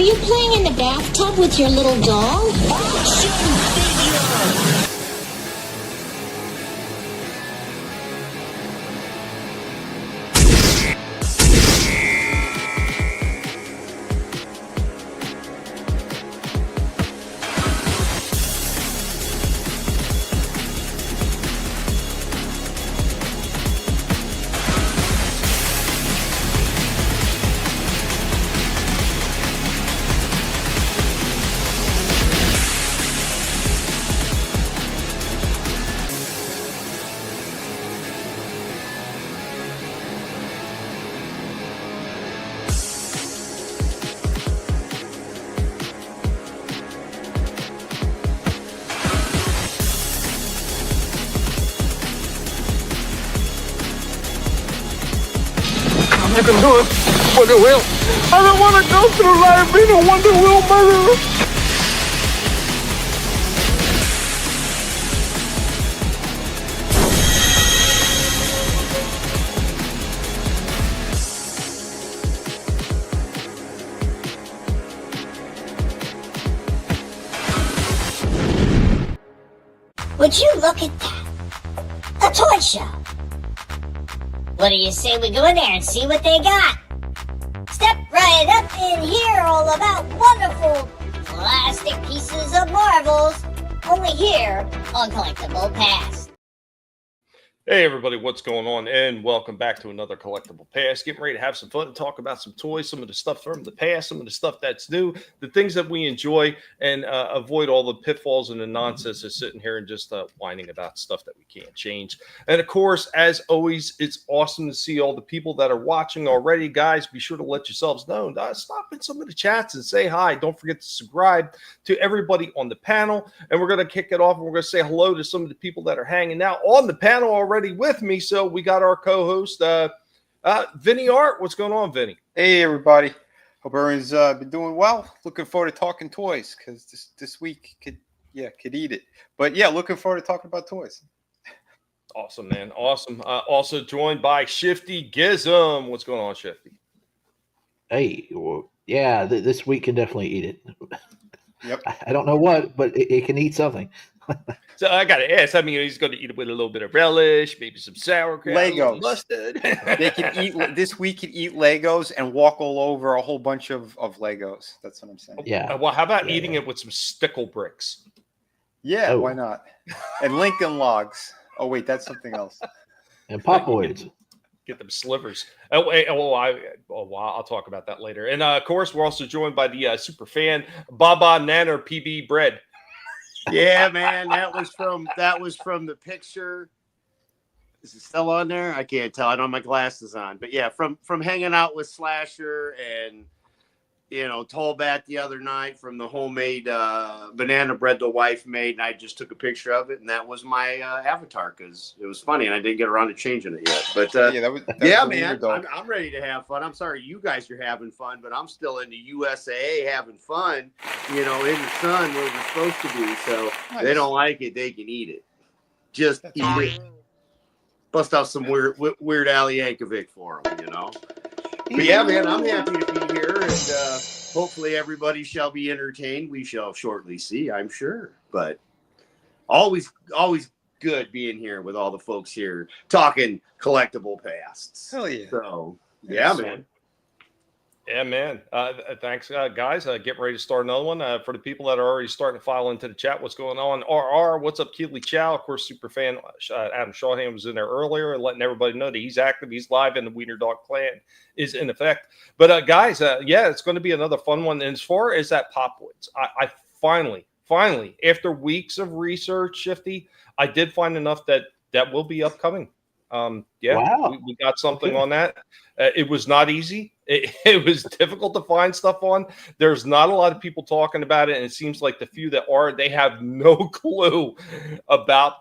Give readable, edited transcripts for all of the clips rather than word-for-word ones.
Are you playing in the bathtub with your little doll? I can do it. Wonder Wheel. I don't want to go through life being a Wonder Wheel murderer. Would you look at that? A toy show. What do you say we go in there and see what they got? Step right up in here, all about wonderful plastic pieces of marbles. Only here on Collectable Past. Hey everybody, what's going on? And welcome back to another Collectible Past. Getting ready to have some fun and talk about some toys, some of the stuff from the past, some of the stuff that's new, the things that we enjoy, and avoid all the pitfalls and the nonsense of sitting here and just whining about stuff that we can't change. And of course, as always, it's awesome to see all the people that are watching already. Guys, be sure to let yourselves know. Stop in some of the chats and say hi. Don't forget to subscribe to everybody on the panel. And we're going to kick it off and we're going to say hello to some of the people that are hanging out on the panel already with me. So we got our co-host Vinnie Art. What's going on, Vinnie? Hey everybody, hope everyone's been doing well. Looking forward to talking toys because this week could eat it, but yeah, looking forward to talking about toys. Awesome, man. Awesome. Also joined by Shifty Gizm. What's going on, Shifty? Hey, well, yeah, this week can definitely eat it. Yep. I don't know what, but it can eat something. So I got to ask. I mean, he's going to eat it with a little bit of relish, maybe some sauerkraut, Legos, mustard. They can eat this week. Can eat Legos and walk all over a whole bunch of Legos. That's what I'm saying. Yeah. Well, how about eating it with some stickle bricks? Yeah, why not? And Lincoln Logs. Oh wait, that's something else. And Popoids. Get them slivers. I'll talk about that later. And of course, we're also joined by the super fan Baba Nanner PB Bread. Yeah, man, that was from the picture. Is it still on there? I can't tell. I don't have my glasses on, but yeah, from hanging out with Slasher and Tolbat the other night from the homemade banana bread the wife made, and I just took a picture of it, and that was my avatar because it was funny, and I didn't get around to changing it yet. But yeah, man, I'm ready to have fun. I'm sorry you guys are having fun, but I'm still in the USA having fun, in the sun where we're supposed to be. So nice. They don't like it, they can eat it. Just eat it. Bust out some weird Al Yankovic for them, But yeah, man, I'm happy to be here, and hopefully everybody shall be entertained. We shall shortly see, I'm sure. But always good being here with all the folks here talking collectible pasts. Hell yeah! So yeah, man. Yeah, man. Thanks, guys. Getting ready to start another one. For the people that are already starting to file into the chat, what's going on? RR, what's up, Keely Chow? Of course, super fan Adam Shawham was in there earlier and letting everybody know that he's active, he's live, and the Wiener Dog Clan is in effect. But guys, yeah, it's going to be another fun one. And as far as that Popoids, I finally, after weeks of research, Shifty, I did find enough that will be upcoming. Yeah, wow. we got something on that. It was not easy. It was difficult to find stuff on. There's not a lot of people talking about it, and it seems like the few that are, they have no clue about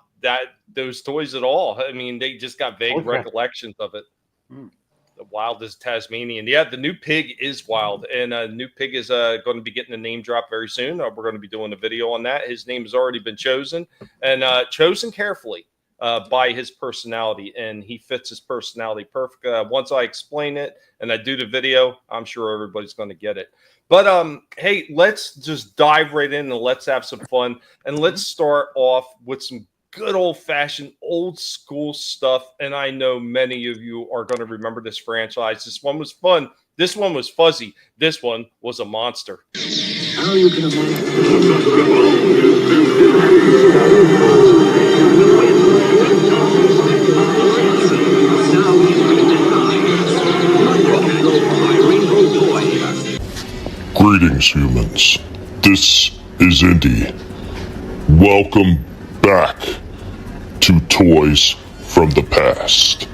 those toys at all. I mean, they just got vague recollections of it. The wild is Tasmanian. Yeah, the new pig is wild, and new pig is going to be getting a name drop very soon. We're going to be doing a video on that. His name has already been chosen, and chosen carefully. by his personality, and he fits his personality perfectly. Once I explain it and I do the video, I'm sure everybody's going to get it. But hey, let's just dive right in and let's have some fun. And let's start off with some good old-fashioned, old-school stuff. And I know many of you are going to remember this franchise. This one was fun. This one was fuzzy. This one was a monster. How you can Greetings, humans. This is Indy. Welcome back to Toys from the Past.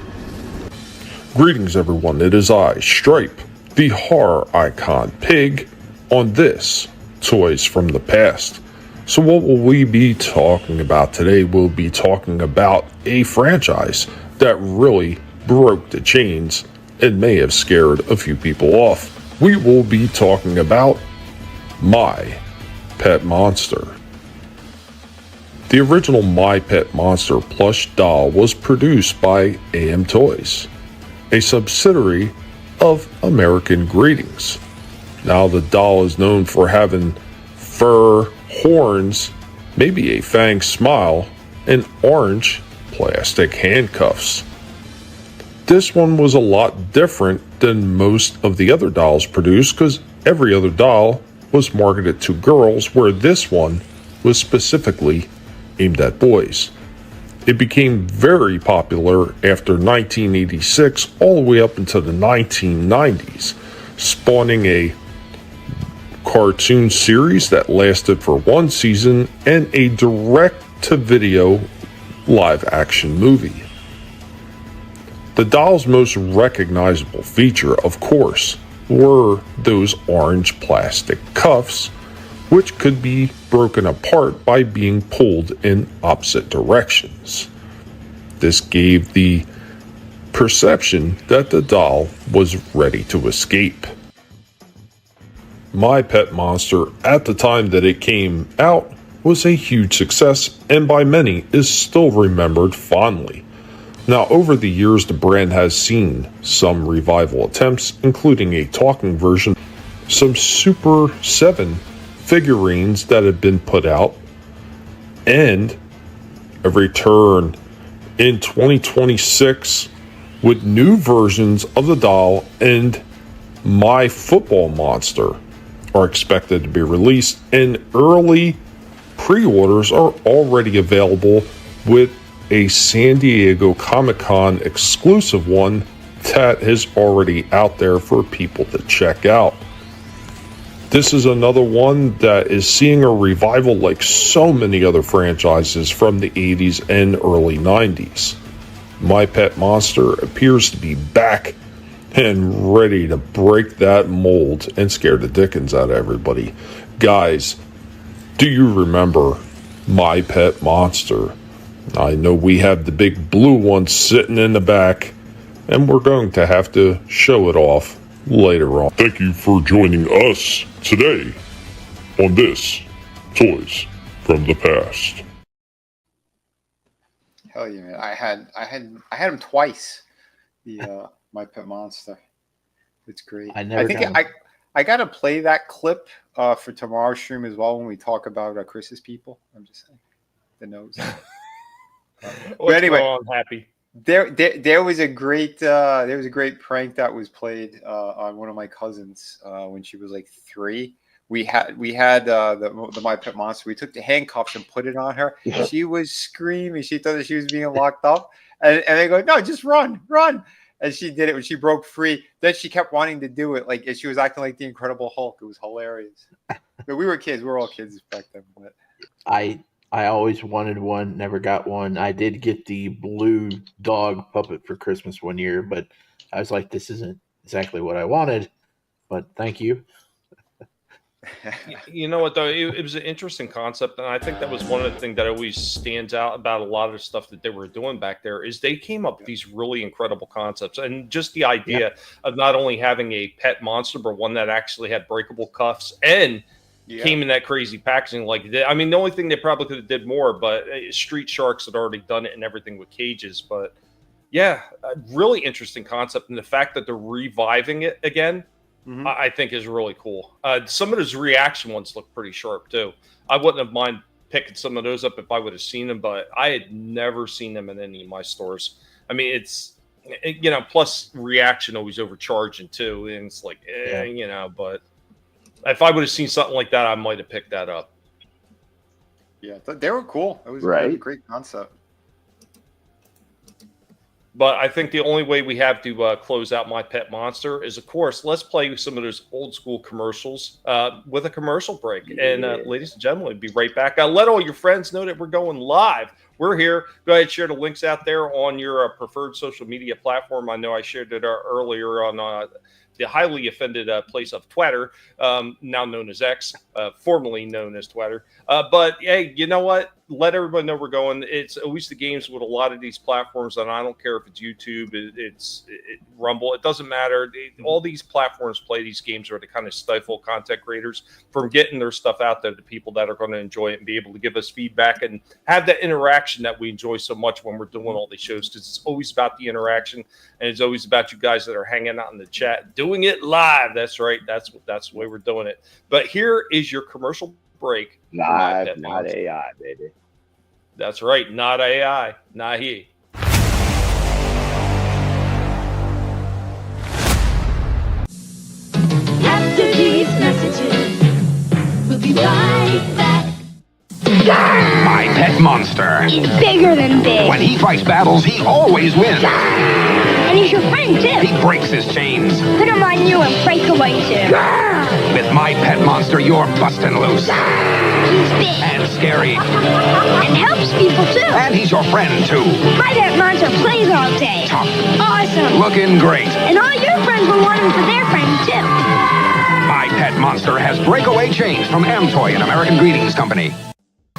Greetings, everyone. It is I, Stripe, the horror icon pig, on this Toys from the Past. So what will we be talking about today? We'll be talking about a franchise that really broke the chains and may have scared a few people off. We will be talking about My Pet Monster. The original My Pet Monster plush doll was produced by AM Toys, a subsidiary of American Greetings. Now the doll is known for having fur, horns, maybe a fang smile, and orange plastic handcuffs. This one was a lot different than most of the other dolls produced because every other doll was marketed to girls, where this one was specifically aimed at boys. It became very popular after 1986 all the way up into the 1990s, spawning a cartoon series that lasted for one season and a direct-to-video live-action movie. The doll's most recognizable feature, of course, were those orange plastic cuffs, which could be broken apart by being pulled in opposite directions. This gave the perception that the doll was ready to escape. My Pet Monster, at the time that it came out, was a huge success and by many is still remembered fondly. Now, over the years, the brand has seen some revival attempts, including a talking version, some Super 7 figurines that have been put out, and a return in 2026 with new versions of the doll, and My Football Monster are expected to be released, and early pre-orders are already available with a San Diego Comic-Con exclusive one that is already out there for people to check out. This is another one that is seeing a revival like so many other franchises from the 80s and early 90s. My Pet Monster appears to be back and ready to break that mold and scare the dickens out of everybody. Guys, do you remember My Pet Monster? I know we have the big blue one sitting in the back, and we're going to have to show it off later on. Thank you for joining us today on this Toys from the Past. Hell yeah, man. I had him twice. The My Pet Monster. It's great. I gotta play that clip for tomorrow's stream as well when we talk about Chris's people. I'm just saying the nose. But anyway, I'm happy. There was a great prank that was played on one of my cousins when she was like 3. We had the My Pet Monster. We took the handcuffs and put it on her. Yeah. She was screaming. She thought that she was being locked up, and they go, "No, just run!" And she did it when she broke free. Then she kept wanting to do it, like she was acting like the Incredible Hulk. It was hilarious. But we were kids. We were all kids back then. But I always wanted one, never got one. I did get the blue dog puppet for Christmas one year, but I was like, this isn't exactly what I wanted, but thank you. You know what, though? It was an interesting concept, and I think that was one of the things that always stands out about a lot of the stuff that they were doing back there is they came up with these really incredible concepts. And just the idea of not only having a pet monster, but one that actually had breakable cuffs and came in that crazy packaging like it did. I mean, the only thing they probably could have did more, but Street Sharks had already done it and everything with cages. But yeah, a really interesting concept, and the fact that they're reviving it again, I think is really cool. Some of those reaction ones look pretty sharp too. I wouldn't have mind picking some of those up if I would have seen them, but I had never seen them in any of my stores. I mean, plus reaction always overcharging too, and it's like, but if I would have seen something like that, I might have picked that up. Yeah, they were cool. It was a great concept. But I think the only way we have to close out My Pet Monster is, of course, let's play some of those old school commercials with a commercial break. And ladies and gentlemen, we'll be right back. Let all your friends know that we're going live. We're here. Go ahead and share the links out there on your preferred social media platform. I know I shared it earlier on the highly offended place of Twitter, now known as X, formerly known as Twitter. But hey, you know what? Let everybody know we're going. It's always the games with a lot of these platforms, and I don't care if it's YouTube, it's Rumble. It doesn't matter. All these platforms play these games where they kind of stifle content creators from getting their stuff out there to people that are going to enjoy it and be able to give us feedback and have that interaction that we enjoy so much when we're doing all these shows, because it's always about the interaction, and it's always about you guys that are hanging out in the chat, doing it live. That's right. That's the way we're doing it. But here is your commercial break. Live, not AI, baby. That's right. Not AI. Not he. After these messages, we'll be right back. My Pet Monster. He's bigger than big. When he fights battles, he always wins. And he's your friend, too. He breaks his chains. Put him on you and break away, too. With My Pet Monster, you're busting loose. He's big. And scary. And helps people, too. And he's your friend, too. My Pet Monster plays all day. Tough. Awesome. Looking great. And all your friends will want him for their friends, too. My Pet Monster has breakaway chains from Amtoy and American Greetings Company.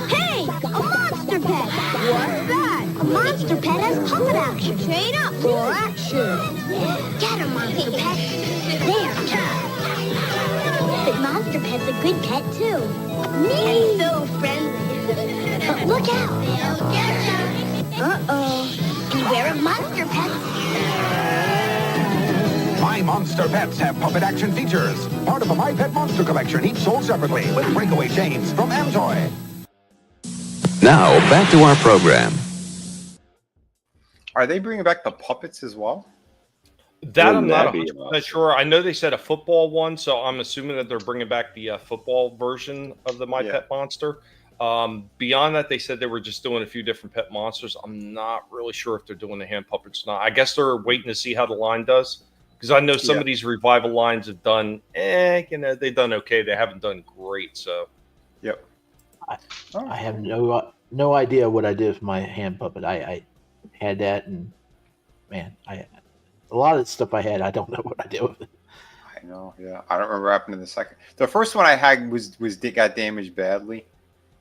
Hey, a monster pet. What's that? A monster pet has puppet action. Chain up for action. Get a monster pet. There. But monster pet's a good pet too. And so friendly. But look out. They'll get you. Uh-oh. Beware of monster pets. My Monster Pets have puppet action features. Part of the My Pet Monster collection, each sold separately with breakaway chains from Amtoy. Now, back to our program. Are they bringing back the puppets as well? That I'm not 100% sure. I know they said a football one, so I'm assuming that they're bringing back the football version of the My Pet Monster. Beyond that, they said they were just doing a few different pet monsters. I'm not really sure if they're doing the hand puppets or not. I guess they're waiting to see how the line does, because I know some of these revival lines have done, they've done okay. They haven't done great, so. Yep. I have no idea what I did with my hand puppet. I had that, and man, a lot of the stuff I had, I don't know what I did with it. I know, yeah. I don't remember what happened in the second. The first one I had got damaged badly.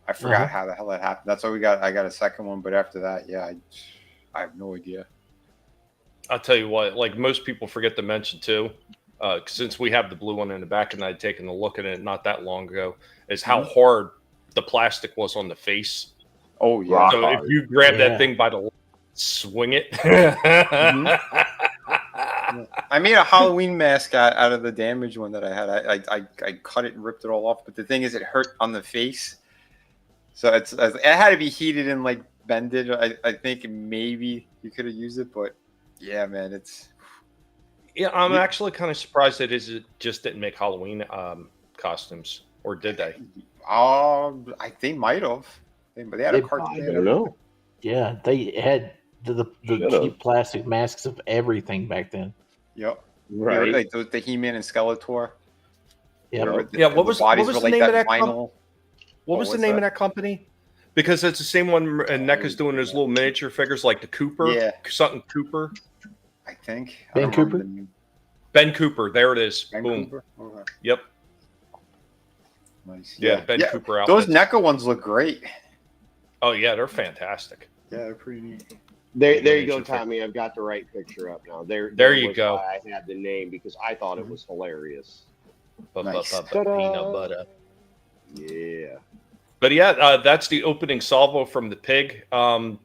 I forgot how the hell that happened. That's why I got a second one, but after that, I have no idea. I'll tell you what, like most people forget to mention too, since we have the blue one in the back and I'd taken a look at it not that long ago, is how hard the plastic was on the face. Oh, yeah. So if you grab that thing by the swing it. I made a Halloween mask out of the damaged one that I had. I cut it and ripped it all off, but the thing is, it hurt on the face. So it had to be heated and like bended. I think maybe you could have used it, but yeah, man, it's. Yeah, I'm actually kind of surprised that it just didn't make Halloween costumes, or did they? I think might have. But they had a cartoon. I don't know. Yeah, they had the cheap plastic masks of everything back then. Yep. Right. Like the He-Man and Skeletor. Yeah. What was the name of that vinyl? What was the name of that company? Because it's the same one, and NECA's doing those little miniature figures like the Cooper. Yeah. Something Cooper. I think. Ben Cooper? Ben Cooper. There it is. Ben Boom. Cooper? Okay. Yep. Nice. Yeah, Ben Cooper outfits. Those NECA ones look great. Oh, yeah, they're fantastic. Yeah, they're pretty neat. There you go, Tommy. I've got the right picture up now. There you go. I had the name because I thought it was hilarious. Nice. Peanut butter. Yeah. But yeah, that's the opening salvo from the pig. I'm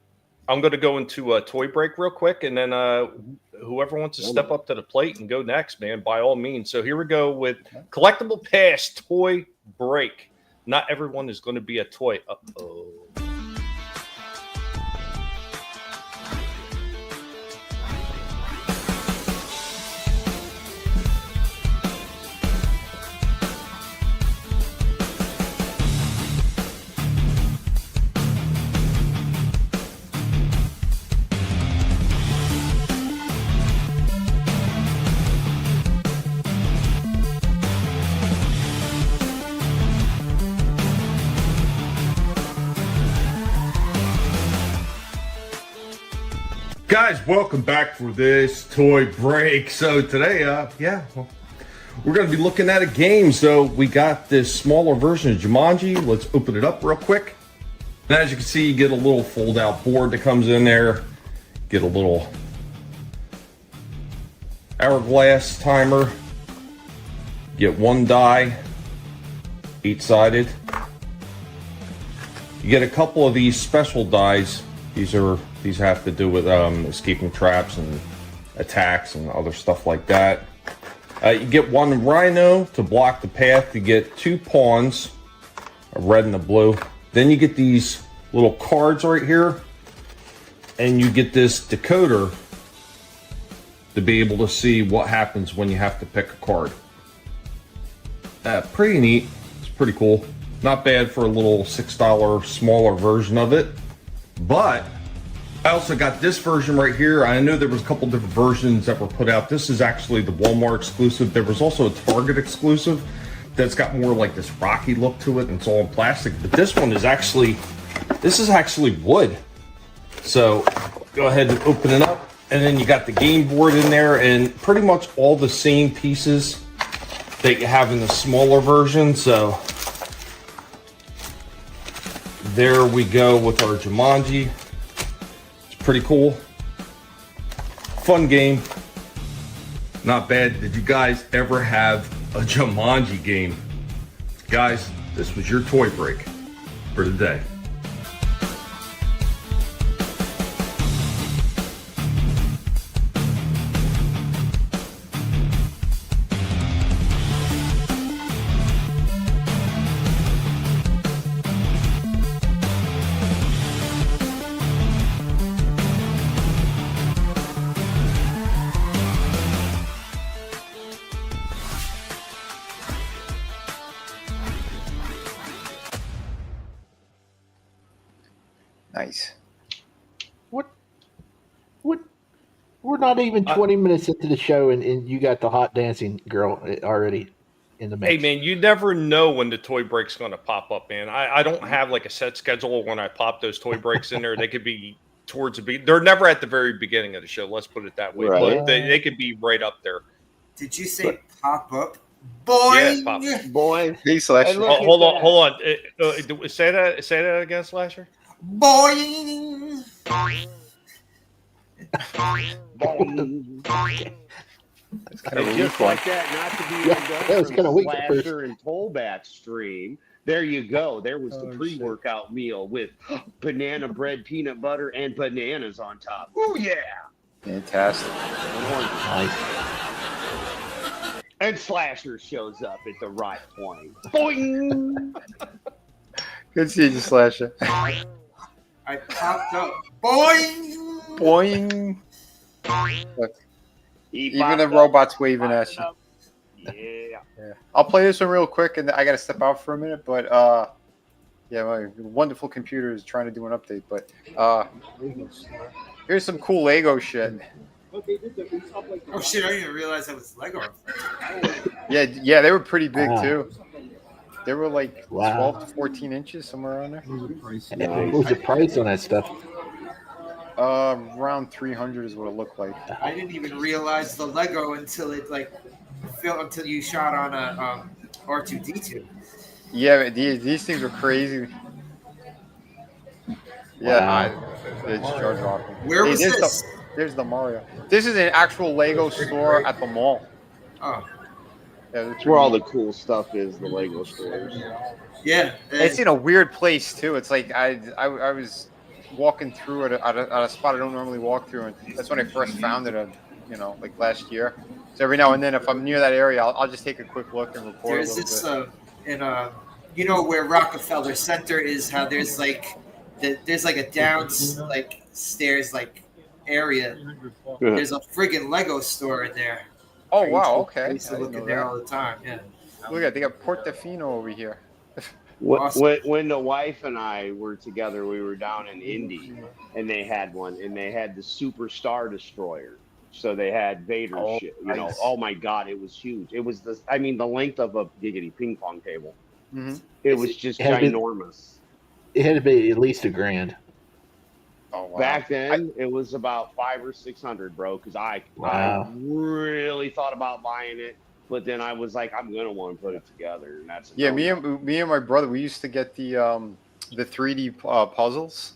going to go into a toy break real quick, and then whoever wants to step up to the plate and go next, man, by all means. So here we go with Collectible Past toy break. Not everyone is going to be a toy. Uh-oh. Guys, welcome back for this toy break. So today, we're going to be looking at a game. So we got this smaller version of Jumanji. Let's open it up real quick. And as you can see, you get a little fold-out board that comes in there. Get a little hourglass timer. Get one die, 8-sided. You get a couple of these special dies. These have to do with escaping traps and attacks and other stuff like that. You get one rhino to block the path. You get 2 pawns, a red and a blue. Then you get these little cards right here. And you get this decoder to be able to see what happens when you have to pick a card. Pretty neat. It's pretty cool. Not bad for a little $6 smaller version of it. But I also got this version right here. I know there was a couple different versions that were put out. This is actually the Walmart exclusive. There was also a Target exclusive that's got more like this rocky look to it, and it's all in plastic. But this one is actually, wood. So go ahead and open it up, and then you got the game board in there, and pretty much all the same pieces that you have in the smaller version. So there we go with our Jumanji. Pretty cool. Fun game. Not bad. Did you guys ever have a Jumanji game? Guys, this was your toy break for today. Nice. What? We're not even 20 minutes into the show, and you got the hot dancing girl already in the mix. Hey, man, you never know when the toy break's going to pop up, man. I don't have like a set schedule when I pop those toy breaks in there. They could be towards the beginning. They're never at the very beginning of the show. Let's put it that way. Right. But they could be right up there. Did you say pop up? Boy, yeah, pop. Boy. Hey, Slasher. Hold on. Say that again, Slasher. Boy. It's kind of just like that, not to be that was kind of weak. Slasher and Tollback stream. There you go. There was the pre-workout meal with banana bread, peanut butter, and bananas on top. Oh yeah! Fantastic. Nice. And Slasher shows up at the right point. Boing! Good seeing you, Slasher. I popped up. Boing! Boing! Look, even the robot's waving at you. Yeah. I'll play this one real quick, and I got to step out for a minute. But yeah, my wonderful computer is trying to do an update. But here's some cool Lego shit. Oh shit! I didn't even realize that was Lego. Yeah, they were pretty big too. They were like 12 to 14 inches, somewhere around there. What was the price on that stuff? Around 300 is what it looked like. I didn't even realize the Lego until it until you shot on a R2D2. Yeah, these things are crazy. Yeah, it's jaw-dropping. Where was this? There's the Mario. This is an actual Lego store at the mall. Oh. Yeah, that's where all the cool stuff is. The Lego stores. Yeah, it's in a weird place too. It's like I was walking through at a spot I don't normally walk through, and that's when I first found it. Like last year. So every now and then, if I'm near that area, I'll just take a quick look and record there's a little bit. you know where Rockefeller Center is, how there's like a down like stairs like area. There's a friggin' Lego store in there. Oh wow, okay. I used to look in there all the time. Yeah. Look at, they got Portofino over here. When the wife and I were together, we were down in Indy, and they had one, and they had the Super Star Destroyer. So they had Vader's shit. Nice. Oh my God, it was huge. It was the length of a giggity ping pong table. Mm-hmm. It was just ginormous. It had to be at least $1,000. Oh, wow. Back then, it was about $500 or $600, bro. Because I really thought about buying it, but then I was like, I'm gonna want to put it together, and that's me and my brother, we used to get the 3D puzzles,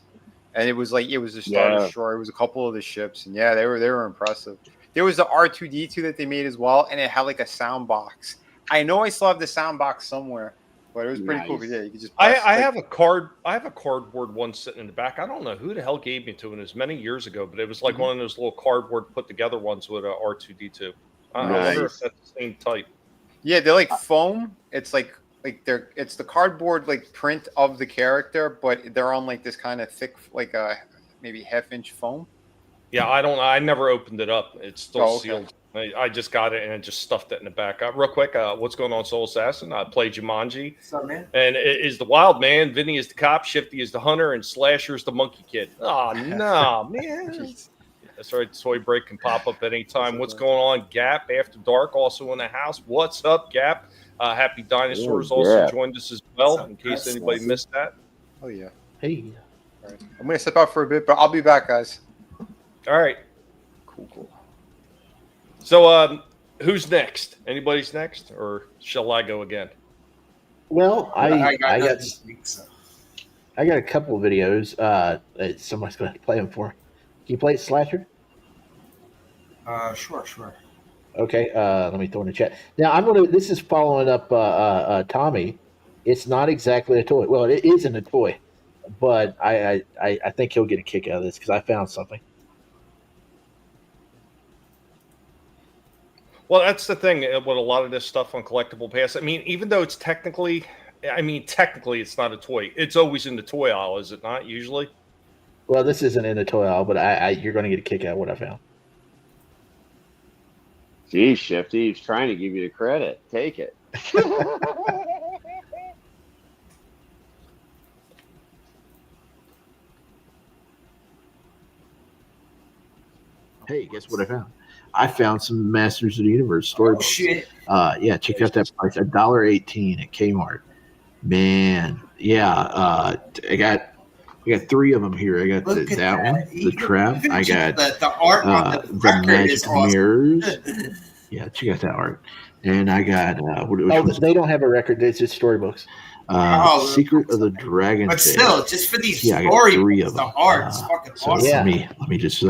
and it was the Star Destroyer. It was a couple of the ships, and they were impressive. There was the R2D2 that they made as well, and it had like a sound box. I know I still have the sound box somewhere. But it was pretty cool. Yeah, you could just. I have a cardboard one sitting in the back. I don't know who the hell gave me to it. It was many years ago, but it was like one of those little cardboard put together ones with a R2D2. I wonder if that's the same type. Yeah, they're like foam. It's like it's the cardboard like print of the character, but they're on like this kind of thick, like a maybe half-inch foam. Yeah, I never opened it up. It's still sealed. I just got it and I just stuffed it in the back. Real quick, what's going on, Soul Assassin? I played Jumanji. What's up, man? And it is the wild man. Vinnie is the cop. Shifty is the hunter. And Slasher is the monkey kid. Oh, no, man. That's right. Toy break can pop up at any time. What's going on? Gap After Dark also in the house. What's up, Gap? Happy Dinosaurs also joined us as well, in case anybody missed that. Oh, yeah. Hey. All right. I'm going to step out for a bit, but I'll be back, guys. All right. Cool. So, who's next? Anybody's next, or shall I go again? Well, I got a couple of videos. Somebody's going to play them for me. Can you play it, Slasher? Sure. Okay, let me throw in the chat. Now, this is following up Tommy. It's not exactly a toy. Well, it isn't a toy, but I think he'll get a kick out of this because I found something. Well, that's the thing with a lot of this stuff on Collectable Past. I mean, even though it's technically it's not a toy. It's always in the toy aisle, is it not, usually? Well, this isn't in the toy aisle, but you're going to get a kick out of what I found. Geez, Shifty, he's trying to give you the credit. Take it. Hey, guess what I found? I found some Masters of the Universe storybooks. Shit. Yeah, check out that price. $1.18 at Kmart. Man, yeah. I got 3 of them here. I got that one, the trap. I got the art on the magic mirrors. Yeah, check out that art. And I got they don't have a record. It's just storybooks. Secret of the Dragon. But still, just for these I got 3 of the them. art's fucking awesome. Let me just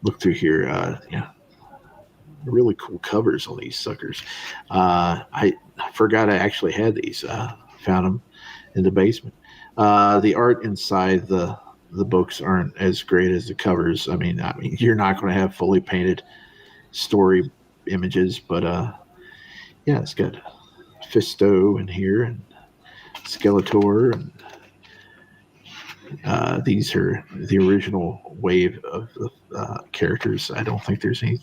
look through here. Really cool covers on these suckers. I forgot I actually had these. Found them in the basement. The art inside the books aren't as great as the covers. I mean, you're not going to have fully painted story images, but it's got Fisto in here and Skeletor, and these are the original wave of the characters. I don't think there's any of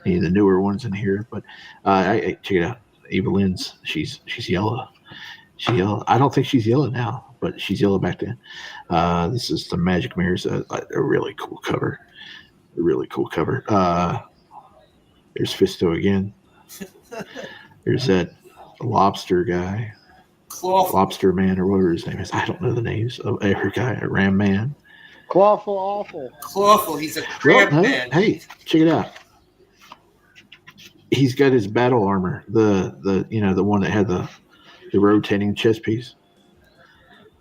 the newer ones in here, but I check it out. Evelyn's she's yellow. She's yellow. I don't think she's yellow now, but she's yellow back then. This is the Magic Mirrors. A really cool cover. There's Fisto again. There's that lobster guy. Clawful. Lobster Man, or whatever his name is. I don't know the names of every guy. Ram Man. Clawful. He's a crab man. Hey, check it out. He's got his battle armor. The one that had the rotating chest piece.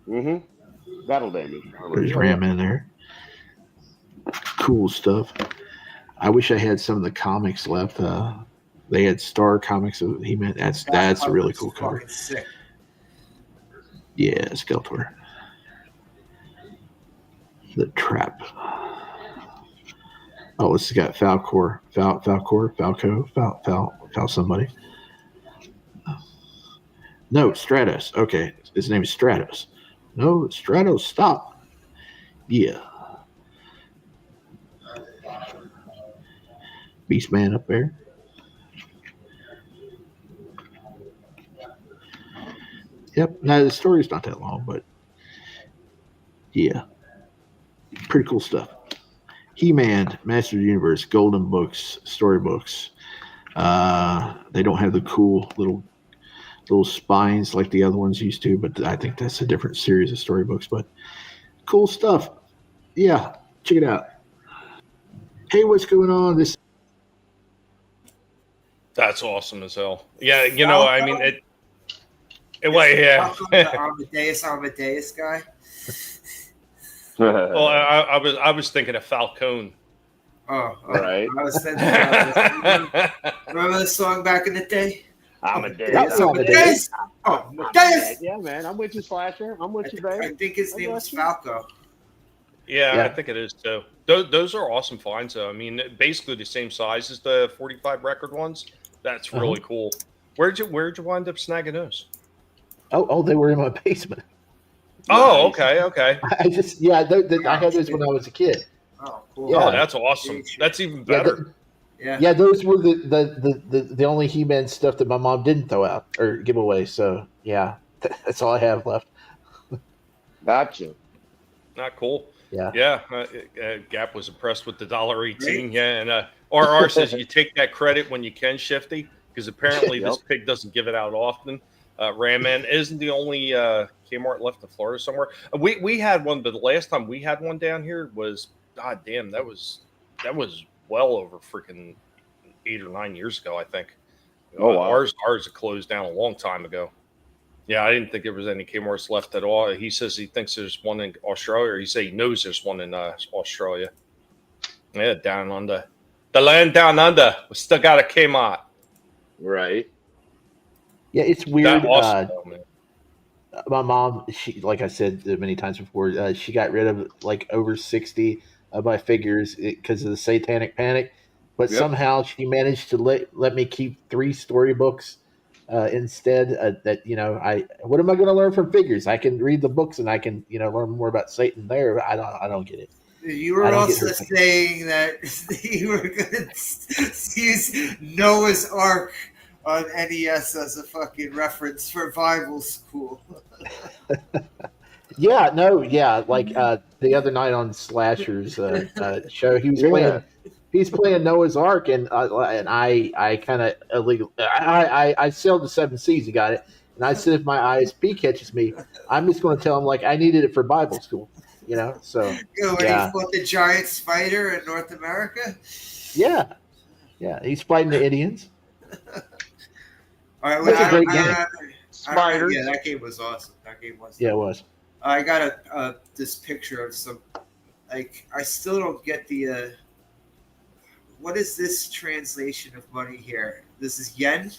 Mm-hmm. Battle damage. There's Ram in there. Cool stuff. I wish I had some of the comics left. They had Star Comics of He-Man. That's a really cool cover. Sick. Yeah, Skeletor. The Trap. Oh, this has got Falcor, Falco, somebody. No, Stratos. Okay, his name is Stratos. No, Stratos, stop. Yeah. Beastman up there. Yep. Now the story's not that long, but yeah, pretty cool stuff. He-Man, Master of the Universe, Golden Books, Storybooks. They don't have the cool little spines like the other ones used to, but I think that's a different series of storybooks. But cool stuff. Yeah, check it out. Hey, what's going on? That's awesome as hell. Yeah, you know, I mean, yeah. Amadeus guy. Well, I was thinking of Falcone. Oh, right. I was thinking about remember the song back in the day? Amadeus. Oh, Amadeus. Yeah, man. I'm with you, Slasher. I'm with you, baby. I think his name was Falco. Yeah, I think it is too. Those are awesome finds, though. I mean, basically the same size as the 45 record ones. That's really cool. Where'd you wind up snagging those? Oh, they were in my basement. Oh, okay. I had those when I was a kid. Oh, cool. Yeah. Oh, that's awesome. That's even better. Yeah, those were the only He-Man stuff that my mom didn't throw out or give away. So yeah, that's all I have left. Gotcha. Not cool. Yeah. Gap was impressed with the $1.18. Yeah, and RR says you take that credit when you can, Shifty, because apparently this pig doesn't give it out often. Ramman isn't the only Kmart left in Florida somewhere. We had one, but the last time we had one down here was goddamn. That was well over freaking 8 or 9 years ago, I think. Oh, wow. Ours had closed down a long time ago. Yeah, I didn't think there was any Kmart's left at all. He says he thinks there's one in Australia, or he says he knows there's one in Australia. Yeah, down under. The land down under. We still got a Kmart. Right. Yeah, it's weird. Awesome, my mom, she, like I said many times before, she got rid of like over 60 of my figures because of the satanic panic. But somehow she managed to let me keep 3 storybooks instead. What am I going to learn from figures? I can read the books and I can learn more about Satan there. I don't get it. You were also saying that you were going to use Noah's Ark on NES as a fucking reference for Bible school. Like the other night on Slasher's show, he's playing Noah's Ark, and I kind of illegal. I sailed the 7 seas and got it, and I said if my ISP catches me, I'm just going to tell him like I needed it for Bible school, So when he fought the giant spider in North America. Yeah, he's fighting the Indians. All right, it's a great game. Spiders. Yeah, that game was awesome. Yeah, it was. I got this picture of some. Like, I still don't get the. What is this translation of money here? This is yen.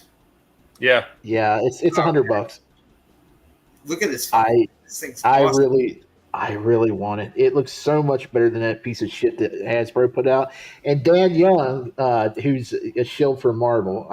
Yeah. Yeah, it's $100. Look at this. This thing's awesome. I really want it. It looks so much better than that piece of shit that Hasbro put out. And Dan Young, who's a shield for Marvel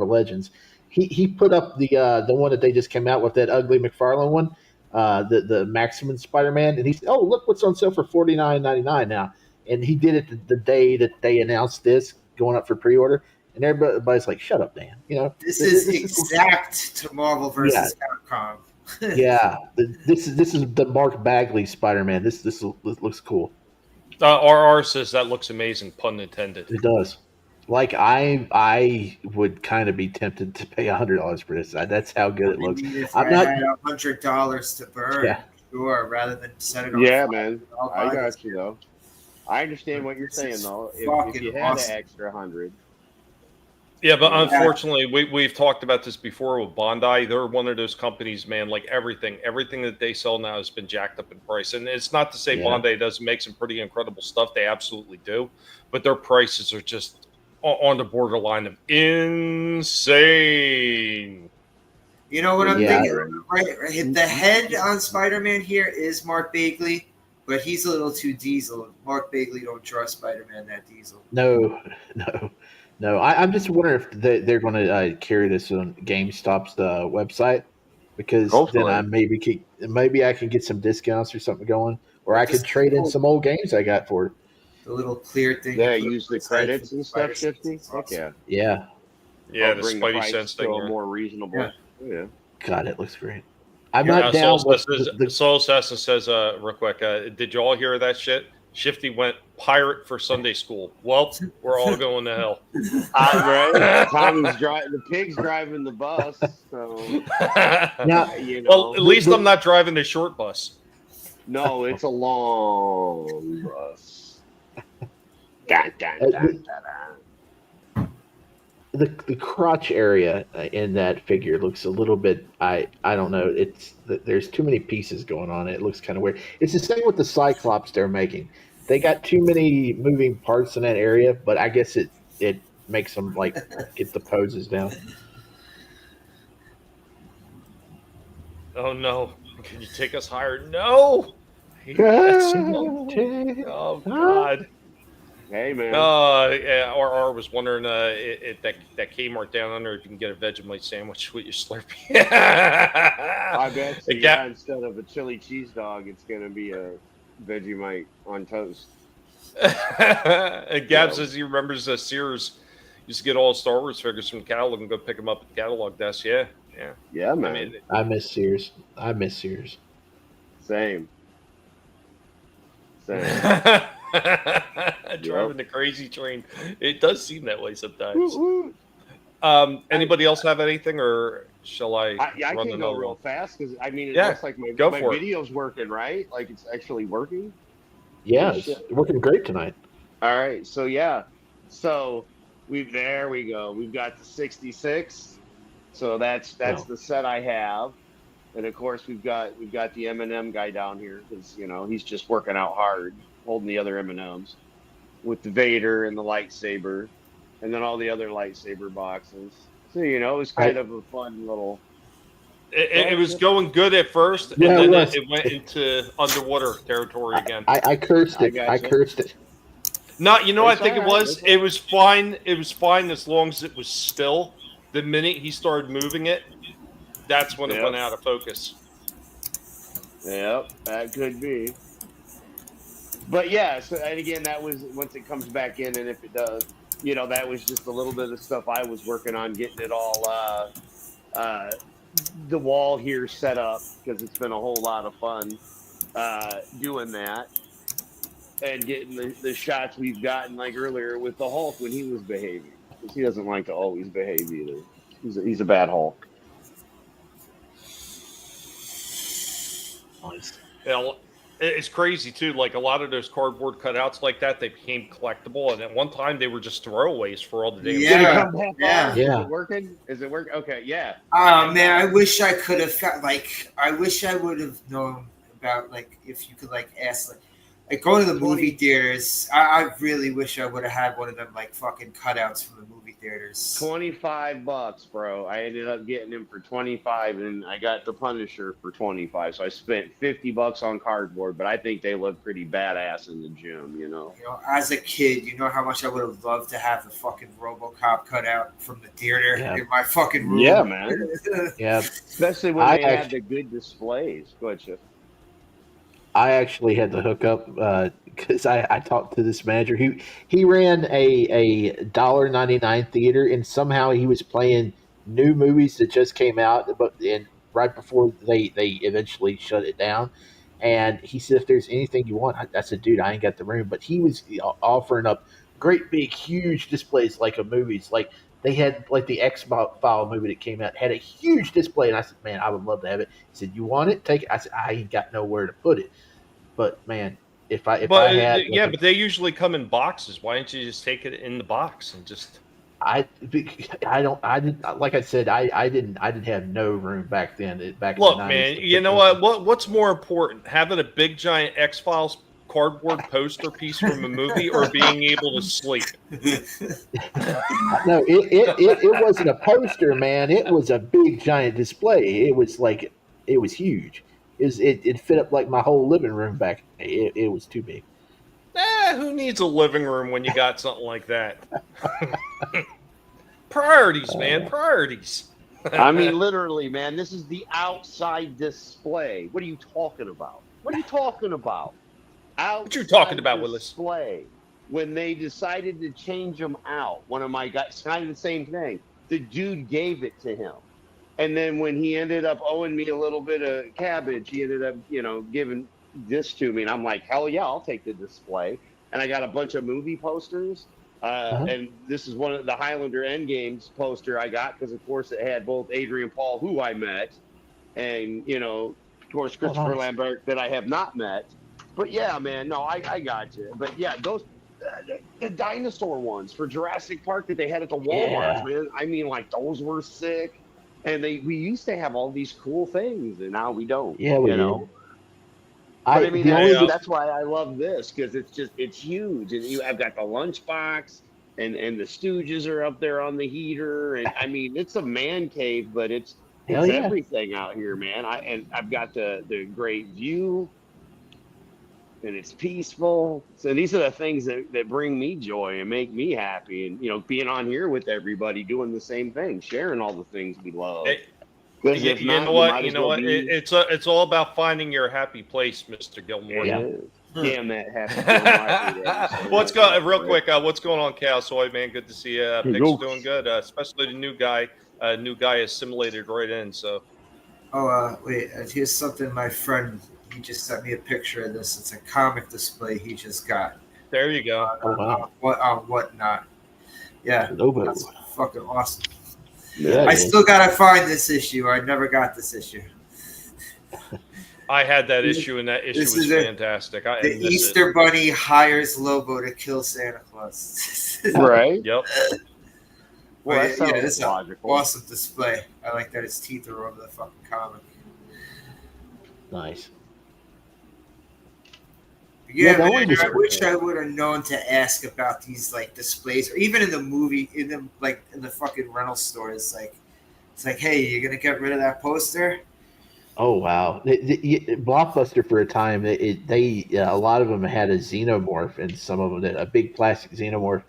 Legends, he put up the one that they just came out with, that ugly McFarlane one, the Maximum Spider-Man, and he said, "Oh, look what's on sale for $49.99 now." And he did it the day that they announced this going up for pre-order, and everybody's like, "Shut up, Dan!" This is exact to Marvel versus Capcom. Yeah, this is the Mark Bagley Spider-Man. This looks cool. RR says that looks amazing, pun intended. It does. Like I would kind of be tempted to pay $100 for this. That's how good it looks. If I had $100 to burn, sure, rather than set it on fire. Man, I got you though. I understand what you're saying though. If you had an extra 100. Yeah, but unfortunately, we've talked about this before with Bondi. They're one of those companies, man, like everything that they sell now has been jacked up in price. And it's not to say Bondi doesn't make some pretty incredible stuff. They absolutely do. But their prices are just on the borderline of insane. You know what I'm thinking? Right, the head on Spider-Man here is Mark Bagley, but he's a little too diesel. Mark Bagley don't draw Spider-Man that diesel. No. I'm just wondering if they're going to carry this on GameStop's website, because Hopefully. then maybe I can get some discounts or something going, or I could trade in some old games I got for it. The little clear thing. Yeah, use the credits and stuff, Shifty. Heck yeah. Yeah. Yeah, the bring Spidey price sense to thing. a more reasonable. Yeah. God, it looks great. I'm not down with Soul Assassin says, real quick, did you all hear that shit? Shifty went pirate for Sunday school. Well, we're all going to hell. Right? Tommy's driving. The pig's driving the bus. So, now, well, at least I'm not driving the short bus. No, it's a long bus. The crotch area in that figure looks a little bit. I don't know. There's too many pieces going on. It looks kind of weird. It's the same with the Cyclops they're making. They got too many moving parts in that area, but I guess it makes them like get the poses down. Oh no! Can you take us higher? No! Oh God! Hey man. Or was wondering that Kmart down under if you can get a Vegemite sandwich with your Slurpee. I bet you, instead of a chili cheese dog, it's gonna be a Vegemite on toast. And Gab says he remembers Sears used to get all Star Wars figures from the catalog and go pick them up at the catalog desk. Yeah, man. I miss Sears. Same. Driving the crazy train. It does seem that way sometimes. Anybody else have anything, or shall I? I can go real fast because it looks like my video's working, right? Like it's actually working. Yeah, it's working great tonight. All right, so there we go. We've got the 66. So that's the set I have, and of course we've got the M&M guy down here because he's just working out hard, holding the other M&Ms with the Vader and the lightsaber, and then all the other lightsaber boxes. So it was kind of a fun little. It was going good at first, and then it went into underwater territory again. I cursed it. I cursed it. No, I think it was. It was fine. It was fine as long as it was still. The minute he started moving it, that's when it went out of focus. Yep, that could be. But yeah, and again, that was once it comes back in, and if it does, that was just a little bit of stuff I was working on getting it all, the wall here set up because it's been a whole lot of fun doing that and getting the shots we've gotten like earlier with the Hulk when he was behaving. Because he doesn't like to always behave either. He's a bad Hulk. Nice. It's crazy too. Like a lot of those cardboard cutouts like that, they became collectible, and at one time they were just throwaways for all the damn. Yeah. Is it working? Okay, yeah. Oh man, I wish I could have got I wish I would have known about if you could ask going to the movie theaters. I really wish I would have had one of them fucking cutouts from the movie theaters. $25, bro. I ended up getting him for $25, and I got the Punisher for $25. So I spent $50 on cardboard, but I think they look pretty badass in the gym. As a kid, how much I would have loved to have the fucking RoboCop cutout from the theater in my fucking room. Yeah, man. Yeah, especially when they had the good displays. Go ahead, Chip. I actually had to hook up because I talked to this manager. He ran a $1.99 theater, and somehow he was playing new movies that just came out, and right before they eventually shut it down. And he said, "If there's anything you want," I said, "Dude, I ain't got the room." But he was offering up great big, huge displays of movies. Like they had the X-File movie that came out had a huge display, and I said, "Man, I would love to have it." He said, "You want it? Take it." I said, "I ain't got nowhere to put it." But man, if I had, but they usually come in boxes. Why don't you just take it in the box and just? I didn't like I said I didn't have no room back then. Look, man, you know what? What's more important, having a big giant X-Files cardboard poster piece from a movie or being able to sleep? No, it wasn't a poster, man. It was a big giant display. It was huge. It fit up like my whole living room back. It was too big. Who needs a living room when you got something like that? Priorities, man. Priorities. I mean, literally, man, this is the outside display. What are you talking about? What are you talking about? What you talking about, Willis? Display. When they decided to change them out, one of my guys, kind of the same thing. The dude gave it to him. And then when he ended up owing me a little bit of cabbage, he ended up, giving this to me. And I'm like, hell yeah, I'll take the display. And I got a bunch of movie posters. And this is one of the Highlander Endgames poster I got because, of course, it had both Adrian Paul, who I met, and, of course, Christopher Lambert, that I have not met. But, yeah, man, no, I got you. But, yeah, those the dinosaur ones for Jurassic Park that they had at the Walmart, man. I mean, like, those were sick. And we used to have all these cool things, and now we don't. Yeah, we do. But I mean, that's why I love this, because it's huge. And I've got the lunchbox, and the Stooges are up there on the heater. And I mean, it's a man cave, but it's everything out here, man. I've got the great view, and it's peaceful. So these are the things that bring me joy and make me happy. And, being on here with everybody, doing the same thing, sharing all the things we love. You know what? It's all about finding your happy place, Mr. Gilmore. Yeah. Damn that happy. What's going real quick? What's going on, Cal Soy, man? Good to see you. Pick's doing good, especially the new guy. New guy assimilated right in. So. Wait. Here's something my friend. He just sent me a picture of this. It's a comic display he just got. There you go. On whatnot. Yeah, that's fucking awesome. Yeah, I still gotta find this issue. I never got this issue. I had that issue, and that issue was fantastic. The Easter Bunny hires Lobo to kill Santa Claus. Right. Yep. Well, this is an awesome display. I like that his teeth are over the fucking comic. Nice. Yeah, man, I wish I would have known to ask about these like displays, or even in the movie, in the fucking rental stores. It's like, hey, you're gonna get rid of that poster? Oh wow! Blockbuster for a time, a lot of them had a xenomorph, and some of them did a big plastic xenomorph.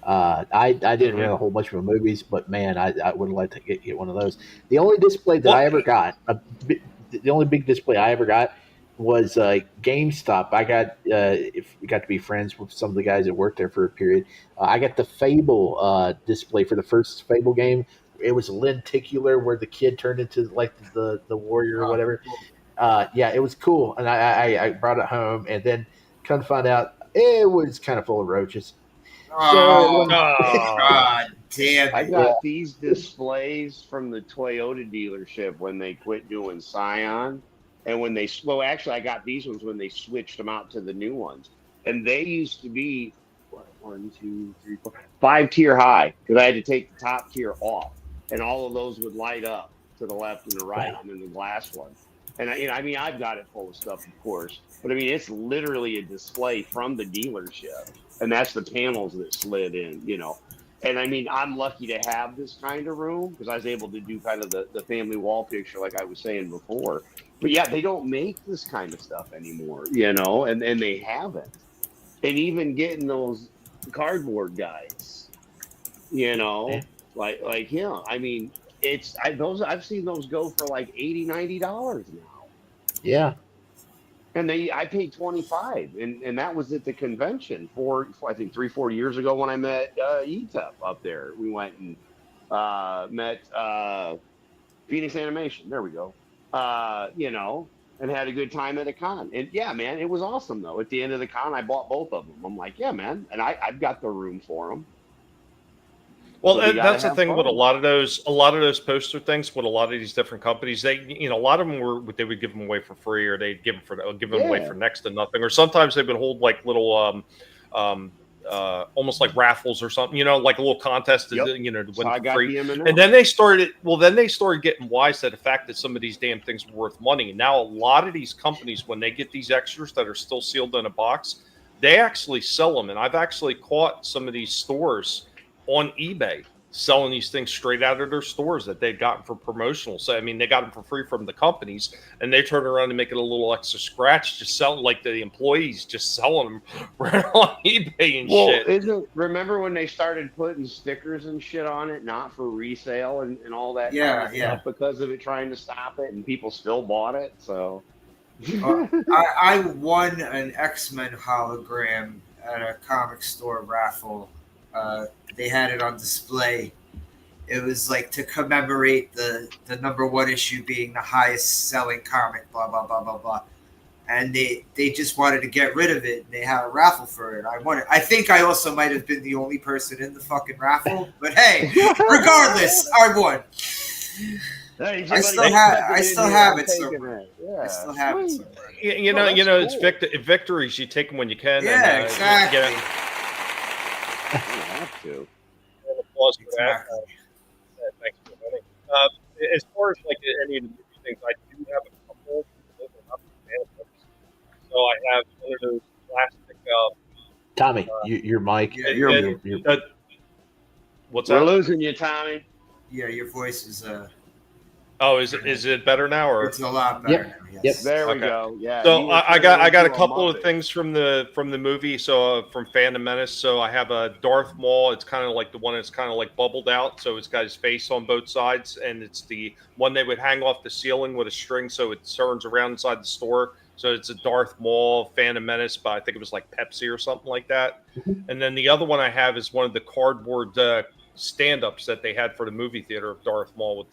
I didn't rent a whole bunch of movies, but man, I would like to get one of those. The only display that I ever got, the only big display I ever got, was GameStop. I got we got to be friends with some of the guys that worked there for a period. I got the Fable display for the first Fable game. It was lenticular, where the kid turned into like the warrior or whatever. Yeah, it was cool, and I brought it home, and then come to find out it was kind of full of roaches. God damn! I got these displays from the Toyota dealership when they quit doing Scion. And when actually, I got these ones when they switched them out to the new ones. And they used to be, 1, 2, 3, 4, 5 tier high, because I had to take the top tier off. And all of those would light up to the left and the right, and then the glass one. And I mean, I've got it full of stuff, of course. But I mean, it's literally a display from the dealership. And that's the panels that slid in, And I mean, I'm lucky to have this kind of room, because I was able to do kind of the family wall picture, like I was saying before. But yeah, they don't make this kind of stuff anymore, and they haven't. And even getting those cardboard guys, like him. I mean, I've seen those go for like $80, $90 now. Yeah. And I paid $25, and that was at the convention I think 3-4 years ago when I met ETEP up there. We went and met Phoenix Animation. There we go. And had a good time at a con. And yeah, man, it was awesome though. At the end of the con, I bought both of them. I'm like, yeah, man, and I've got the room for them. Well, so that's the thing with a lot of those poster things with a lot of these different companies. They, a lot of them they would give them away for free, or they'd give them away for next to nothing. Or sometimes they would hold like little almost like raffles or something, like a little contest to, Yep. to So win I for got free. the M&M. And then they started getting wise to the fact that some of these damn things were worth money. And now a lot of these companies, when they get these extras that are still sealed in a box, they actually sell them. And I've actually caught some of these stores on eBay selling these things straight out of their stores that they'd gotten for promotional. So, I mean, they got them for free from the companies, and they turn around and make it a little extra scratch, just selling, like the employees just selling them right on eBay and shit. Remember when they started putting stickers and shit on it, not for resale and all that Yeah, kind of stuff because of it, trying to stop it, and people still bought it, so... I won an X-Men hologram at a comic store raffle. They had it on display. It was like to commemorate the #1 issue being the highest selling comic, blah blah blah blah blah. And they just wanted to get rid of it. And they had a raffle for it. I won it. I think I also might have been the only person in the fucking raffle. But hey, regardless, I won. Hey, I still have it somewhere. Yeah, I still have it somewhere. It's victories. You take them when you can. Yeah, and, exactly. You have to. Exactly. Thanks for winning. As far as like any of the movie things, I do have a couple. So I have one of those plastic. Tommy, your mic. What's We're that? losing you, Tommy. Yeah, your voice is Oh, is it better now, or it's a lot better now? Yes. There we go. Yeah. So I got a couple of things from the movie. So from Phantom Menace. So I have a Darth Maul. It's kind of like the one that's kind of like bubbled out. So it's got his face on both sides, and it's the one they would hang off the ceiling with a string, so it turns around inside the store. So it's a Darth Maul Phantom Menace, but I think it was like Pepsi or something like that. And then the other one I have is one of the cardboard stand-ups that they had for the movie theater of Darth Maul with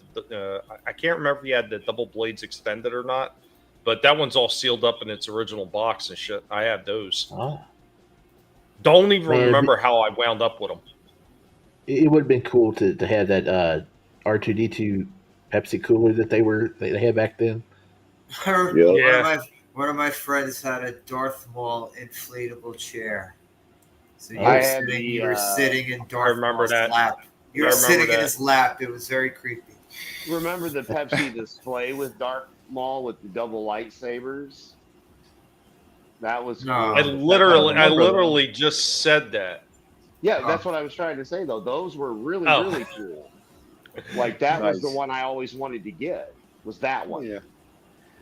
I can't remember if he had the double blades extended or not, but that one's all sealed up in its original box and shit. I have those. Don't even remember how I wound up with them. It would have been cool to have that R2D2 Pepsi cooler that they had back then. One of my friends had a Darth Maul inflatable chair. So you were sitting in Darth Maul's lap. You were sitting in his lap. It was very creepy. Remember the Pepsi display with Darth Maul with the double lightsabers? That was cool. I literally just said that. Yeah, that's what I was trying to say though. Those were really cool. Like that was the one I always wanted to get. Was that one? Yeah.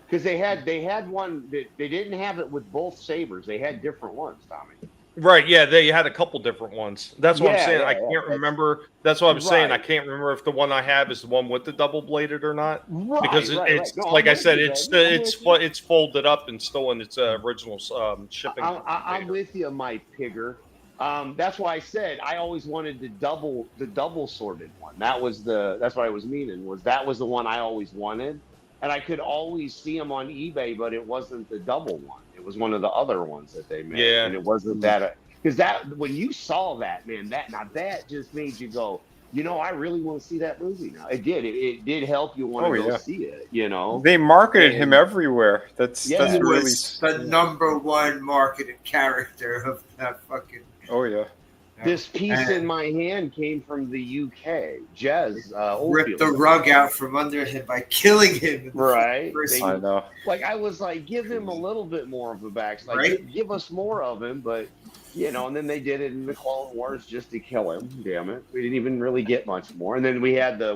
Because they had one that they didn't have it with both sabers. They had different ones, Tommy. Right, yeah, they had a couple different ones. That's what I'm saying. I can't remember. That's what I'm saying. I can't remember if the one I have is the one with the double bladed or not. Because it's no, like I said, it's folded up and still in its original shipping. I'm with you, my pigger. That's why I said I always wanted the double sorted one. That's what I was meaning. That was the one I always wanted, and I could always see them on eBay, but it wasn't the double one. It was one of the other ones that they made, and it wasn't that. Because when you saw that, man, that just made you go, I really want to see that movie now. It did. It did help you want to go see it. They marketed him everywhere. That's he really was the #1 marketed character of that fucking. Oh yeah. This piece in my hand came from the UK. Jez ripped the rug out from under him by killing him. Right. I know. Like I was like, give him a little bit more of a backstory. Like, give us more of him, but and then they did it in the Clone Wars just to kill him. Damn it, we didn't even really get much more. And then we had the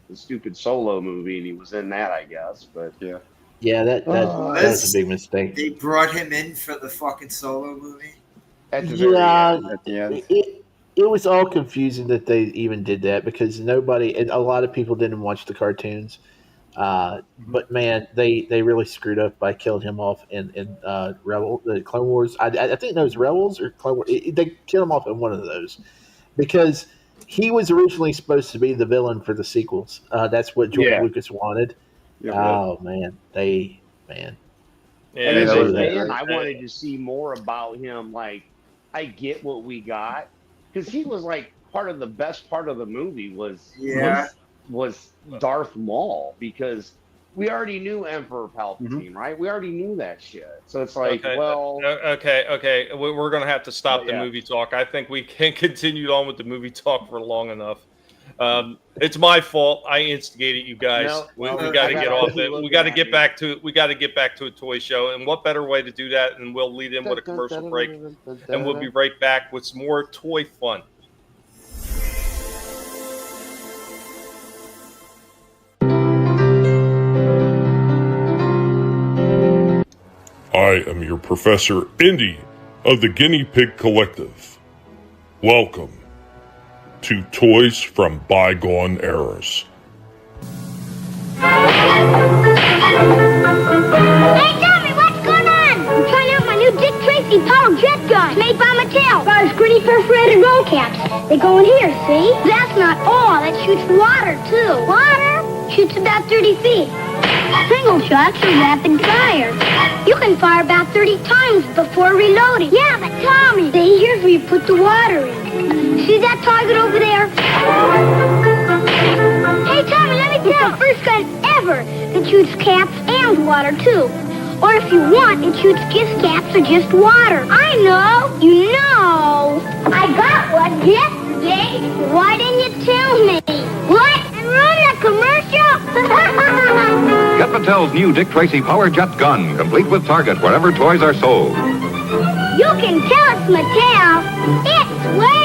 the stupid Solo movie, and he was in that, I guess. But yeah, that was a big mistake. They brought him in for the fucking Solo movie. At the very end. At the end. It was all confusing that they even did that because a lot of people didn't watch the cartoons. But man, they really screwed up by killing him off in the Clone Wars. I think those Rebels or Clone Wars. They killed him off in one of those because he was originally supposed to be the villain for the sequels. That's what George Lucas wanted. Man. And as a fan, I wanted to see more about him. Like, I get what we got because he was like the best part of the movie was Darth Maul because we already knew Emperor Palpatine, right? We already knew that shit. So it's like, okay. well, okay. We're gonna have to stop the movie talk. I think we can continue on with the movie talk for long enough. It's my fault. I instigated you guys. No, we got to get off it. We got to get back to. We got to get back to a toy show. And what better way to do that? And we'll lead in with a commercial break, and we'll be right back with some more toy fun. I am your Professor Indy of the Guinea Pig Collective. Welcome to Toys from Bygone Eras. Hey, Tommy, what's going on? I'm trying out my new Dick Tracy power jet gun made by Mattel. Got skinny perforated roll caps. They go in here, see? That's not all. It shoots water, too. Water? Shoots about 30 feet. Single shots are rapid fire. You can fire about 30 times before reloading. Yeah, but Tommy, see, here's where you put the water in. See that target over there? Hey, Tommy, let me tell you, the first gun ever that shoots caps and water, too. Or if you want, it shoots just caps or just water. I know. You know. I got one yesterday. Why didn't you tell me? What? And run the commercial? Get Mattel's new Dick Tracy Power Jet Gun, complete with target wherever toys are sold. You can tell it's Mattel. It's where?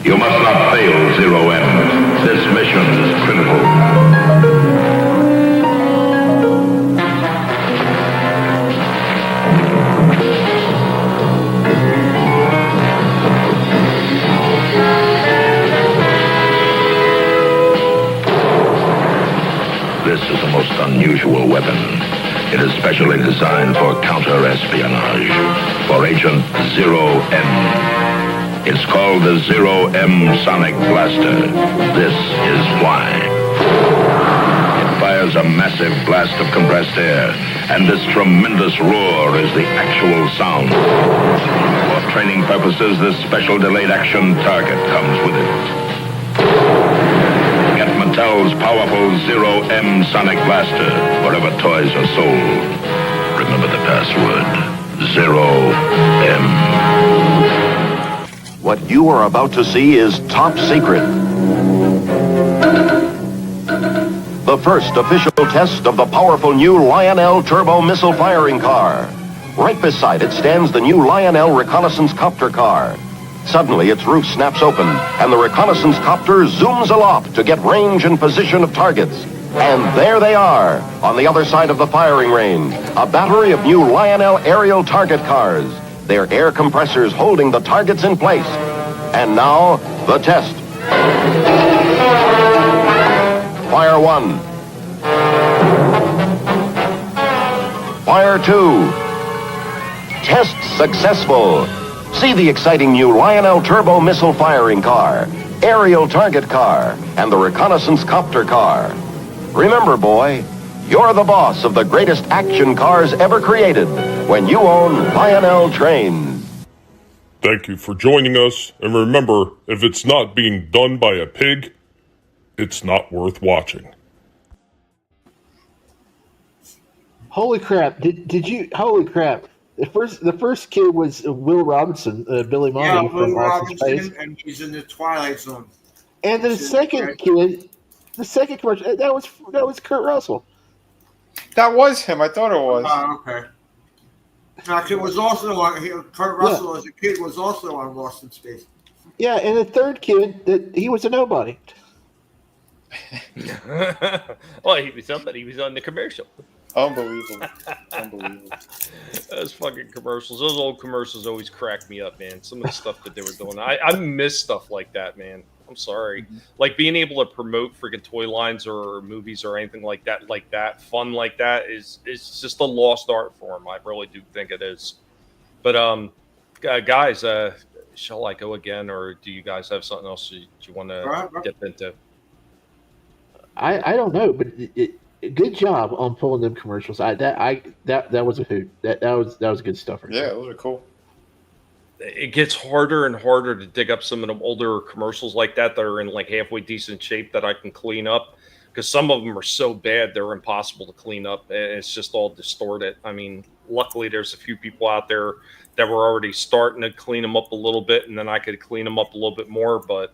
You must not fail, Zero M. This mission is critical. This is a most unusual weapon. It is specially designed for counter-espionage, for Agent Zero M. It's called the Zero M Sonic Blaster. This is why. It fires a massive blast of compressed air, and this tremendous roar is the actual sound. For training purposes, this special delayed action target comes with it. Get Mattel's powerful Zero M Sonic Blaster wherever toys are sold. Remember the password, Zero M. What you are about to see is top secret. The first official test of the powerful new Lionel Turbo Missile Firing Car. Right beside it stands the new Lionel Reconnaissance Copter Car. Suddenly, its roof snaps open, and the reconnaissance copter zooms aloft to get range and position of targets. And there they are, on the other side of the firing range, a battery of new Lionel aerial target cars. Their air compressors holding the targets in place. And now, the test. Fire 1. Fire 2. Test successful. See the exciting new Lionel Turbo Missile Firing Car, Aerial Target Car, and the Reconnaissance Copter Car. Remember, boy, you're the boss of the greatest action cars ever created when you own Lionel Trains. Thank you for joining us, and remember, if it's not being done by a pig, it's not worth watching. Holy crap! Did you? Holy crap! The first kid was Will Robinson, Billy Monty from Austin Space, and he's in the Twilight Zone. And the second kid, the second commercial, that was Kurt Russell. That was him. I thought it was. Oh, okay. Actually, it was also on. Kurt Russell as a kid was also on Lost in Space. Yeah, and the third kid, that he was a nobody. Well, he was somebody. He was on the commercial. Unbelievable. Unbelievable. Those fucking commercials. Those old commercials always crack me up, man. Some of the stuff that they were doing. I miss stuff like that, man. I'm sorry. Like being able to promote freaking toy lines or movies or anything like that, fun like that is just a lost art form. I really do think it is. But guys, shall I go again, or do you guys have something else you want to dip into? I don't know, but good job on pulling them commercials. That was a hoot. That was good stuff. Yeah, those are cool. it gets harder and harder to dig up some of them older commercials like that are in like halfway decent shape that I can clean up, because some of them are so bad they're impossible to clean up. It's just all distorted. I mean, luckily there's a few people out there that were already starting to clean them up a little bit, and then I could clean them up a little bit more. But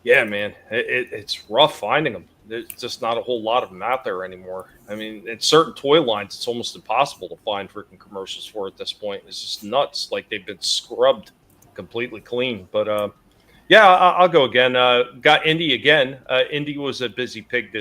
yeah, man, it's rough finding them. There's just not a whole lot of them out there anymore. I mean, in certain toy lines, it's almost impossible to find freaking commercials for at this point. It's just nuts. Like they've been scrubbed completely clean. But yeah, I'll go again. Got Indy again. Indy was a busy pig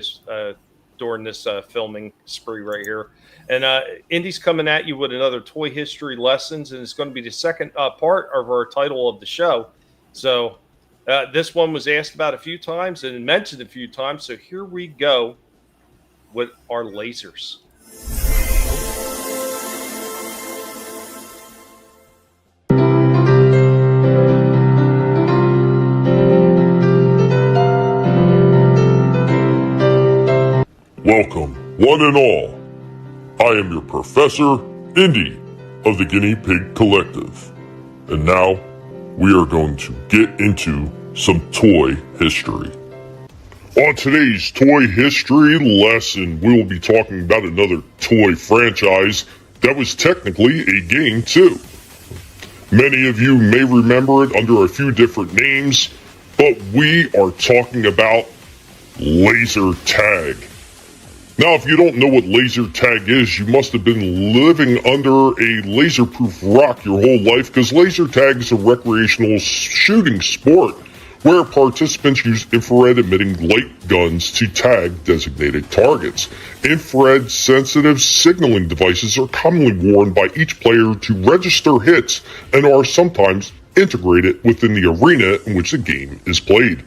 during this filming spree right here. And Indy's coming at you with another toy history lessons, and it's going to be the second part of our title of the show. So this one was asked about a few times and mentioned a few times. So here we go with our lasers. Welcome, one and all. I am your Professor, Indy, of the Guinea Pig Collective. And now, we are going to get into some toy history. On today's toy history lesson, we will be talking about another toy franchise that was technically a game too. Many of you may remember it under a few different names, but we are talking about laser tag. Now, if you don't know what laser tag is, you must have been living under a laser-proof rock your whole life, because laser tag is a recreational shooting sport where participants use infrared-emitting light guns to tag designated targets. Infrared-sensitive signaling devices are commonly worn by each player to register hits and are sometimes integrated within the arena in which the game is played.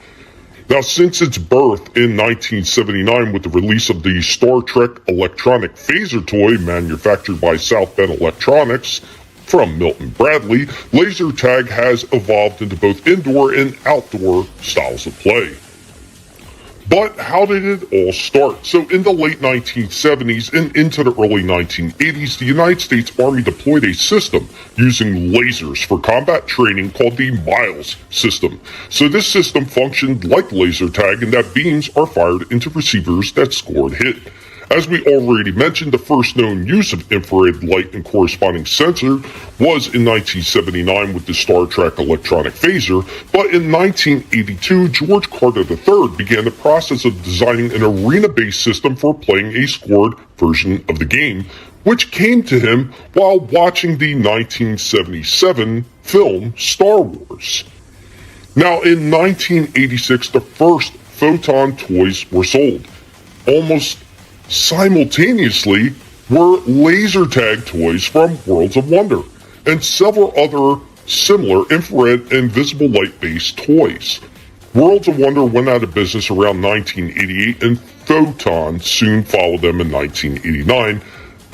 Now, since its birth in 1979 with the release of the Star Trek electronic phaser toy manufactured by South Bend Electronics from Milton Bradley, laser tag has evolved into both indoor and outdoor styles of play. But how did it all start? So in the late 1970s and into the early 1980s, the United States Army deployed a system using lasers for combat training called the Miles system. So this system functioned like laser tag in that beams are fired into receivers that scored hit. As we already mentioned, the first known use of infrared light and corresponding sensor was in 1979 with the Star Trek electronic phaser, but in 1982, George Carter III began the process of designing an arena-based system for playing a scored version of the game, which came to him while watching the 1977 film Star Wars. Now, in 1986, the first Photon toys were sold. Almost simultaneously were laser tag toys from Worlds of Wonder and several other similar infrared and visible light based toys. Worlds of Wonder went out of business around 1988 and Photon soon followed them in 1989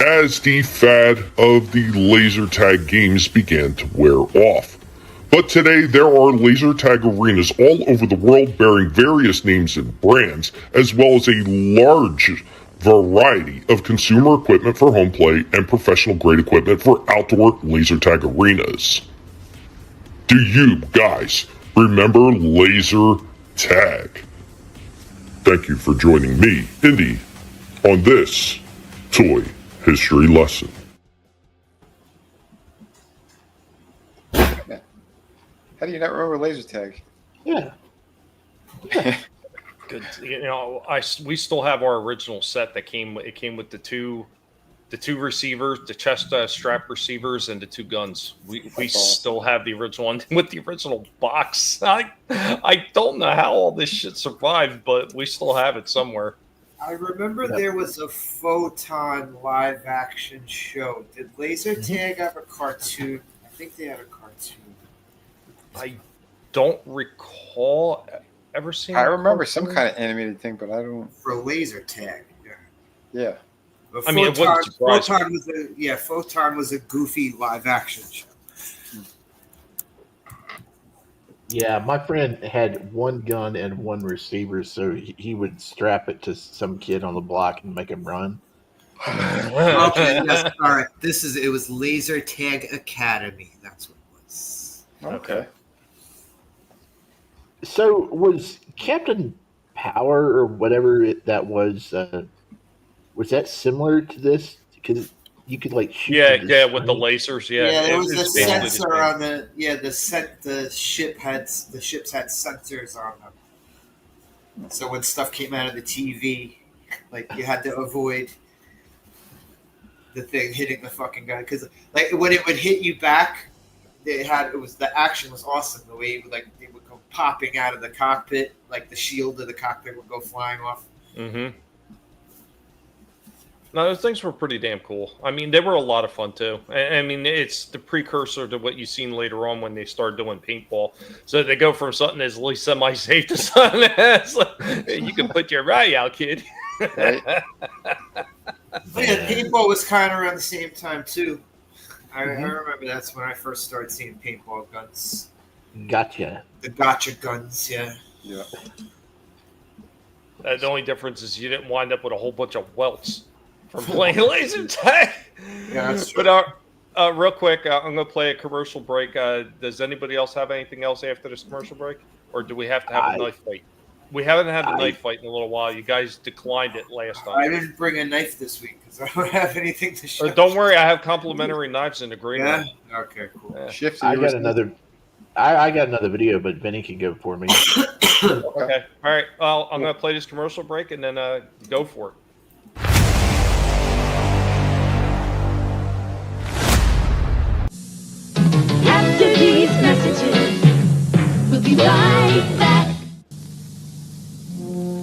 as the fad of the laser tag games began to wear off. But today there are laser tag arenas all over the world bearing various names and brands, as well as a large variety of consumer equipment for home play and professional grade equipment for outdoor laser tag arenas. Do you guys remember laser tag? Thank you for joining me, Indy, on this toy history lesson. How do you not remember laser tag? Yeah. Good. You know, we still have our original set that came with the two receivers, the chest strap receivers, and the two guns. We still have the original one with the original box. I don't know how all this shit survived, but we still have it somewhere. I remember there was a Photon live action show. Did Laser Tag have a cartoon? I think they had a cartoon. I don't recall ever seen. I remember some kind of animated thing, but I don't. For Laser Tag. Yeah. But I mean, it wouldn't surprise me. Photon was a goofy live action show. Yeah, my friend had one gun and one receiver, so he would strap it to some kid on the block and make him run. Okay, yes, all right. It was Laser Tag Academy. That's what it Okay. So was Captain Power or whatever that was that similar to this? Because you could like shoot. Yeah, with the lasers. Yeah, there was a basically sensor on the. Yeah, the ships had sensors on them. So when stuff came out of the TV, like you had to avoid the thing hitting the fucking guy because like when it would hit you back, the action was awesome. The way they would go popping out of the cockpit, like the shield of the cockpit would go flying off. Mm-hmm. No, those things were pretty damn cool. I mean, they were a lot of fun too. I mean, it's the precursor to what you've seen later on when they start doing paintball. So they go from something that's at least semi-safe to something that's like, you can put your eye out, kid. Right. Yeah, paintball was kind of around the same time too. I remember that's when I first started seeing paintball guns. Gotcha. The gotcha guns, yeah. Yeah. The only difference is you didn't wind up with a whole bunch of welts from playing laser tag. Yeah, that's true. But real quick, I'm going to play a commercial break. Does anybody else have anything else after this commercial break? Or do we have to have a knife fight? We haven't had a knife fight in a little while. You guys declined it last time. I didn't bring a knife this week because I don't have anything to show. Don't worry, I have complimentary knives in the green room. Yeah? Okay, cool. Yeah. Shifty, I got another video, but Vinnie can go for me. Okay. All right. Well, I'm going to play this commercial break and then go for it. After these messages, we'll be right back.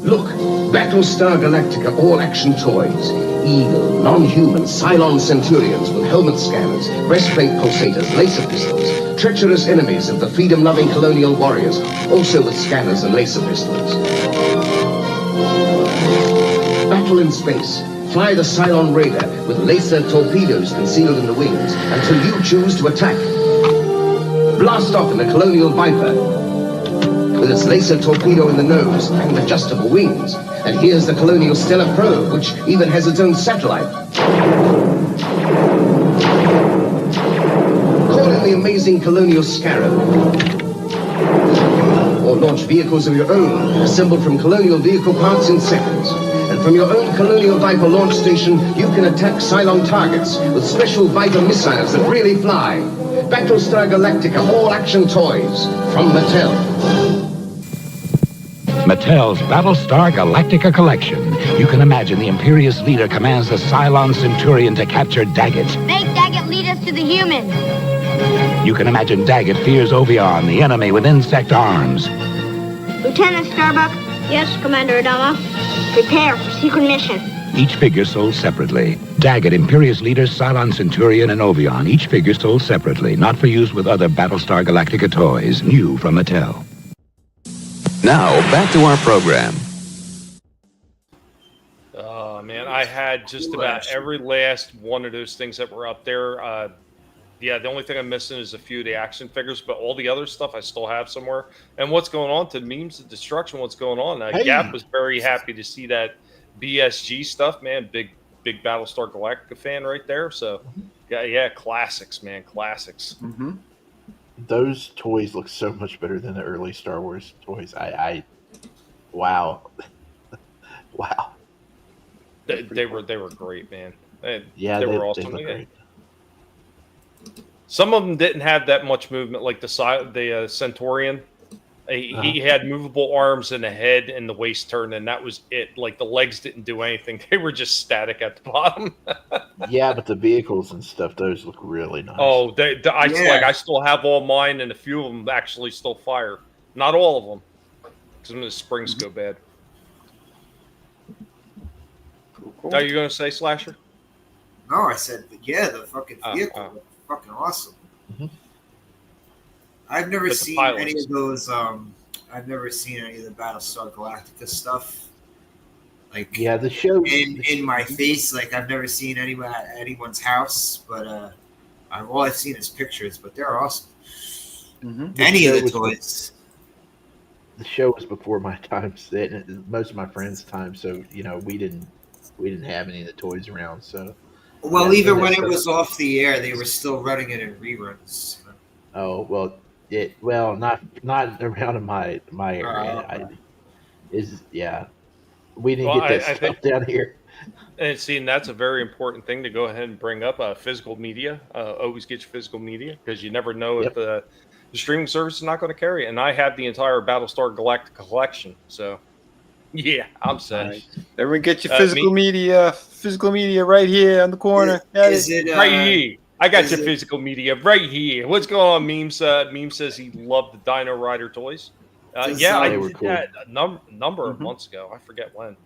Look, Battlestar Galactica all-action toys. Evil, non-human Cylon Centurions with helmet scanners, breastplate pulsators, laser pistols. Treacherous enemies of the freedom-loving colonial warriors, also with scanners and laser pistols. Battle in space. Fly the Cylon Raider with laser torpedoes concealed in the wings until you choose to attack. Blast off in the Colonial Viper with its laser torpedo in the nose and adjustable wings. And here's the Colonial Stellar Probe, which even has its own satellite. Call in the amazing Colonial Scarab. Or launch vehicles of your own, assembled from Colonial vehicle parts in seconds. And from your own Colonial Viper launch station, you can attack Cylon targets with special Viper missiles that really fly. Battlestar Galactica all-action toys from Mattel. Mattel's Battlestar Galactica collection. You can imagine the Imperious leader commands the Cylon Centurion to capture Daggett. Make Daggett lead us to the human. You can imagine Daggett fears Ovion, the enemy with insect arms. Lieutenant Starbuck. Yes, Commander Adama. Prepare for secret mission. Each figure sold separately. Daggett, Imperious leader, Cylon Centurion, and Ovion. Each figure sold separately, not for use with other Battlestar Galactica toys. New from Mattel. Now, back to our program. Oh, man, I had just about every last one of those things that were up there. Yeah, the only thing I'm missing is a few of the action figures, but all the other stuff I still have somewhere. And what's going on to memes of destruction, what's going on? Gap was very happy to see that BSG stuff, man. Big Battlestar Galactica fan right there. So, yeah, classics, man, classics. Mm-hmm. Those toys look so much better than the early Star Wars toys. Wow. Wow. They were great, man. They were awesome. They great. Some of them didn't have that much movement, like the Centaurian. He had movable arms and a head and the waist turn, and that was it. Like the legs didn't do anything; they were just static at the bottom. Yeah, but the vehicles and stuff, those look really nice. Oh, I still have all mine, and a few of them actually still fire. Not all of them, because the springs go bad. Cool. Are you going to say Slasher? No, I said, yeah, the fucking vehicle was fucking awesome. Mm-hmm. I've never seen any of those. I've never seen any of the Battlestar Galactica stuff. Like, yeah, the show in my face. Like, I've never seen anyone at anyone's house, but all I've seen is pictures. But they're awesome. Mm-hmm. Any of the toys. The show was before my time, most of my friends' time. So we didn't have any of the toys around. So. Well, even when it was off the air, they were still running it in reruns. Oh, well, Well, not around in my area. We didn't Well, get that I stuff think, down here. and see, and that's a very important thing to go ahead and bring up. Physical media. Always get your physical media because you never know if the streaming service is not going to carry it. And I have the entire Battlestar Galactica collection, so yeah, I'm set. Nice. Everyone get your physical media right here on the corner. Is it right here? I got your physical media right here. What's going on, Memes? Meme says he loved the Dino Rider toys. I did that a number of months ago. I forget when.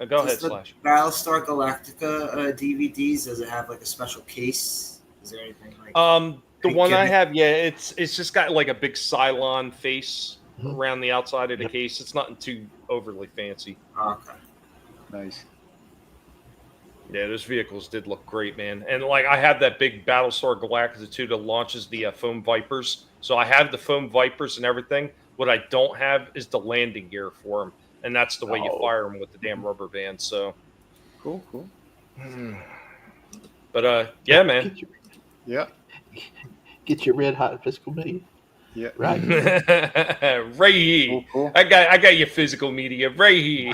Go ahead, Slash. Battlestar Galactica DVDs, does it have like a special case? Is there anything like the one I have, it's just got like a big Cylon face around the outside of the case. It's nothing too overly fancy. Okay. Nice. Yeah, those vehicles did look great, man. And like I have that big Battlestar Galactica 2 that launches the Foam Vipers. So I have the Foam Vipers and everything. What I don't have is the landing gear for them. And that's the way you fire them with the damn rubber band. So cool. But yeah, man. Get your red hot physical media. Yeah. Right. Right here. Cool. I got your physical media right here.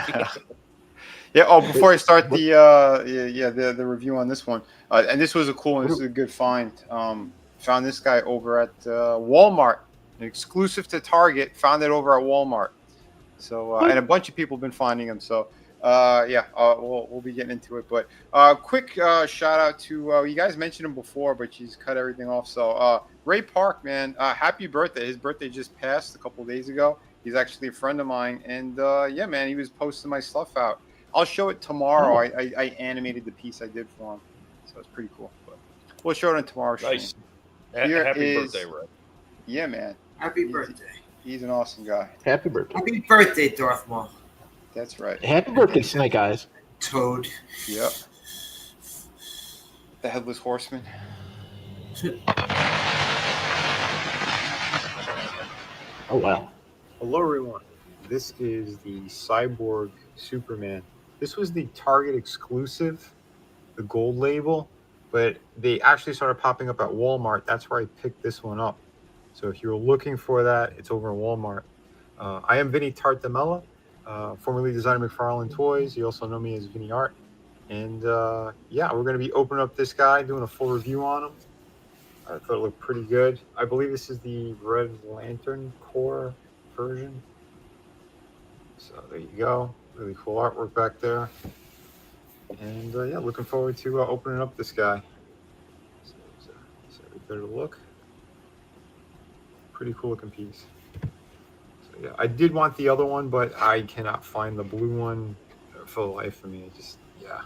Yeah. Oh, before I start the review on this one, and this was this is a good find. Found this guy over at Walmart, exclusive to Target. Found it over at Walmart. So and a bunch of people have been finding them. So we'll be getting into it. But quick shout out to you guys mentioned him before, but she's cut everything off. So Ray Park, man, happy birthday! His birthday just passed a couple of days ago. He's actually a friend of mine, and yeah, man, he was posting my stuff out. I'll show it tomorrow. I animated the piece I did for him, so it's pretty cool. But we'll show it on tomorrow's show. Nice. Happy birthday, Ray. Yeah, man. Happy birthday. He's an awesome guy. Happy birthday. Happy birthday, Darth Maul. That's right. Happy birthday, Snake Eyes. Toad. Yep. The Headless Horseman. Oh, wow. Hello, everyone. This is the Cyborg Superman. This was the Target exclusive, the gold label, but they actually started popping up at Walmart. That's where I picked this one up. So if you're looking for that, it's over in Walmart. I am Vinnie Mella, formerly designer McFarlane Toys. You also know me as Vinnie Art. And yeah, we're going to be opening up this guy, doing a full review on him. I thought it looked pretty good. I believe this is the Red Lantern Core version. So there you go. Really cool artwork back there. And yeah, looking forward to opening up this guy. So a better look. Pretty cool looking piece. So yeah, I did want the other one, but I cannot find the blue one for the life of me. Yeah.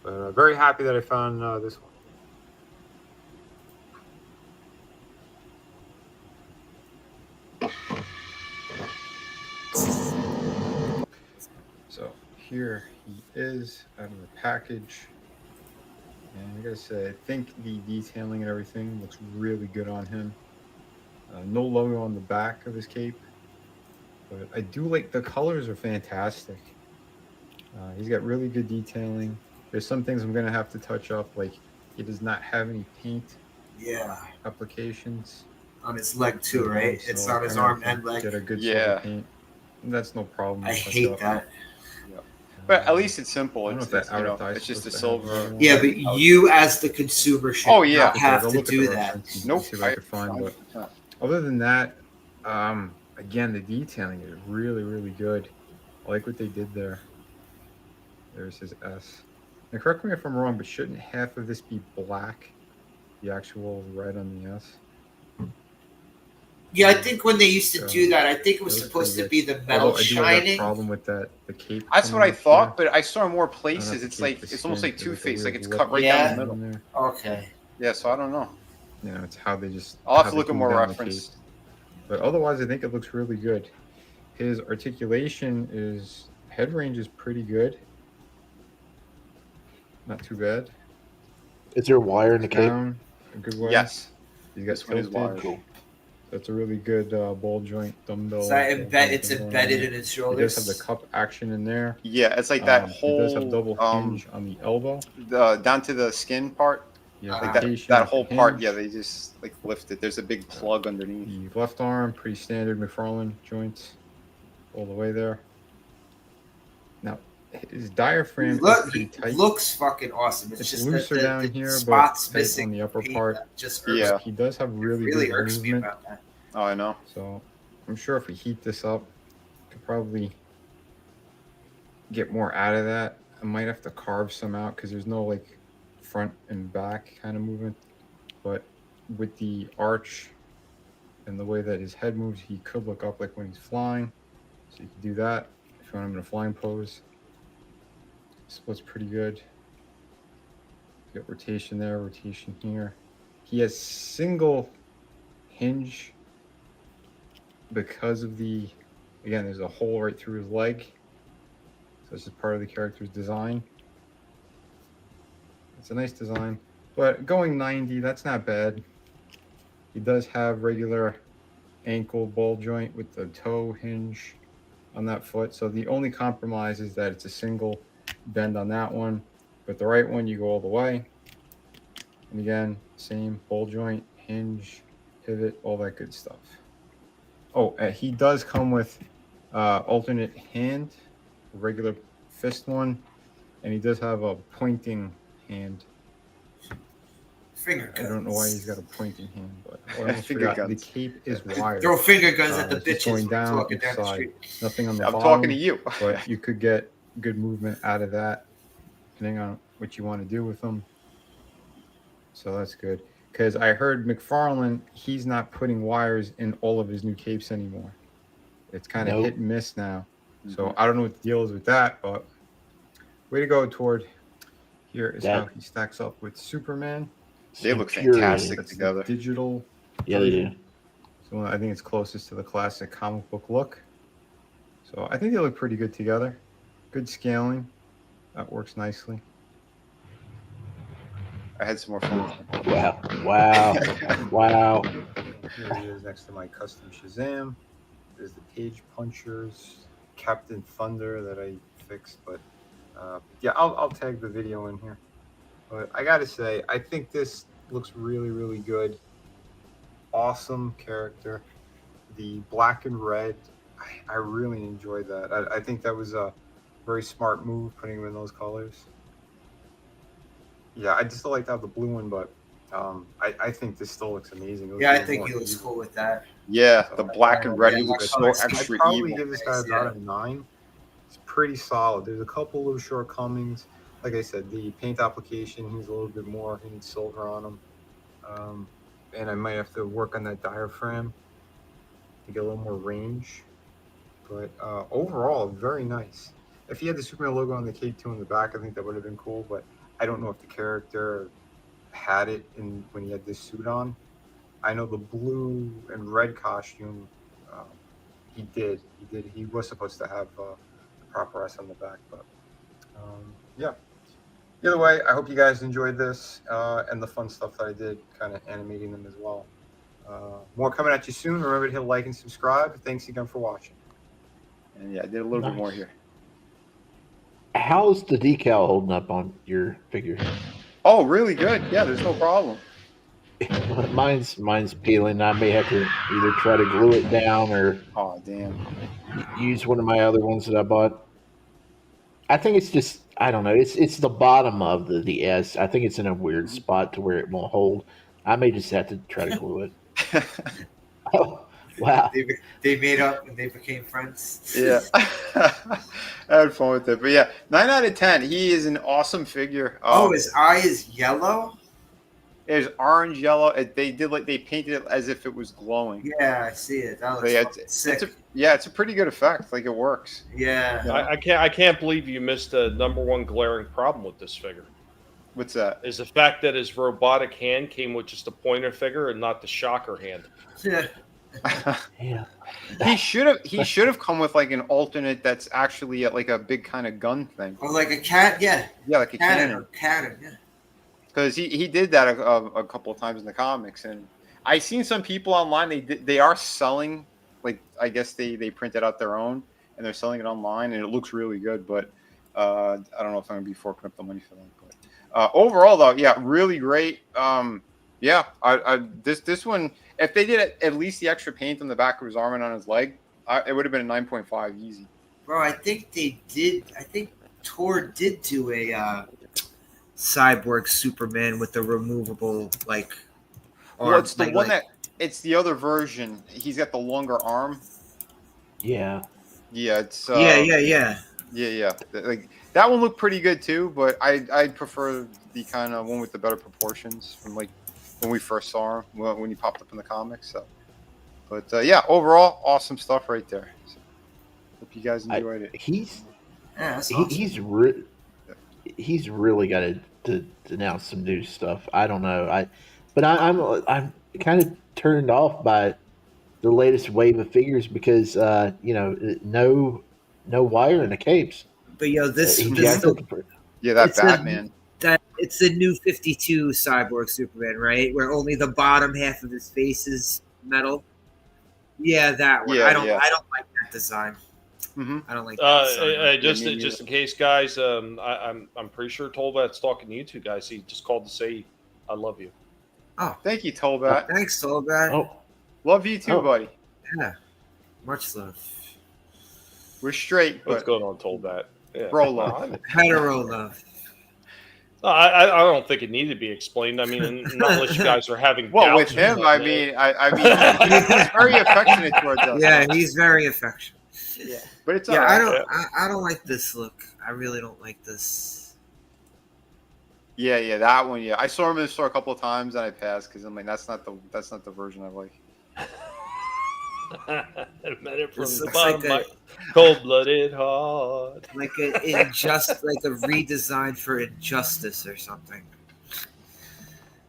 But very happy that I found this one. So here he is out of the package. And I gotta say, I think the detailing and everything looks really good on him. No logo on the back of his cape, but I do like the colors are fantastic. He's got really good detailing. There's some things I'm gonna have to touch up, like he does not have any paint applications on his leg too, right? So it's on his arm and leg. Get a good silver paint. That's no problem. I hate that. But at least it's simple. It's just a silver. Yeah, but you as the consumer should not have to do that. Nope. See if I could find, but other than that, again, the detailing is really, really good. I like what they did there. There's his S. Now, correct me if I'm wrong, but shouldn't half of this be black? The actual red on the S? Yeah, I think when they used to do that, I think it was supposed to be the metal shining. I do have a problem with that, the cape. That's what I thought, but I saw more places. It's like it's almost like Two-Face, like it's cut right down the middle. Okay. Yeah, so I don't know. Yeah, it's how they just. I'll have to look at more reference. But otherwise, I think it looks really good. His articulation is head range is pretty good. Not too bad. Is there a wire in the cape? A good wire. Yes. He's got tilted. Cool. That's a really good ball joint dumbbell. So it's embedded in his shoulders. He does have the cup action in there. Yeah, it's like that whole. He does have double hinge on the elbow. Down to the skin part. Yeah, like that whole part. Yeah, they just like lift it. There's a big plug underneath. The left arm, pretty standard McFarlane joints, all the way there. Now, his diaphragm is pretty tight. Looks fucking awesome. It's just looser that down the here, spots but missing on the upper part. Just irks me. He does have really good irks movement. me about that. Oh, I know. So I'm sure if we heat this up, could probably get more out of that. I might have to carve some out because there's no like front and back kind of movement. But with the arch and the way that his head moves, he could look up like when he's flying. So you can do that if you want him in a flying pose. Split's pretty good. You got rotation there, rotation here. He has single hinge because of the, again, there's a hole right through his leg. So this is part of the character's design. It's a nice design, but going 90, that's not bad. He does have regular ankle ball joint with the toe hinge on that foot. So the only compromise is that it's a single bend on that one, but the right one, you go all the way. And again, same ball joint, hinge, pivot, all that good stuff. Oh, he does come with alternate hand, regular fist one, and he does have a pointing hand. Finger guns. I don't know why he's got a pointing hand, but I almost forgot. The cape is wired. Throw finger guns at the bitches going down walking each down the side. street. Nothing on the I'm bottom. talking to you. But you could get good movement out of that, depending on what you want to do with them. So that's good. Because I heard McFarlane, he's not putting wires in all of his new capes anymore. It's kind of hit and miss now. So I don't know what the deal is with that, but way to go, Tord. Here is how he stacks up with Superman. They look fantastic That's together. The digital. Yeah, they do. So I think it's closest to the classic comic book look. So I think they look pretty good together. Good scaling. That works nicely. I had some more fun. Wow. Wow. Wow. Here he is next to my custom Shazam. There's the Page Punchers, Captain Thunder that I fixed, but yeah, I'll tag the video in here. But I gotta say, I think this looks really, really good. Awesome character. The black and red, I really enjoyed that. I think that was a very smart move, putting him in those colors. Yeah, I just don't like to have the blue one, but I think this still looks amazing. Yeah, I think he looks cool with that. Yeah, the black and red, he looks so I'd extra probably evil. give this guy about a 9. It's pretty solid. There's a couple little shortcomings. Like I said, the paint application needs a little bit more. He needs silver on him. And I might have to work on that diaphragm to get a little more range. But overall, very nice. If he had the Superman logo on the cape too in the back, I think that would have been cool. But I don't know if the character had it when he had this suit on. I know the blue and red costume, he did. He was supposed to have the proper S on the back. But yeah. Either way, I hope you guys enjoyed this and the fun stuff that I did, kind of animating them as well. More coming at you soon. Remember to hit like and subscribe. Thanks again for watching. And yeah, I did a little bit more here. How's the decal holding up on your figure? Oh, really good. Yeah, there's no problem. Mine's peeling. I may have to either try to glue it down or use one of my other ones that I bought. I think it's just, I don't know. It's the bottom of the S. I think it's in a weird spot to where it won't hold. I may just have to try to glue it. Oh, wow. They made up and they became friends. Yeah. I had fun with it. But yeah, 9 out of 10. He is an awesome figure. His eye is yellow? It's orange yellow. They painted it as if it was glowing. Yeah, I see it. That looks sick. It's a pretty good effect. Like, it works. Yeah. I can't believe you missed the #1 glaring problem with this figure. What's that? Is the fact that his robotic hand came with just a pointer figure and not the shocker hand. Yeah. Yeah. He should have come with like an alternate that's actually like a big kind of gun thing. Or like a cat, yeah. Yeah, like a cannon. Cannon, yeah. Because he did that a couple of times in the comics, and I seen some people online. They are selling, like, I guess they printed out their own and they're selling it online, and it looks really good. But I don't know if I'm gonna be forking up the money for that. Overall, though, yeah, really great. Yeah, this one, if they did at least the extra paint on the back of his arm and on his leg, it would have been a 9.5 easy. Bro, I think they did. I think Tor did do a cyborg Superman with the removable like. Well, it's the one that it's the other version. He's got the longer arm. Yeah. Yeah, it's yeah. Like that one looked pretty good too, but I prefer the kind of one with the better proportions from like when we first saw him when he popped up in the comics. So, but yeah, overall, awesome stuff right there. So, hope you guys enjoyed it. He's awesome. he's really got to announce some new stuff. I don't know. I'm kind of turned off by the latest wave of figures because no wire in the capes. But this that Batman. It's the new 52 cyborg Superman, right? Where only the bottom half of his face is metal. Yeah, that one. Yeah, I don't like that design. Mm-hmm. I don't like that design. Just in case, guys, I'm pretty sure Tolbat's talking to you two guys. He just called to say I love you. Oh, thank you, Tolbat. Thanks, Tolbat. Oh, love you too, buddy. Yeah, much love. We're straight. What's going on, Tolbat? Yeah. Bro love. Hetero love. I don't think it needed to be explained. I mean, not unless you guys are having. Well, with him, I mean, he's very affectionate towards us. Yeah, he's very affectionate. Yeah, but it's I don't like this look. I really don't like this. Yeah, that one. Yeah, I saw him in the store a couple of times and I passed because I'm like, that's not the version I like. I met it from the bottom, like cold-blooded heart. Like a redesign for Injustice or something.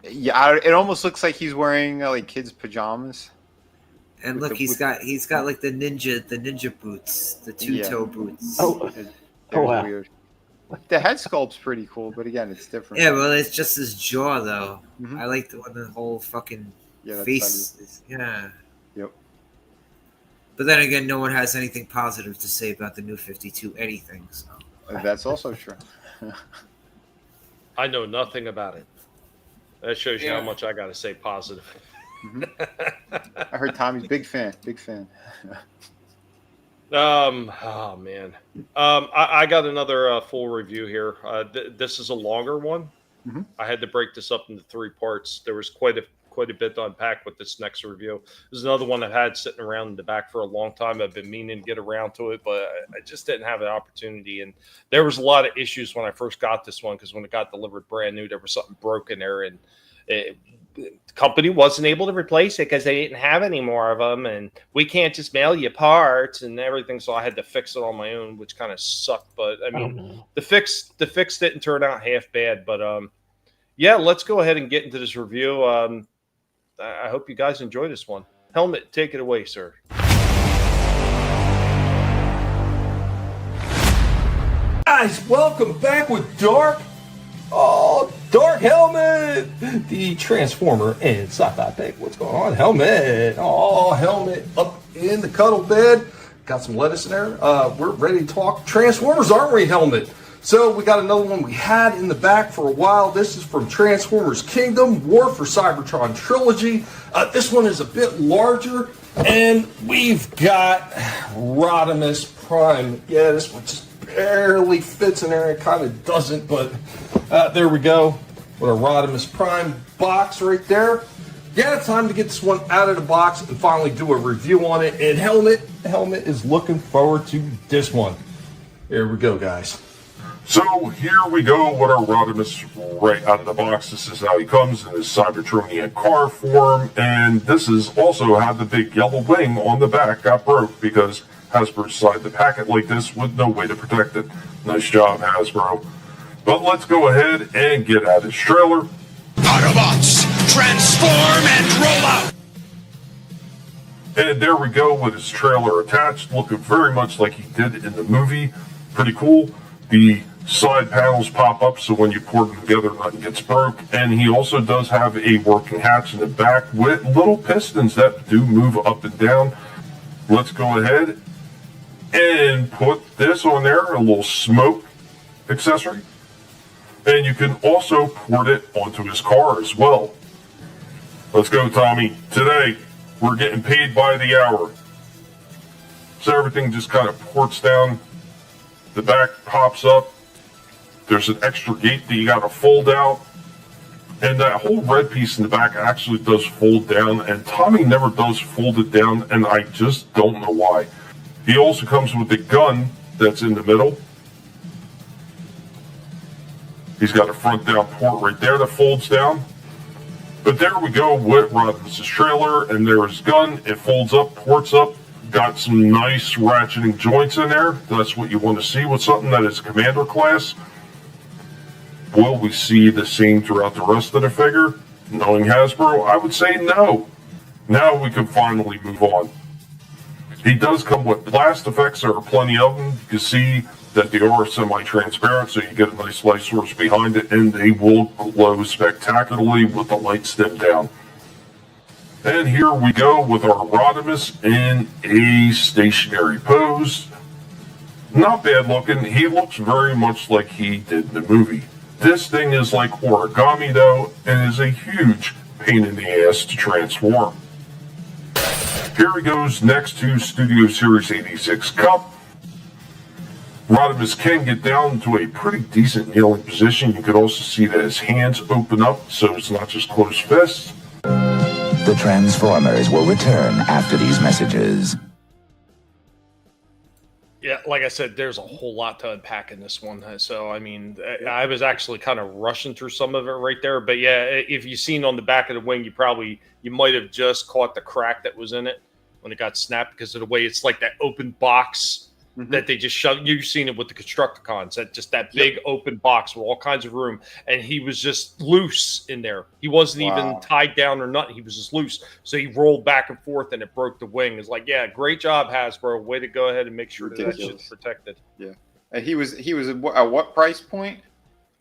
Yeah, it almost looks like he's wearing like kids' pajamas. And look, he's got like the ninja boots, the two-toe boots. Oh, wow. Weird. The head sculpt's pretty cool, but again, it's different. Yeah, well, it's just his jaw though. Mm-hmm. I like the whole fucking face. Yeah. Yep. But then again, no one has anything positive to say about the new 52 anything. So that's also true. I know nothing about it. That shows you how much I got to say positive. Mm-hmm. I heard Tommy's big fan. Oh man. I got another full review here. This is a longer one. Mm-hmm. I had to break this up into 3 parts. There was quite a bit to unpack with this next review. This is another one I've had sitting around in the back for a long time. I've been meaning to get around to it, but I just didn't have an opportunity. And there was a lot of issues when I first got this one, because when it got delivered brand new, there was something broken there, and the company wasn't able to replace it because they didn't have any more of them, and we can't just mail you parts and everything. So I had to fix it on my own, which kind of sucked. But I mean, the fix didn't turn out half bad. But yeah, let's go ahead and get into this review. I hope you guys enjoy this one. Helmet, take it away, sir. Guys, welcome back with Dark Helmet, the Transformer and sci-fi pick. What's going on, Helmet? Oh, Helmet up in the cuddle bed. Got some lettuce in there. We're ready to talk Transformers, aren't we, Helmet? So we got another one we had in the back for a while. This is from Transformers Kingdom, War for Cybertron Trilogy. This one is a bit larger, and we've got Rodimus Prime. Yeah, this one just barely fits in there. It kind of doesn't, but there we go. With a Rodimus Prime box right there. Yeah, it's time to get this one out of the box and finally do a review on it. And Helmet is looking forward to this one. Here we go, guys. So here we go with our Rodimus right out of the box. This is how he comes in his Cybertronian car form, and this is also how the big yellow wing on the back got broke because Hasbro decided to pack it like this with no way to protect it. Nice job, Hasbro. But let's go ahead and get at his trailer. Autobots, transform and roll out! And there we go with his trailer attached, looking very much like he did in the movie. Pretty cool. The side panels pop up, so when you pour them together, nothing gets broke. And he also does have a working hatch in the back with little pistons that do move up and down. Let's go ahead and put this on there, a little smoke accessory. And you can also port it onto his car as well. Let's go, Tommy. Today, we're getting paid by the hour. So everything just kind of ports down. The back pops up. There's an extra gate that you got to fold out. And that whole red piece in the back actually does fold down. And Tommy never does fold it down. And I just don't know why. He also comes with a gun that's in the middle. He's got a front down port right there that folds down. But there we go with Rodimus's trailer, and there's his gun. It folds up, ports up, got some nice ratcheting joints in there. That's what you want to see with something that is Commander class. Will we see the same throughout the rest of the figure? Knowing Hasbro, I would say no. Now we can finally move on. He does come with blast effects. There are plenty of them. You can see that they are semi-transparent, so you get a nice light source behind it, and they will glow spectacularly with the lights dimmed down. And here we go with our Rodimus in a stationary pose. Not bad looking. He looks very much like he did in the movie. This thing is like origami, though, and is a huge pain in the ass to transform. Here he goes next to Studio Series 86 Cup. Rodimus can get down to a pretty decent kneeling position. You could also see that his hands open up, so it's not just closed fists. The Transformers will return after these messages. Yeah, like I said, there's a whole lot to unpack in this one. So, I mean, I was actually kind of rushing through some of it right there. But yeah, if you've seen on the back of the wing, you might have just caught the crack that was in it when it got snapped because of the way it's like that open box that they just shove. You've seen it with the Constructicons, that big open box with all kinds of room, and he was just loose in there. He wasn't even tied down or nothing. He was just loose. So he rolled back and forth, and it broke the wing. It's like, yeah, great job, Hasbro. Way to go ahead and make sure that shit's protected. Yeah, and he was at what price point?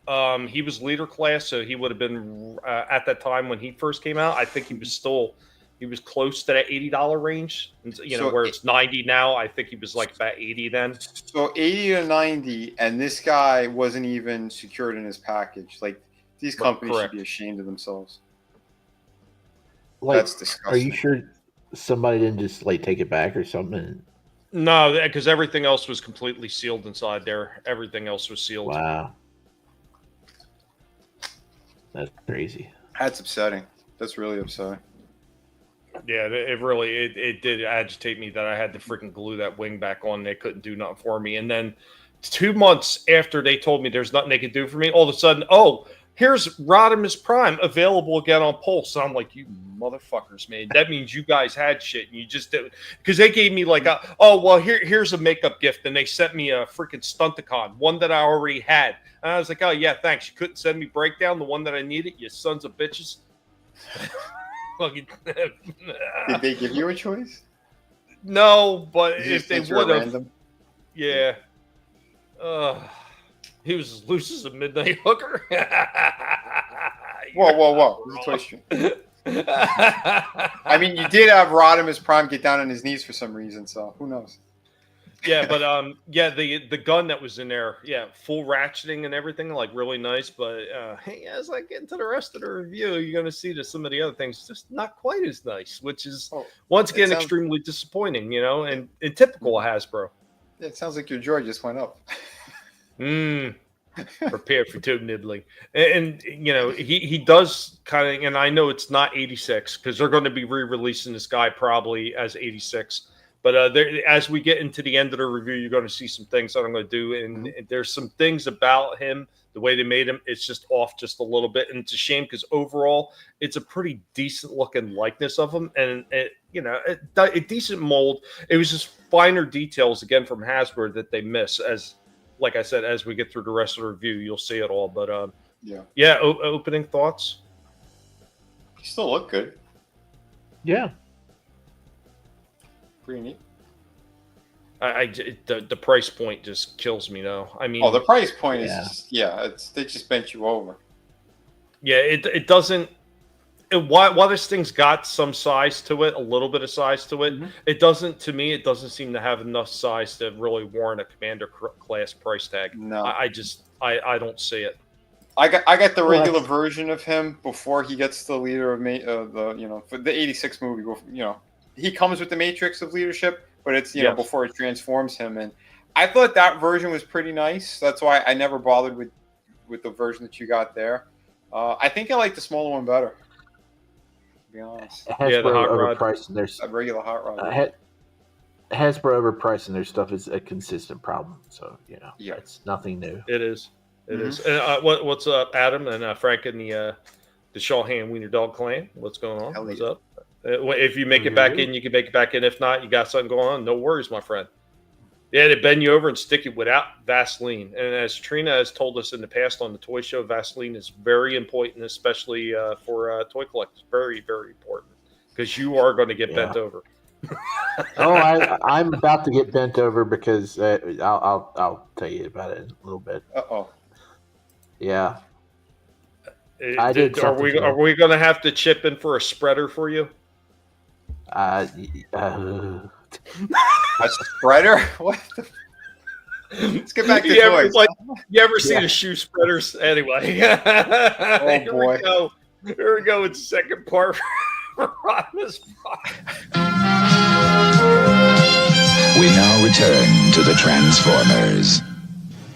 He was leader class, so he would have been at that time when he first came out. I think he was still. He was close to that $80 range, where it's 90 now. I think he was like about 80 then. So 80 to 90, and this guy wasn't even secured in his package. Like, these companies should be ashamed of themselves. Like, that's disgusting. Are you sure somebody didn't just take it back or something? No, because everything else was completely sealed inside there. Everything else was sealed. Wow, that's crazy. That's upsetting. That's really upsetting. Yeah, it did agitate me that I had to freaking glue that wing back on. They couldn't do nothing for me. And then 2 months after they told me there's nothing they could do for me, all of a sudden, here's Rodimus Prime available again on Pulse. So I'm like, you motherfuckers, man. That means you guys had shit and you just did. Because they gave me here's a makeup gift. And they sent me a freaking Stunticon, one that I already had. And I was like, oh, yeah, thanks. You couldn't send me Breakdown, the one that I needed, you sons of bitches. Did they give you a choice? No, but if they would have, yeah. He was as loose as a midnight hooker. Whoa! It was a Toy Stream. I mean, you did have Rodimus Prime get down on his knees for some reason, so who knows? Yeah, but the gun that was in there, full ratcheting and everything, like really nice. But hey, as I get into the rest of the review, you're going to see that some of the other things just not quite as nice, which is once again extremely disappointing, and typical of Hasbro. It sounds like your jaw just went up. Prepare for toe nibbling, and he does kind of, and I know it's not 86 because they're going to be re-releasing this guy probably as 86. But as we get into the end of the review, you're going to see some things that I'm going to do. And there's some things about him, the way they made him, it's just off just a little bit. And it's a shame because overall, it's a pretty decent looking likeness of him. And, a decent mold. It was just finer details, again, from Hasbro that they miss. Like I said, as we get through the rest of the review, you'll see it all. But, opening thoughts? You still look good. Yeah. Pretty neat. The price point just kills me though. I mean, the price point is they just bent you over. Yeah, it doesn't. While this thing's got some size to it, a little bit of size to it, it doesn't. To me, it doesn't seem to have enough size to really warrant a Commander class price tag. No, I don't see it. I got the regular version of him before he gets the leader of for the '86 movie. He comes with the Matrix of leadership, but it's before it transforms him. And I thought that version was pretty nice. That's why I never bothered with the version that you got there. I think I like the smaller one better. To be honest. Hasbro overpricing their that regular hot rod. Hasbro overpricing their stuff is a consistent problem. So it's nothing new. It is. It is. And, what's up, Adam and Frank and the Shawhan Wiener Dog Clan? What's going on? What's up? If you make it back in, you can make it back in. If not, you got something going on. No worries, my friend. Yeah, they bend you over and stick you without Vaseline. And as Trina has told us in the past on the toy show, Vaseline is very important, especially for toy collectors. Very, very important because you are going to get bent over. I'm about to get bent over because I'll tell you about it in a little bit. Yeah. Are we going to have to chip in for a spreader for you? A spreader? What? Let's get back to toys. You ever see the shoe spreaders? Anyway. Oh boy. Here we go with the second part. We now return to the Transformers.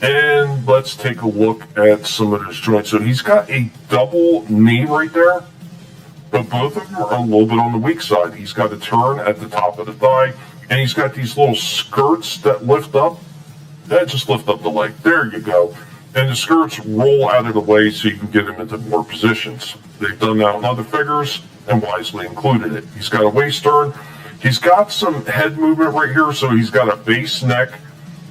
And let's take a look at some of his joints. So he's got a double knee right there, but both of them are a little bit on the weak side. He's got a turn at the top of the thigh, and he's got these little skirts that lift up. That just lift up the leg. There you go. And the skirts roll out of the way so you can get him into more positions. They've done that on other figures and wisely included it. He's got a waist turn. He's got some head movement right here, so he's got a base neck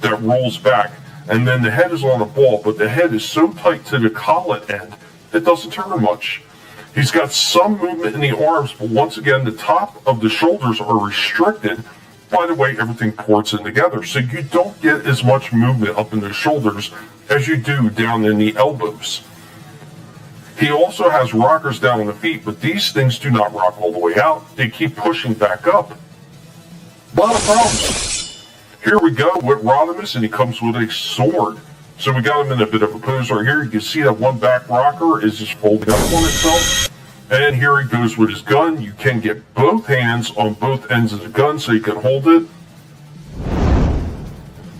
that rolls back. And then the head is on a ball, but the head is so tight to the collet end, it doesn't turn much. He's got some movement in the arms, but once again, the top of the shoulders are restricted by the way everything ports in together. So you don't get as much movement up in the shoulders as you do down in the elbows. He also has rockers down on the feet, but these things do not rock all the way out. They keep pushing back up. A lot of problems. Here we go with Rodimus, and he comes with a sword. So we got him in a bit of a pose right here. You can see that one back rocker is just folding up on itself. And here he goes with his gun. You can get both hands on both ends of the gun so you can hold it.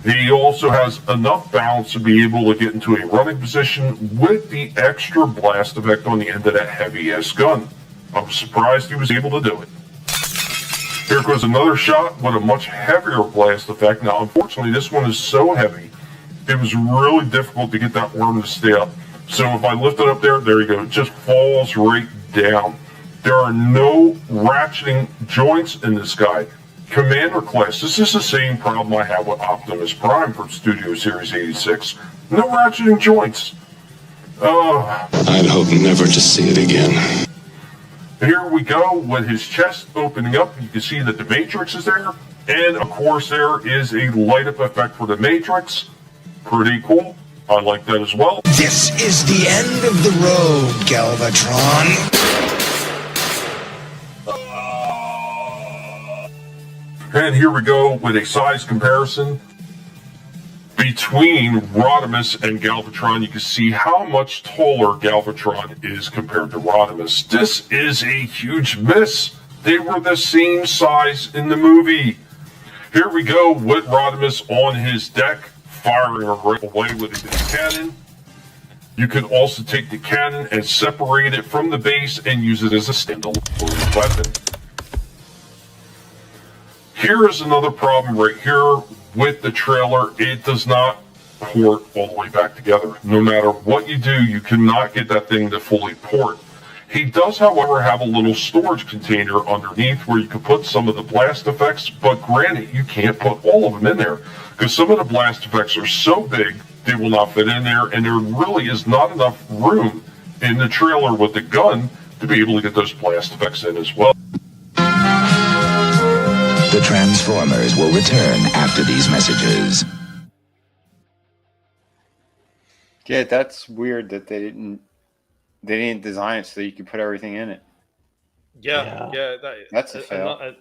He also has enough balance to be able to get into a running position with the extra blast effect on the end of that heavy-ass gun. I'm surprised he was able to do it. Here goes another shot with a much heavier blast effect. Now, unfortunately, this one is so heavy, it was really difficult to get that worm to stay up. So if I lift it up there you go. It just falls right down. There are no ratcheting joints in this guy. Commander class, this is the same problem I have with Optimus Prime from Studio Series 86. No ratcheting joints. I'd hope never to see it again. Here we go with his chest opening up. You can see that the Matrix is there. And of course there is a light up effect for the Matrix. Pretty cool. I like that as well. This is the end of the road, Galvatron. And here we go with a size comparison between Rodimus and Galvatron. You can see how much taller Galvatron is compared to Rodimus. This is a huge miss. They were the same size in the movie. Here we go with Rodimus on his deck, firing right away with his cannon. You can also take the cannon and separate it from the base and use it as a standalone weapon. Here is another problem right here with the trailer. It does not port all the way back together. No matter what you do, you cannot get that thing to fully port. He does, however, have a little storage container underneath where you can put some of the blast effects, but granted, you can't put all of them in there because some of the blast effects are so big they will not fit in there, and there really is not enough room in the trailer with the gun to be able to get those blast effects in as well. The Transformers will return after these messages. Yeah, that's weird that they didn't design it so you could put everything in it. Yeah. That's a fail.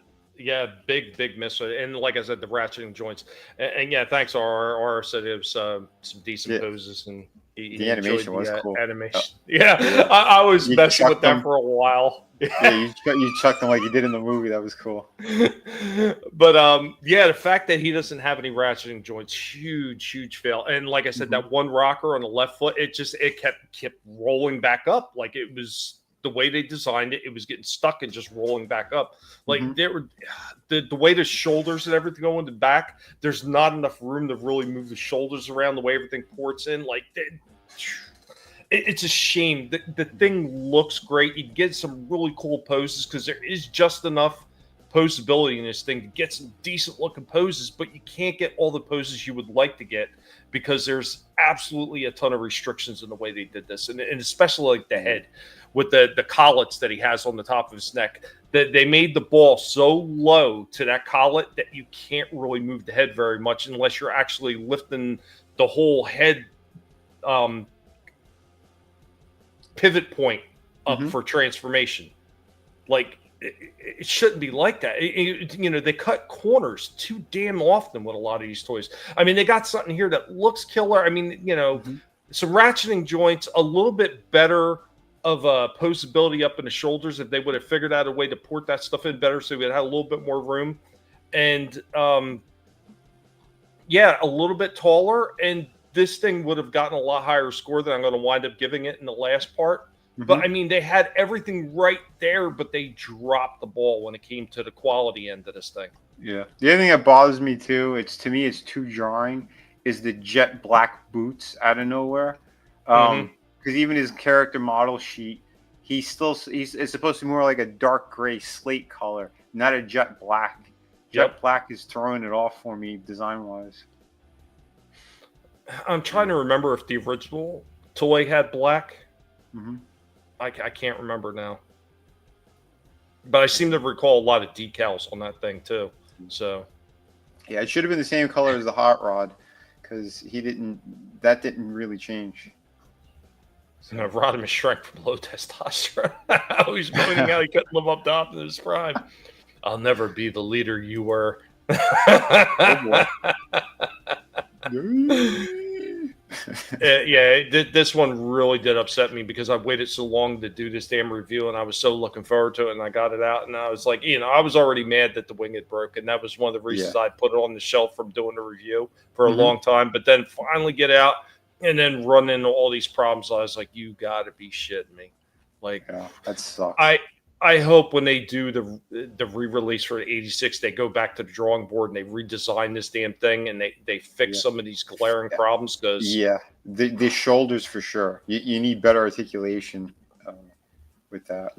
Big miss. And like I said, the ratcheting joints. And yeah, thanks, R said it was some decent poses. And The animation was cool. Animation. Yeah, I was messing with that for a while. Yeah, you chucked him like you did in the movie. That was cool. But yeah, the fact that he doesn't have any ratcheting joints, huge fail. And like I said, that one rocker on the left foot, it kept rolling back up. Like it was the way they designed it. It was getting stuck and just rolling back up. Like there were the way the shoulders and everything go in the back. There's not enough room to really move the shoulders around the way everything ports in. Like it's a shame. The thing looks great. You get some really cool poses because there is just enough posability in this thing to get some decent looking poses, but you can't get all the poses you would like to get because there's absolutely a ton of restrictions in the way they did this, and especially like the head with the collets that he has on the top of his neck. That they made the ball so low to that collet that you can't really move the head very much unless you're actually lifting the whole head pivot point up for transformation. Like it shouldn't be like that. You know, they cut corners too damn often with a lot of these toys. I mean, they got something here that looks killer. I mean, you know, some ratcheting joints, a little bit better of posability up in the shoulders if they would have figured out a way to port that stuff in better so we would have a little bit more room. And yeah, a little bit taller, and this thing would have gotten a lot higher score than I'm going to wind up giving it in the last part. But I mean, they had everything right there, but they dropped the ball when it came to the quality end of this thing. Yeah. The other thing that bothers me too, to me it's too jarring, is the jet black boots out of nowhere. Because even his character model sheet, it's supposed to be more like a dark gray slate color, not a jet black. Jet black is throwing it off for me design wise. I'm trying to remember if the original toy had black. I can't remember now, but I seem to recall a lot of decals on that thing too. So yeah, it should have been the same color as the hot rod, because that didn't really change. So Rodimus shrank from low testosterone. He's pointing out he couldn't live up to his prime. I'll never be the leader you were. Yeah, this one really did upset me because I've waited so long to do this damn review, and I was so looking forward to it, and I got it out, and I was like, you know, I was already mad that the wing had broke, and that was one of the reasons I put it on the shelf from doing the review for a long time. But then finally get out and then run into all these problems. I was like, you got to be shitting me. Like, that sucks. I hope when they do the re-release for 86, they go back to the drawing board and they redesign this damn thing and they fix some of these glaring problems. Because the shoulders for sure. You need better articulation with that.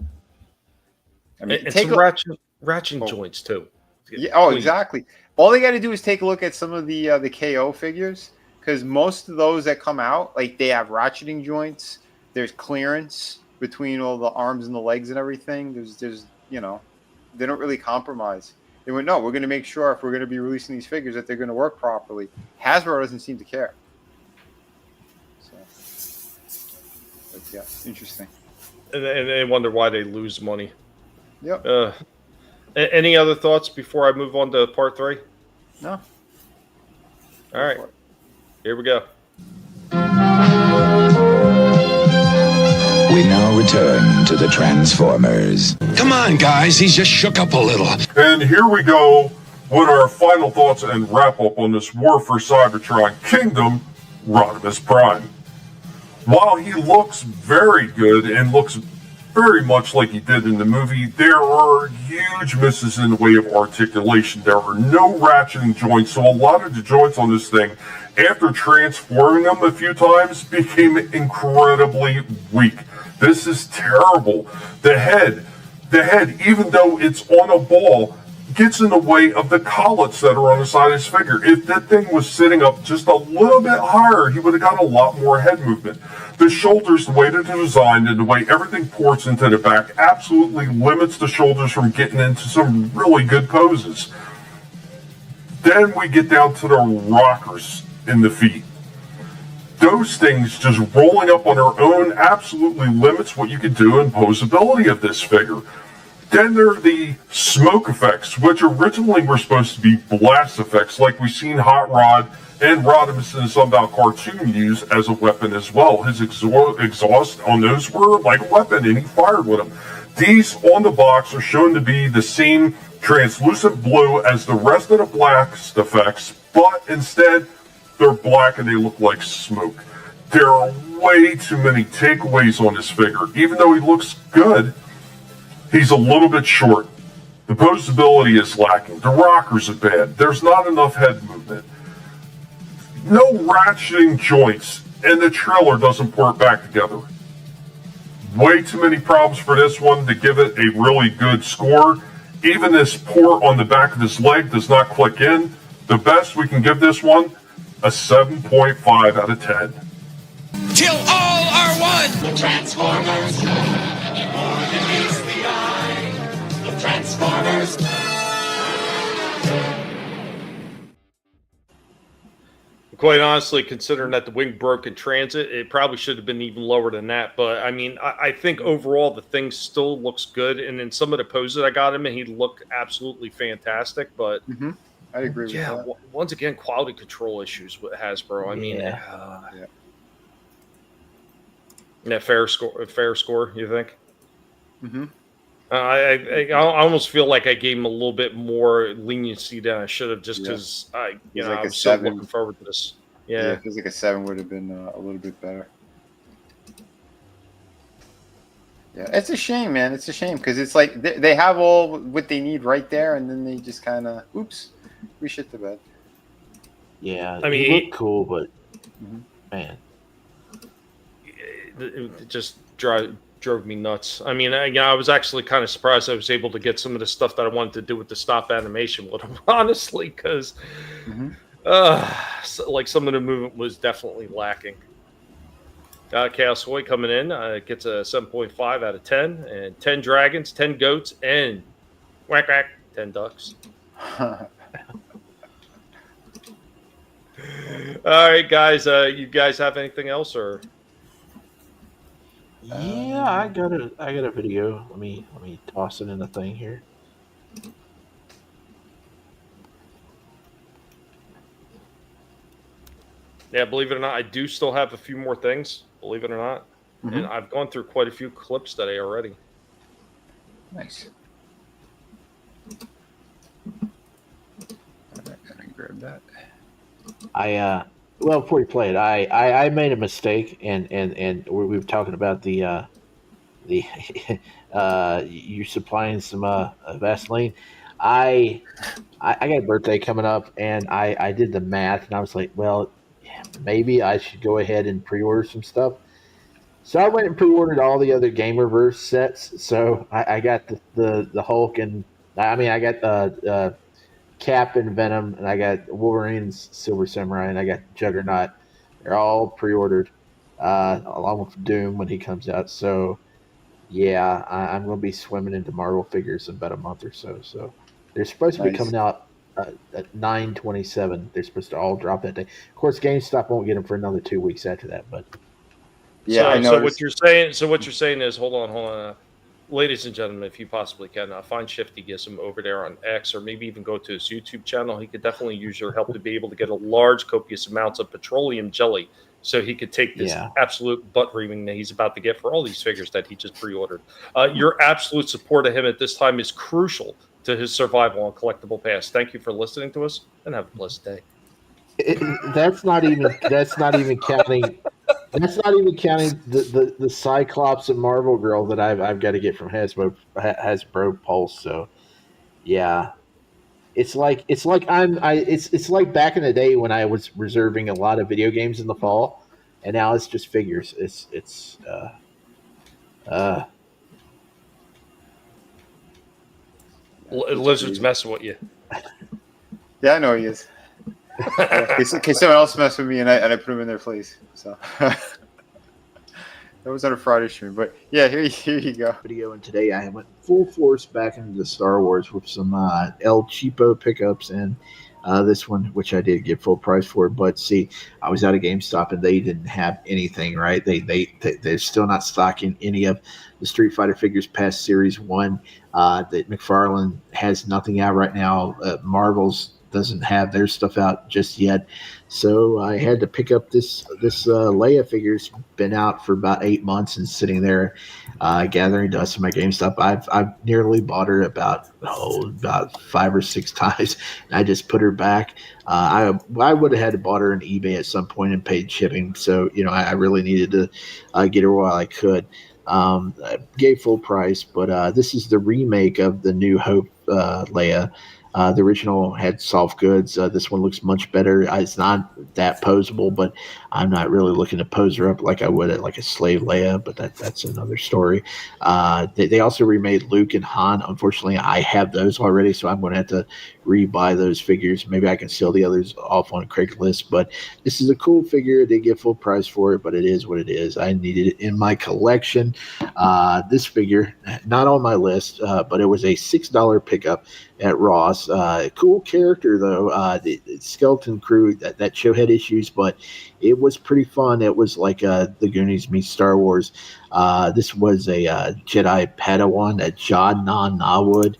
I mean, take ratcheting joints too. Yeah. Exactly. All they got to do is take a look at some of the KO figures, because most of those that come out, like, they have ratcheting joints. There's clearance between all the arms and the legs and everything. There's you know, they don't really compromise. They went, no, we're going to make sure if we're going to be releasing these figures that they're going to work properly. Hasbro doesn't seem to care. So, but yeah, interesting. And they wonder why they lose money. Yep. Any other thoughts before I move on to part 3? No. All right. Here we go. We now return to the Transformers. Come on, guys. He's just shook up a little. And here we go with our final thoughts and wrap up on this War for Cybertron Kingdom, Rodimus Prime. While he looks very good and looks very much like he did in the movie, there are huge misses in the way of articulation. There are no ratcheting joints, so a lot of the joints on this thing, after transforming them a few times, became incredibly weak. This is terrible. The head, even though it's on a ball, gets in the way of the collets that are on the side of his figure. If that thing was sitting up just a little bit higher, he would have got a lot more head movement. The shoulders, the way they're designed and the way everything ports into the back absolutely limits the shoulders from getting into some really good poses. Then we get down to the rockers in the feet. Those things just rolling up on their own absolutely limits what you can do in posability of this figure. Then there are the smoke effects, which originally were supposed to be blast effects, like we've seen Hot Rod and Rodimus in some Sunbound cartoon use as a weapon as well. His exhaust on those were like a weapon, and he fired with them. These on the box are shown to be the same translucent blue as the rest of the blast effects, but instead they're black and they look like smoke. There are way too many takeaways on this figure. Even though he looks good, he's a little bit short. The posability is lacking. The rockers are bad. There's not enough head movement. No ratcheting joints, and the trailer doesn't port back together. Way too many problems for this one to give it a really good score. Even this port on the back of his leg does not click in. The best we can give this one, a 7.5 out of 10. Till all are one! The Transformers, more than meets the eye. The Transformers. Quite honestly, considering that the wing broke in transit, it probably should have been even lower than that. But I mean, I think overall the thing still looks good. And in some of the poses I got him in, he looked absolutely fantastic. But I agree with that. Once again, quality control issues with Hasbro. I mean, yeah, fair score. You think? I almost feel like I gave him a little bit more leniency than I should have, just because I was so looking forward to this. Yeah, it feels like a 7 would have been a little bit better. Yeah, it's a shame, man. It's a shame because it's like they have all what they need right there, and then they just kind of, oops, we shit the bed. Yeah, I mean, he looked cool, but man, it just drove me nuts. I mean, I was actually kind of surprised I was able to get some of the stuff that I wanted to do with the stop animation with him, honestly, because like some of the movement was definitely lacking. Chaos Hoy coming in gets a 7.5 out of 10, and 10 dragons, 10 goats, and whack whack 10 ducks. All right, guys. You guys have anything else, or? Yeah, I got a video. Let me toss it in the thing here. Yeah, believe it or not, I do still have a few more things. Believe it or not, and I've gone through quite a few clips today already. Nice. All right, let me grab that. Well, before you play it, I made a mistake, and we were talking about the you supplying some Vaseline. I got a birthday coming up, and I did the math, and I was like, well, maybe I should go ahead and pre-order some stuff. So I went and pre-ordered all the other Gamerverse sets. So I got the Hulk, and I mean I got the Cap and Venom, and I got Wolverine's Silver Samurai, and I got Juggernaut. They're all pre-ordered, along with Doom when he comes out. So, yeah, I'm going to be swimming into Marvel figures in about a month or so. So, they're supposed to be coming out at 9/27. They're supposed to all drop that day. Of course, GameStop won't get them for another 2 weeks after that. But yeah, I know. So what you're saying? So what you're saying is, hold on. Ladies and gentlemen, if you possibly can, find Shifty, get him over there on X, or maybe even go to his YouTube channel. He could definitely use your help to be able to get a large, copious amounts of petroleum jelly, so he could take this absolute butt reaming that he's about to get for all these figures that he just pre-ordered. Your absolute support of him at this time is crucial to his survival on Collectible Past. Thank you for listening to us, and have a blessed day. That's not even counting. That's not even counting the Cyclops and Marvel Girl that I've got to get from Hasbro Pulse. So, yeah, it's like back in the day when I was reserving a lot of video games in the fall, and now it's just figures. Lizard's messing with you. Yeah, I know he is. In case someone else messed with me and I put him in their place. So that was on a Friday stream, but yeah, here you go. Video, and today I went full force back into the Star Wars with some El Cheapo pickups, and This one, which I did get full price for, but see, I was out of GameStop and they didn't have anything. Right? They're still not stocking any of the Street Fighter figures past Series 1. That McFarlane has nothing out right now. Marvel's doesn't have their stuff out just yet, so I had to pick up this Leia figure. It's been out for about 8 months and sitting there gathering dust in my GameStop. I've nearly bought her about 5 or 6 times, and I just put her back. I would have had to bought her on eBay at some point and paid shipping, so I really needed to get her while I could. I gave full price, but this is the remake of the New Hope Leia. The original had soft goods. This one looks much better. It's not that posable, but I'm not really looking to pose her up like I would at like a slave Leia, but that's another story. They also remade Luke and Han. Unfortunately, I have those already, so I'm going to have to rebuy those figures. Maybe I can sell the others off on Craigslist, but this is a cool figure. I did get full price for it, but it is what it is. I needed it in my collection. This figure, not on my list, but it was a $6 pickup at Ross. Cool character though. The Skeleton Crew that show had issues, but it was pretty fun. It was like the Goonies meets Star Wars. This was a Jedi Padawan, a Jod-Na Nawud.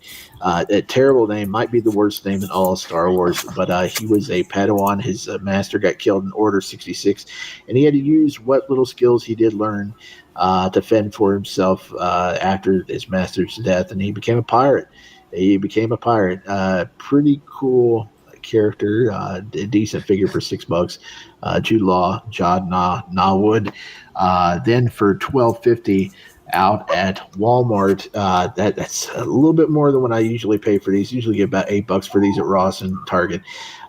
That terrible name, might be the worst name in all of Star Wars, but he was a Padawan. His master got killed in Order 66, and he had to use what little skills he did learn to fend for himself after his master's death, and he became a pirate. Pretty cool character, a decent figure for $6. Jude Law, Jod-Na Nawud. Then for $12.50 out at Walmart, that's a little bit more than what I usually pay for these. Usually get about $8 for these at Ross and Target.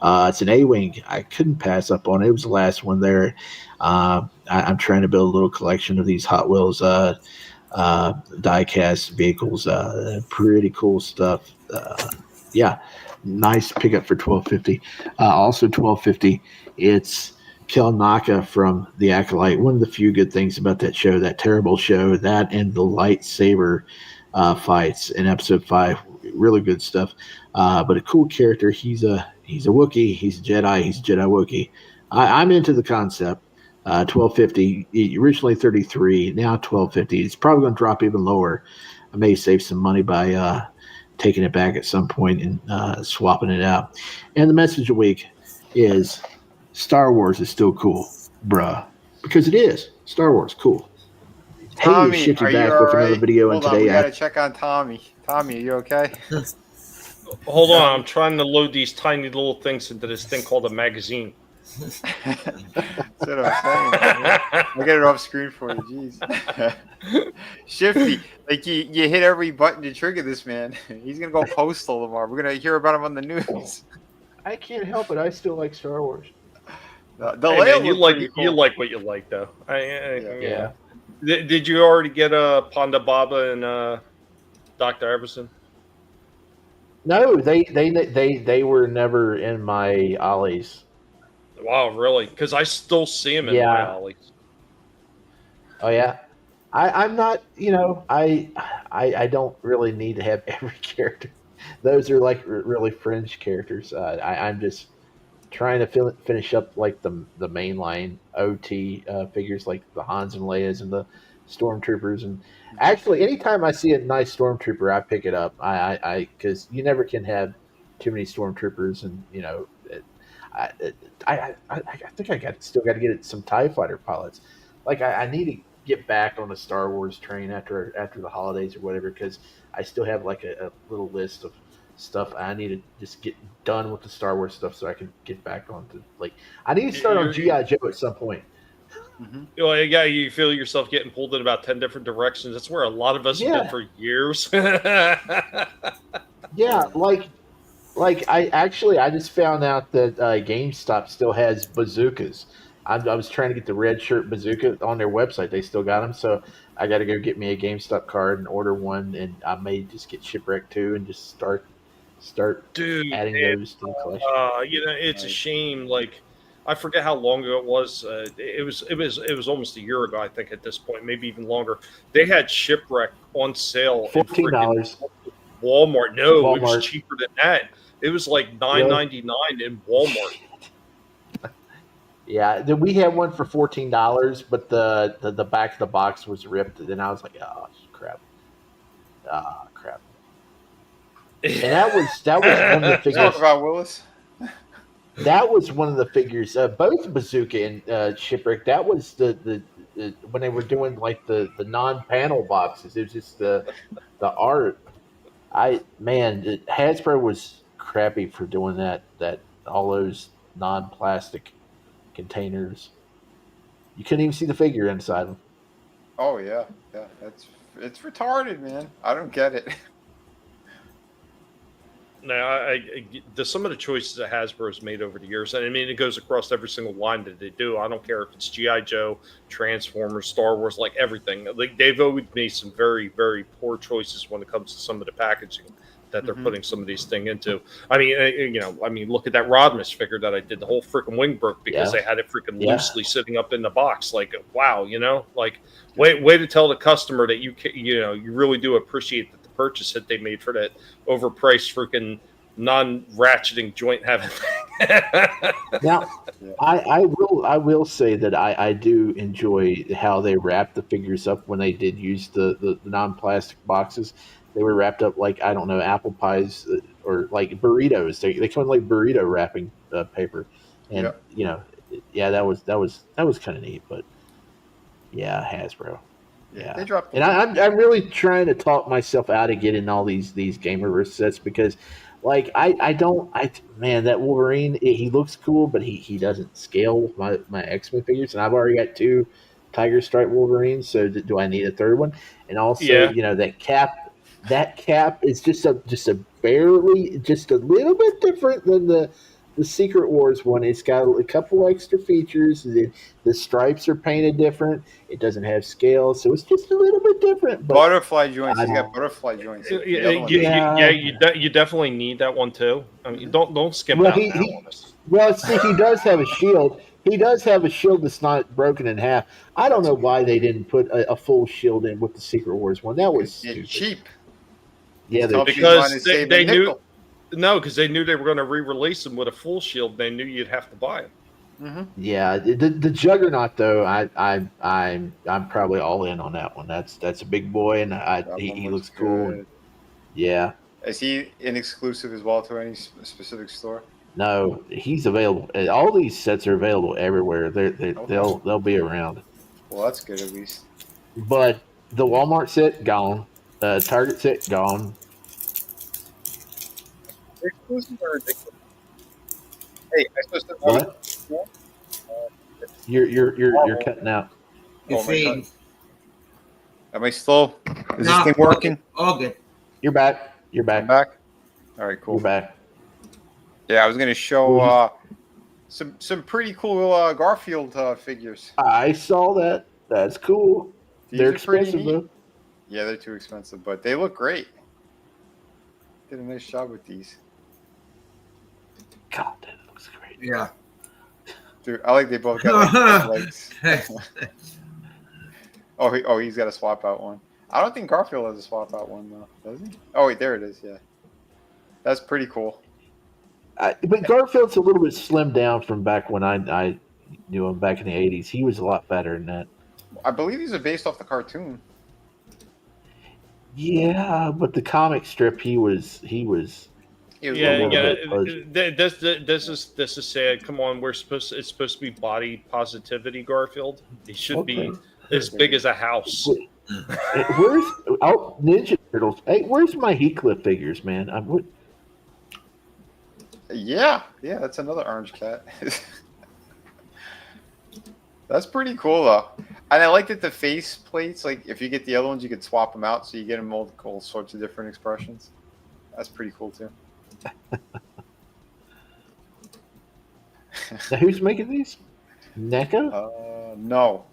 It's an A-Wing. I couldn't pass up on it. It was the last one there. I'm trying to build a little collection of these Hot Wheels die-cast vehicles. Pretty cool stuff. Nice pickup for $12.50. Also $12.50. It's Kel Naka from The Acolyte. One of the few good things about that show, that terrible show, that and the lightsaber fights in episode 5, really good stuff. But a cool character. He's a Wookiee. He's a Jedi. He's a Jedi Wookiee. I'm into the concept. $12.50. Originally $33. Now $12.50. It's probably going to drop even lower. I may save some money by taking it back at some point and swapping it out. And the message of the week is Star Wars is still cool, bruh. Because it is. Star Wars, cool. Tommy, hey, Shifty are back you with another video. Hold and on, today we got to check on Tommy. Tommy, are you okay? Hold on, I'm trying to load these tiny little things into this thing called a magazine. That's what I'm saying. I'll get it off screen for you. Jeez. Shifty, like you hit every button to trigger this man. He's gonna go postal tomorrow. We're gonna hear about him on the news. I can't help it. I still like Star Wars. Hey, man, you like what you like though. Yeah. Did you already get Ponda Baba and Dr. Everson? No, they were never in my ollies. Wow, really? Because I still see him in my ollies. Oh yeah, I'm not. I don't really need to have every character. Those are like really fringe characters. I'm just trying to finish up like the mainline OT figures, like the Hans and Leias and the Stormtroopers. And actually, anytime I see a nice Stormtrooper, I pick it up. I because you never can have too many Stormtroopers, and I think I still got to get some TIE fighter pilots. Like I need to get back on the Star Wars train after the holidays or whatever, because I still have like a little list of stuff. I need to just get done with the Star Wars stuff so I can get back onto I need to start on G.I. Joe at some point. Well, yeah, you feel yourself getting pulled in about 10 different directions. That's where a lot of us have been for years. Yeah, I just found out that GameStop still has bazookas. I was trying to get the red shirt bazooka on their website. They still got them, so I got to go get me a GameStop card and order one. And I may just get Shipwreck 2 and just start adding those to the collection. It's a shame. Like, I forget how long ago it was. It was almost a year ago, I think. At this point, maybe even longer. They had Shipwreck on sale. $14. Walmart. No, it was cheaper than that. It was like $9.99 in Walmart. Yeah, then we had one for $14, but the back of the box was ripped, and I was like, oh crap, crap. And that was one of the figures. Talk about Willis. That was one of the figures. Both Bazooka and Shipwreck. That was the when they were doing like the non-panel boxes. It was just the art. Hasbro was crappy for doing that all those non-plastic containers. You couldn't even see the figure inside them. Oh yeah. It's retarded, man. I don't get it. Now, some of the choices that Hasbro's made over the years, and I mean, it goes across every single line that they do. I don't care if it's G.I. Joe, Transformers, Star Wars, like everything. Like they've always made some very, very poor choices when it comes to some of the packaging that they're putting some of these things into. I mean, look at that Rodimus figure that I did. The whole freaking wing broke because they had it freaking loosely sitting up in the box. Like, wow, like way to tell the customer that you really do appreciate the purchase that they made for that overpriced freaking non-ratcheting joint having thing. Now, I will say that I do enjoy how they wrapped the figures up when they did use the non-plastic boxes. They were wrapped up like, I don't know, apple pies or like burritos. They come in like burrito wrapping paper, and that was kind of neat. But yeah, Hasbro. Yeah, they dropped. And I'm really trying to talk myself out of getting all these Gamerverse sets because, like, man, that Wolverine, he looks cool, but he doesn't scale with my X-Men figures, and I've already got 2 Tiger Stripe Wolverines. So do I need a third one? And also, that cap is just a little bit different than the Secret Wars one. It's got a couple extra features. The stripes are painted different. It doesn't have scale, so it's just a little bit different. But butterfly joints. He's got butterfly joints. You definitely need that one too. I mean, don't skip out that one. Well, see, he does have a shield. He does have a shield that's not broken in half. I don't know why they didn't put a full shield in with the Secret Wars one. That was cheap. Yeah, because they knew. No, because they knew they were going to re-release them with a full shield. They knew you'd have to buy them. Mm-hmm. Yeah, the Juggernaut though, I'm probably all in on that one. That's a big boy, and he looks cool. And, yeah. Is he an exclusive as well to any specific store? No, he's available. All these sets are available everywhere. They'll be around. Well, that's good at least. But the Walmart set gone. Target set gone. Exclusive or ridiculous? Hey, I supposed to what? You're cutting out. Am I still? Is this thing working? All good. You're back. I'm back. All right, cool. You're back. Yeah, I was going to show some pretty cool Garfield figures. I saw that. That's cool. They're expensive though. Yeah, they're too expensive, but they look great. Did a nice job with these. God, that looks great. Yeah. Dude, I like they both got legs. Oh, he's got a swap out one. I don't think Garfield has a swap out one though, does he? Oh wait, there it is. Yeah, that's pretty cool. But Garfield's a little bit slimmed down from back when I knew him back in the '80s. He was a lot better than that. I believe these are based off the cartoon. Yeah, but the comic strip, he was. Yeah. This is sad. Come on, it's supposed to be body positivity. Garfield, he should be as big as a house. Where's Ninja Turtles? Hey, where's my Heathcliff figures, man? Yeah, that's another orange cat. That's pretty cool though, and I like that the face plates. Like, if you get the other ones, you could swap them out, so you get them all sorts of different expressions. That's pretty cool too. Now, who's making these? NECA? No.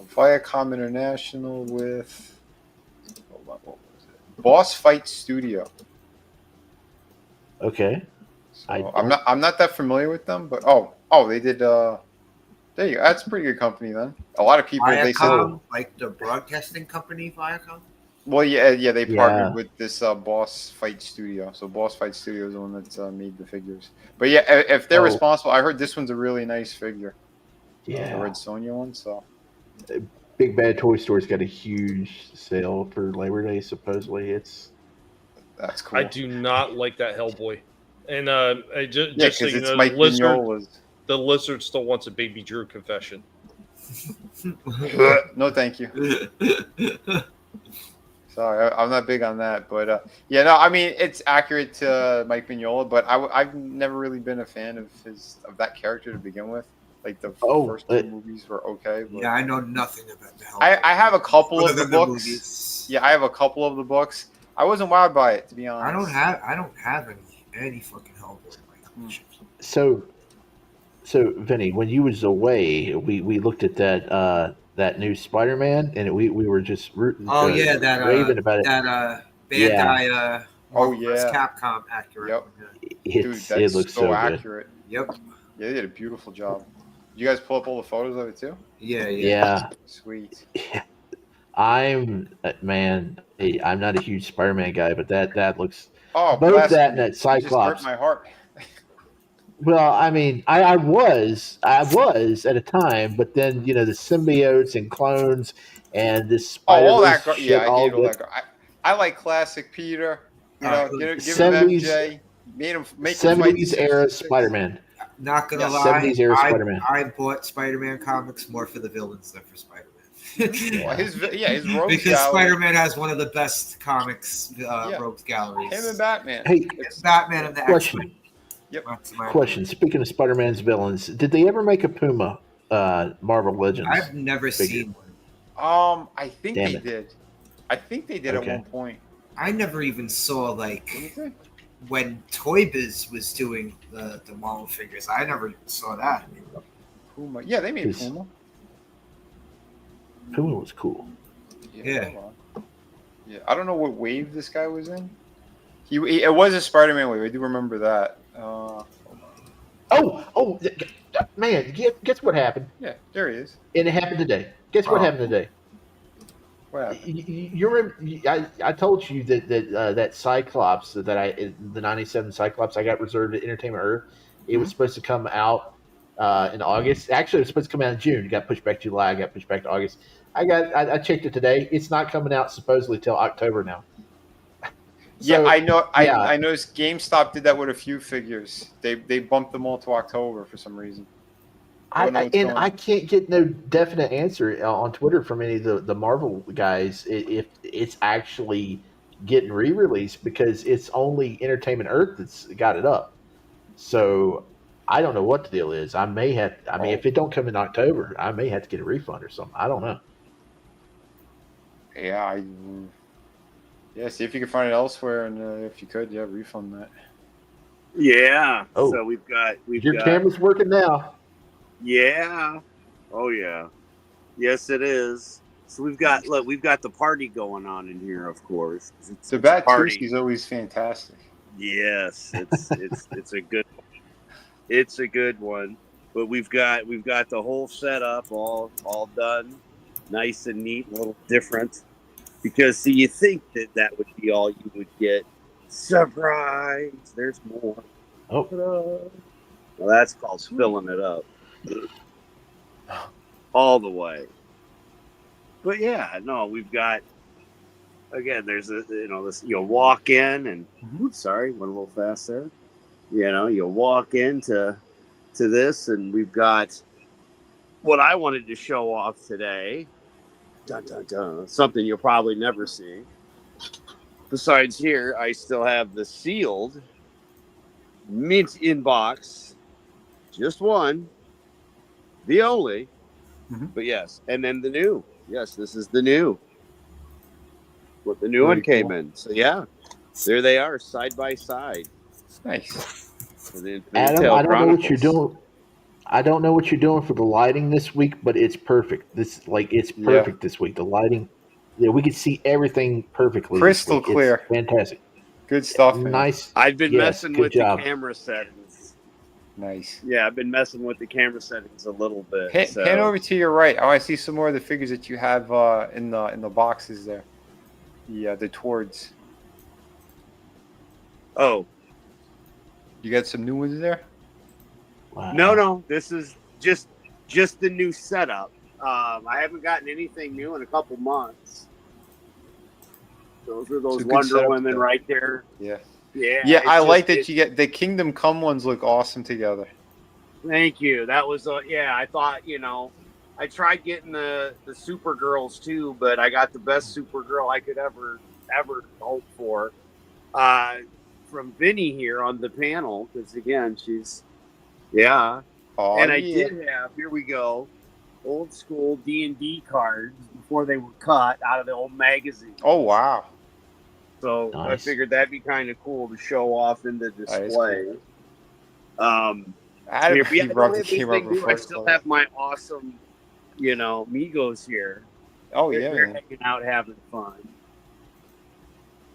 Viacom International with. Hold on, what was it? Boss Fight Studio. Okay. So I'm not that familiar with them, but they did. There you go. That's a pretty good company then. A lot of people Viacom, they said like the broadcasting company Viacom. Well, yeah, they partnered with this Boss Fight Studio. So Boss Fight Studio is the one that's made the figures. But yeah, if they're responsible, I heard this one's a really nice figure. Yeah, the Red Sonja one. So Big Bad Toy Store's got a huge sale for Labor Day. Supposedly, that's cool. I do not like that Hellboy, and just yeah, so because you it's know, Mike Mignola's. The Lizard still wants a Baby Drew confession. No, thank you. Sorry, I'm not big on that, but yeah, no, I mean it's accurate to Mike Mignola, but I've never really been a fan of that character to begin with. Like the first two movies were okay. But yeah, I know nothing about the Hellboy. I have a couple of the books. Yeah, I have a couple of the books. I wasn't wowed by it, to be honest. I don't have any fucking Hellboy. So Vinny, when you was away, we looked at that new Spider-Man, and we were just raving about it. That Bandai vs. Capcom accurate. Yep. Dude, it looks so accurate. Good. Yep. Yeah, they did a beautiful job. Did you guys pull up all the photos of it too? Yeah. Sweet. I'm not a huge Spider-Man guy, but that looks both that and that Cyclops. Just hurt my heart. Well, I mean, I was at a time, but then the symbiotes and clones and this Spider. All that. I hate all that. I like classic Peter. Give him MJ. Make him 70s era Spider-Man. Not gonna lie, 70s era Spider-Man. I bought Spider-Man comics more for the villains than for Spider-Man. Well, his rogues because gallery. Spider-Man has one of the best comics rogues galleries. Him and Batman. Hey, it's Batman and the X-Men. Yep. Question. Speaking of Spider-Man's villains, did they ever make a Puma Marvel Legends? I've never seen one. I think they did. I think they did at one point. I never even saw when Toy Biz was doing the Marvel figures. I never even saw that. Puma. Yeah, they made Puma. Puma was cool. Yeah. Yeah. I don't know what wave this guy was in. It was a Spider-Man wave. I do remember that. Man! Guess what happened? Yeah, there he is. And it happened today. Guess what happened today? What happened? You remember? I told you that Cyclops the '97 Cyclops I got reserved at Entertainment Earth. It was supposed to come out in August. Actually, it was supposed to come out in June. It got pushed back to July. Got pushed back to August. I checked it today. It's not coming out supposedly till October now. Yeah, I know. I noticed GameStop did that with a few figures. They bumped them all to October for some reason. I can't get no definite answer on Twitter from any of the Marvel guys if it's actually getting re-released, because it's only Entertainment Earth that's got it up. So I don't know what the deal is. I mean, if it don't come in October, I may have to get a refund or something. I don't know. Yeah, see if you can find it elsewhere, and if you could, refund that. Yeah. Oh. So we've got your camera's working now. Yeah. Oh yeah. Yes, it is. So we've got the party going on in here, of course. The Batuski is always fantastic. Yes, it's a good one. It's a good one. But we've got the whole setup all done, nice and neat, a little different. Because see, you think that would be all you would get. Surprise! There's more. Oh. Well, that's called filling it up. All the way. But yeah, no, we've got, again, there's this, walk in and, went a little fast there. You walk into this, and we've got what I wanted to show off today. Dun, dun, dun. Something you'll probably never see. Besides here, I still have the sealed mint in box. Just one. The only. Mm-hmm. But yes. And then the new. Yes, this is the new. What the new one came in. So yeah. There they are, side by side. Nice. Adam, I don't know what you're doing. I don't know what you're doing for the lighting this week, but it's perfect. It's perfect this week. The lighting, we can see everything perfectly. Crystal clear. It's fantastic. Good stuff. Nice. I've been messing with the camera settings. Nice. Yeah, I've been messing with the camera settings a little bit. Pan over to your right. I want to see some more of the figures that you have in the boxes there. The Tords. Oh, you got some new ones there? Wow. No. This is just the new setup. I haven't gotten anything new in a couple months. Those are those Wonder Women right there. Yeah. Yeah. I like that you get the Kingdom Come ones look awesome together. Thank you. That was I thought, I tried getting the Supergirls too, but I got the best Supergirl I could ever hope for. From Vinnie here on the panel, because again, she's and I did have, here we go, old school D&D cards before they were cut out of the old magazine. Oh wow. So nice. I figured that'd be kind of cool to show off in the display. Cool. I still have my awesome, Migos here. Oh, they're hanging out having fun.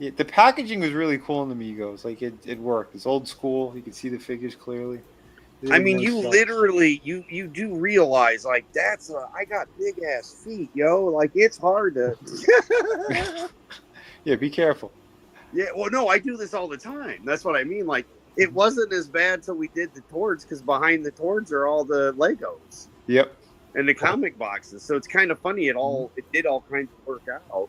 Yeah, the packaging was really cool in the Migos. Like it worked. It's old school. You can see the figures clearly. I mean, you literally you do realize like I got big ass feet, yo. Like it's hard to. Yeah, be careful. Yeah, well, no, I do this all the time. That's what I mean. Like it wasn't as bad till we did the Tords, because behind the Tords are all the Legos. Yep. And the comic boxes. So it's kind of funny. It did all kinds of work out.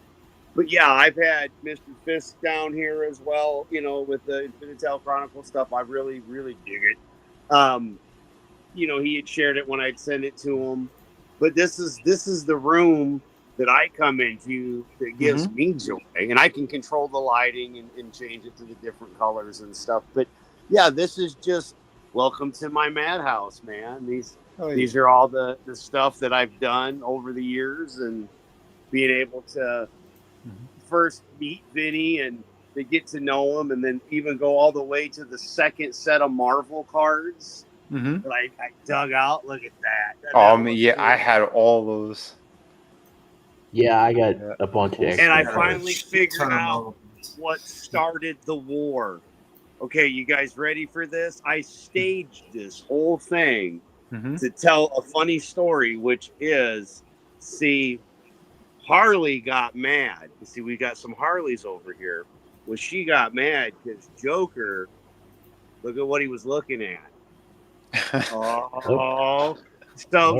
But yeah, I've had Mr. Fisk down here as well, with the Infinitel Chronicle stuff. I really, really dig it. He had shared it when I'd sent it to him. But this is the room that I come into that gives me joy. And I can control the lighting and change it to the different colors and stuff. But yeah, this is just welcome to my madhouse, man. These are all the stuff that I've done over the years, and being able to first meet Vinnie and to get to know him, and then even go all the way to the second set of Marvel cards that I dug out. Look at that. I had all those. Yeah, I got a bunch of extra. And I finally figured out what started the war. Okay, you guys ready for this? I staged this whole thing to tell a funny story, which is, Harley got mad. You see, we got some Harleys over here. Well, she got mad because Joker, look at what he was looking at. So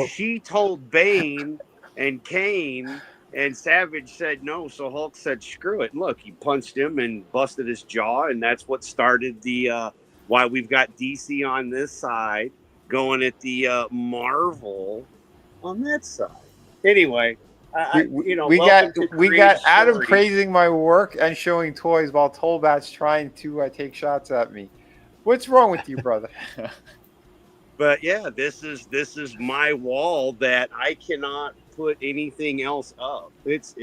she told Bane and Kane, and Savage said no. So Hulk said, screw it. And look, he punched him and busted his jaw. And that's what started the why we've got DC on this side going at the Marvel on that side. Anyway. We got Adam praising my work and showing toys while Tolbat's trying to take shots at me. What's wrong with you, brother? But yeah, this is my wall that I cannot put anything else up. It's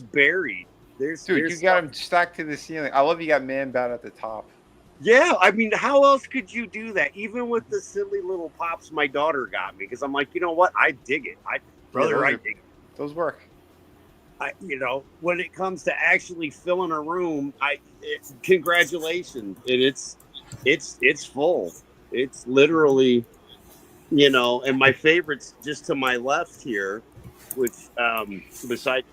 buried. There's you got them stacked to the ceiling. I love you got Man-Bat at the top. Yeah, I mean, how else could you do that? Even with the silly little pops my daughter got me, because I'm like, you know what? I dig it. I dig it. Those work. When it comes to actually filling a room, congratulations. It's full. It's literally, and my favorites just to my left here, which besides,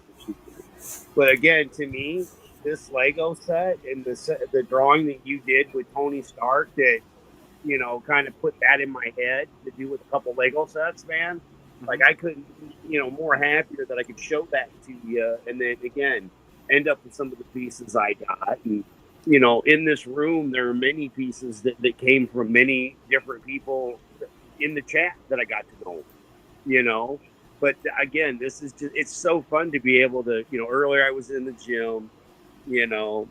but again, to me, this Lego set and the drawing that you did with Tony Stark that, kind of put that in my head to do with a couple Lego sets, man. Like I couldn't, more happier that I could show that to you, and then again, end up with some of the pieces I got. And in this room, there are many pieces that came from many different people in the chat that I got to know. But again, this is just—it's so fun to be able to, Earlier I was in the gym.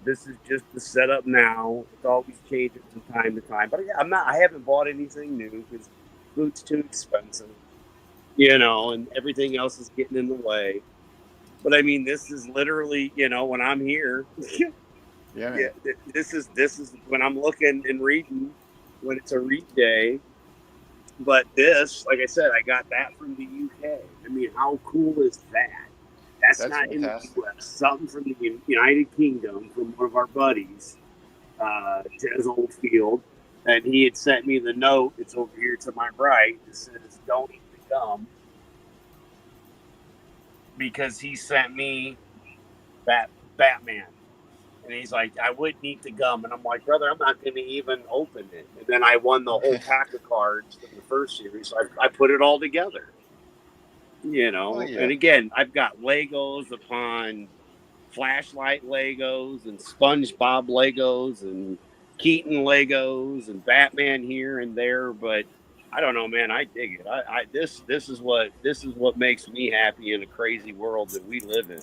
This is just the setup now. It's always changing from time to time. But yeah, I haven't bought anything new because food's too expensive. And everything else is getting in the way. But I mean, this is literally, when I'm here, this is when I'm looking and reading when it's a read day. But this, like I said, I got that from the UK. I mean, how cool is that? That's not fantastic. In the US. Something from the United Kingdom from one of our buddies, Jez Oldfield. And he had sent me the note. It's over here to my right. It says, don't eat the gum. Because he sent me Batman. And he's like, I wouldn't eat the gum. And I'm like, brother, I'm not going to even open it. And then I won the whole pack of cards in the first series. So I put it all together. You know, and again, I've got Legos upon Flashlight Legos and SpongeBob Legos and Keaton Legos and Batman here and there. But I don't know, man. I dig it. This is what makes me happy in a crazy world that we live in.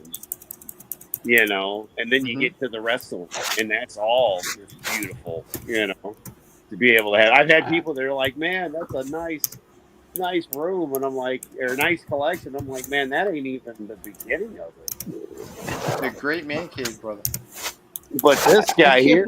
You know, and then you get to the rest of them, and that's all just beautiful, you know, to be able to have. I've had people that are like, man, that's a nice room, and I'm like, or a nice collection. I'm like, man, that ain't even the beginning of it. The great man cave, brother. But this guy here,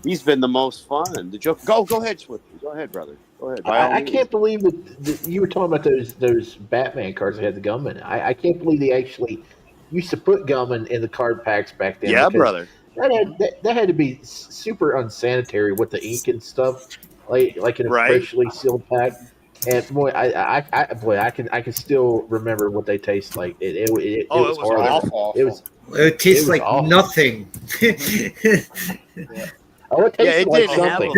he's been the most fun. The joke. Go ahead, Swifty. Go ahead, brother. Go ahead. I can't believe that you were talking about those Batman cards that had the gum in it. I can't believe they actually used to put gum in the card packs back then. Yeah, brother. That had to be super unsanitary with the ink and stuff, like in a freshly sealed pack. And boy, I can still remember what they taste like. It was horrible. It tastes like awful. Nothing. It did something.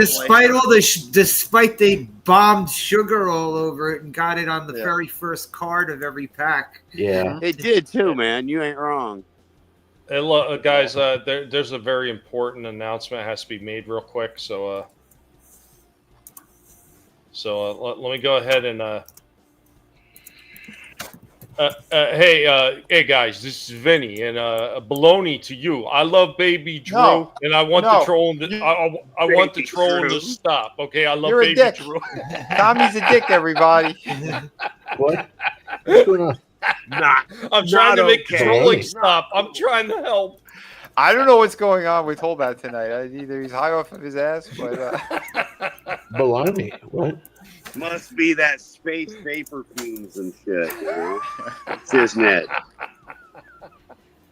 Despite they bombed sugar all over it and got it on the very first card of every pack. Yeah, it did too, man. You ain't wrong. Hey, look, guys, there's a very important announcement that has to be made real quick. So let me go ahead and hey guys, this is Vinnie, and baloney to you. I love Baby Drew, and I want the trolling. I want the trolling to stop. Okay, I love Baby Drew. Tommy's a dick, everybody. What? What's going on? I'm trying to make the trolling stop. I'm trying to help. I don't know what's going on with Holbat tonight. Either he's high off of his ass, but baloney. What? Must be that space vapor fumes and shit. You know? Isn't it?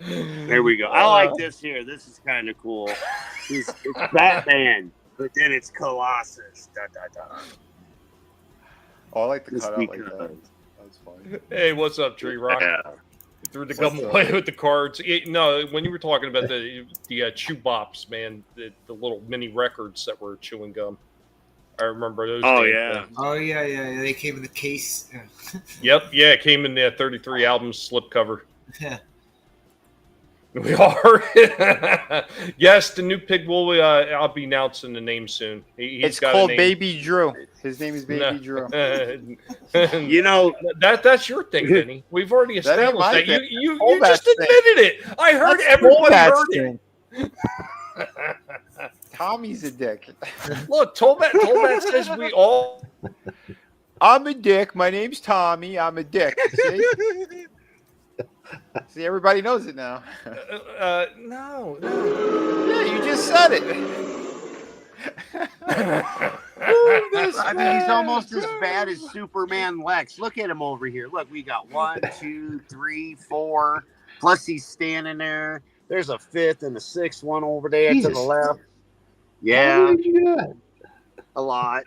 There we go. I like this here. This is kind of cool. It's Batman, but then it's Colossus. Da, da, da. Oh, I like the cutout like that. That's funny. Hey, what's up, Tree Rock? Yeah. Threw the gum away with the cards. No, when you were talking about the chew bops, man, the little mini records that were chewing gum. I remember those. Oh, days, yeah. Oh, yeah. They came in the case. Yep. Yeah, it came in the 33 album slipcover. Yeah. We are. Yes, the new pig will. I'll be announcing the name soon. It's called Baby Drew. His name is Baby Drew. You know that's your thing, Vinny. We've already established that. You Holbat's just admitted it. I heard everybody heard it. Tommy's a dick. Look, Tolbat says we all. I'm a dick. My name's Tommy. I'm a dick. See? See, everybody knows it now. No. Yeah, you just said it. I mean, he's almost as bad as Superman Lex. Look at him over here. Look, we got 1, 2, 3, 4. Plus, he's standing there. There's a 5th and a 6th one over there to the left. Yeah, a lot.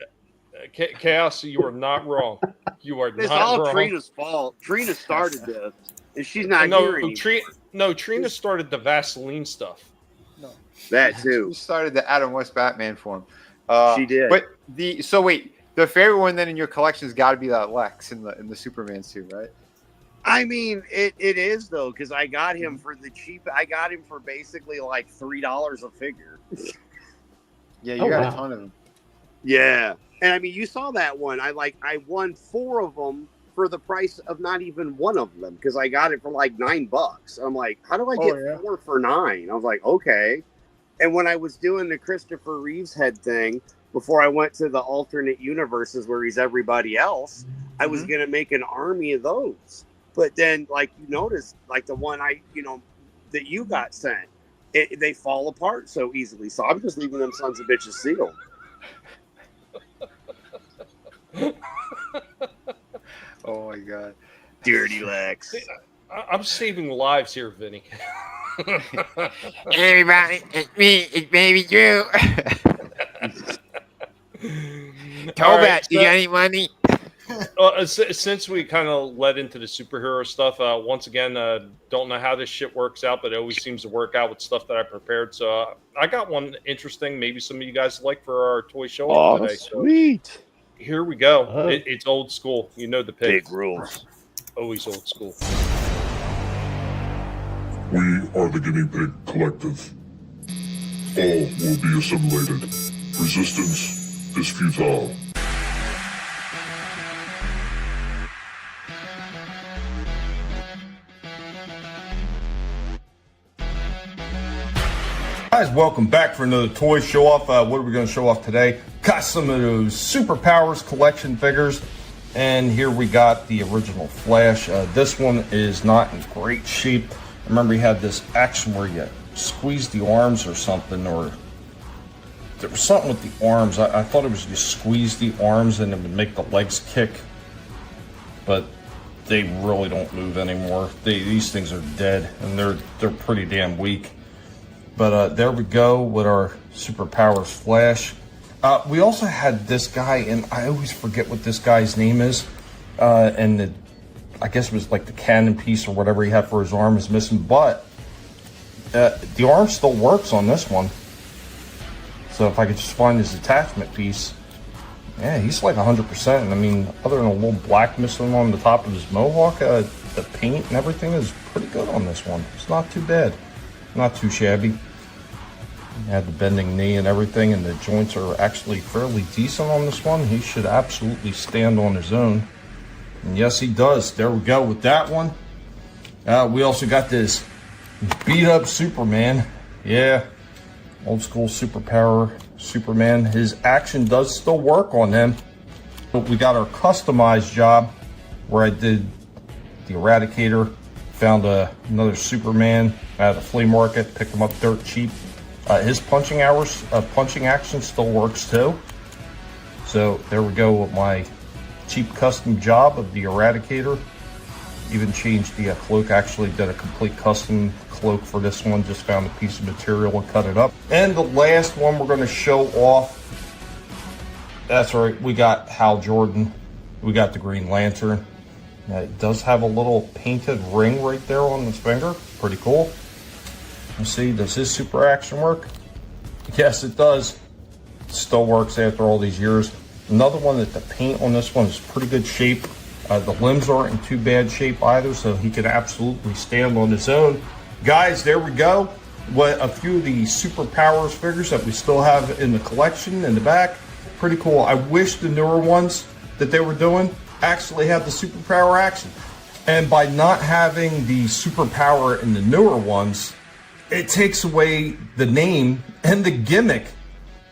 Chaos, you are not wrong. You are It's not all wrong. Trina's fault. Trina started this, and she's not here anymore. Trina started the Vaseline stuff. No, that too. She started the Adam West Batman form. She did. But the favorite one then in your collection's got to be that Lex in the Superman suit, right? I mean, it is though, because I got him for the cheap. I got him for basically like $3 a figure. Yeah, you got a ton of them. Yeah, and I mean, you saw that one. I won 4 of them for the price of not even one of them because I got it for like $9. I'm like, how do I get 4 for $9? I was like, okay. And when I was doing the Christopher Reeves head thing before I went to the alternate universes where he's everybody else, I was gonna make an army of those. But then, like you noticed, like the one that you got sent, they fall apart so easily. So I'm just leaving them sons of bitches sealed. Oh my god, dirty Lex! I'm saving lives here, Vinny. Everybody, it's me, it's Baby Drew. Tobat, you got any money? Since we kind of led into the superhero stuff, once again, don't know how this shit works out, but it always seems to work out with stuff that I prepared. So I got one interesting, maybe some of you guys like for our toy show off today. Sweet. So here we go. It's old school. You know the pick. Big rules. Always old school. We are the Guinea Pig Collective. All will be assimilated. Resistance is futile. Guys, welcome back for another toy show off. What are we going to show off today? Got some of those Superpowers collection figures, and here we got the original Flash. This one is not in great shape. I remember he had this action where you squeeze the arms or something, or there was something with the arms. I thought it was you squeeze the arms and it would make the legs kick, but they really don't move anymore. These things are dead, and they're pretty damn weak. But there we go with our Superpowers Flash. We also had this guy, and I always forget what this guy's name is. And I guess it was like the cannon piece or whatever he had for his arm is missing. But the arm still works on this one. So if I could just find his attachment piece. Yeah, he's like 100%. And I mean, other than a little black missing on the top of his mohawk, the paint and everything is pretty good on this one. It's not too bad. Not too shabby. Had the bending knee and everything, and the joints are actually fairly decent on this one. He should absolutely stand on his own. And yes, he does. There we go with that one. We also got this beat up Superman. Yeah, old school superpower Superman. His action does still work on him. But we got our customized job where I did the Eradicator. Found another Superman at a flea market, picked him up dirt cheap. His punching action still works too. So there we go with my cheap custom job of the Eradicator. Even changed the cloak, actually did a complete custom cloak for this one. Just found a piece of material and cut it up. And the last one we're going to show off, that's right, we got Hal Jordan. We got the Green Lantern. It does have a little painted ring right there on his finger. Pretty cool. Let's see, does his super action work? Yes, it does. It still works after all these years. Another one that the paint on this one is pretty good shape. The limbs aren't in too bad shape either, so he can absolutely stand on his own. Guys, there we go. What a few of the Superpowers figures that we still have in the collection in the back. Pretty cool. I wish the newer ones that they were doing actually had the superpower action. And by not having the superpower in the newer ones, it takes away the name and the gimmick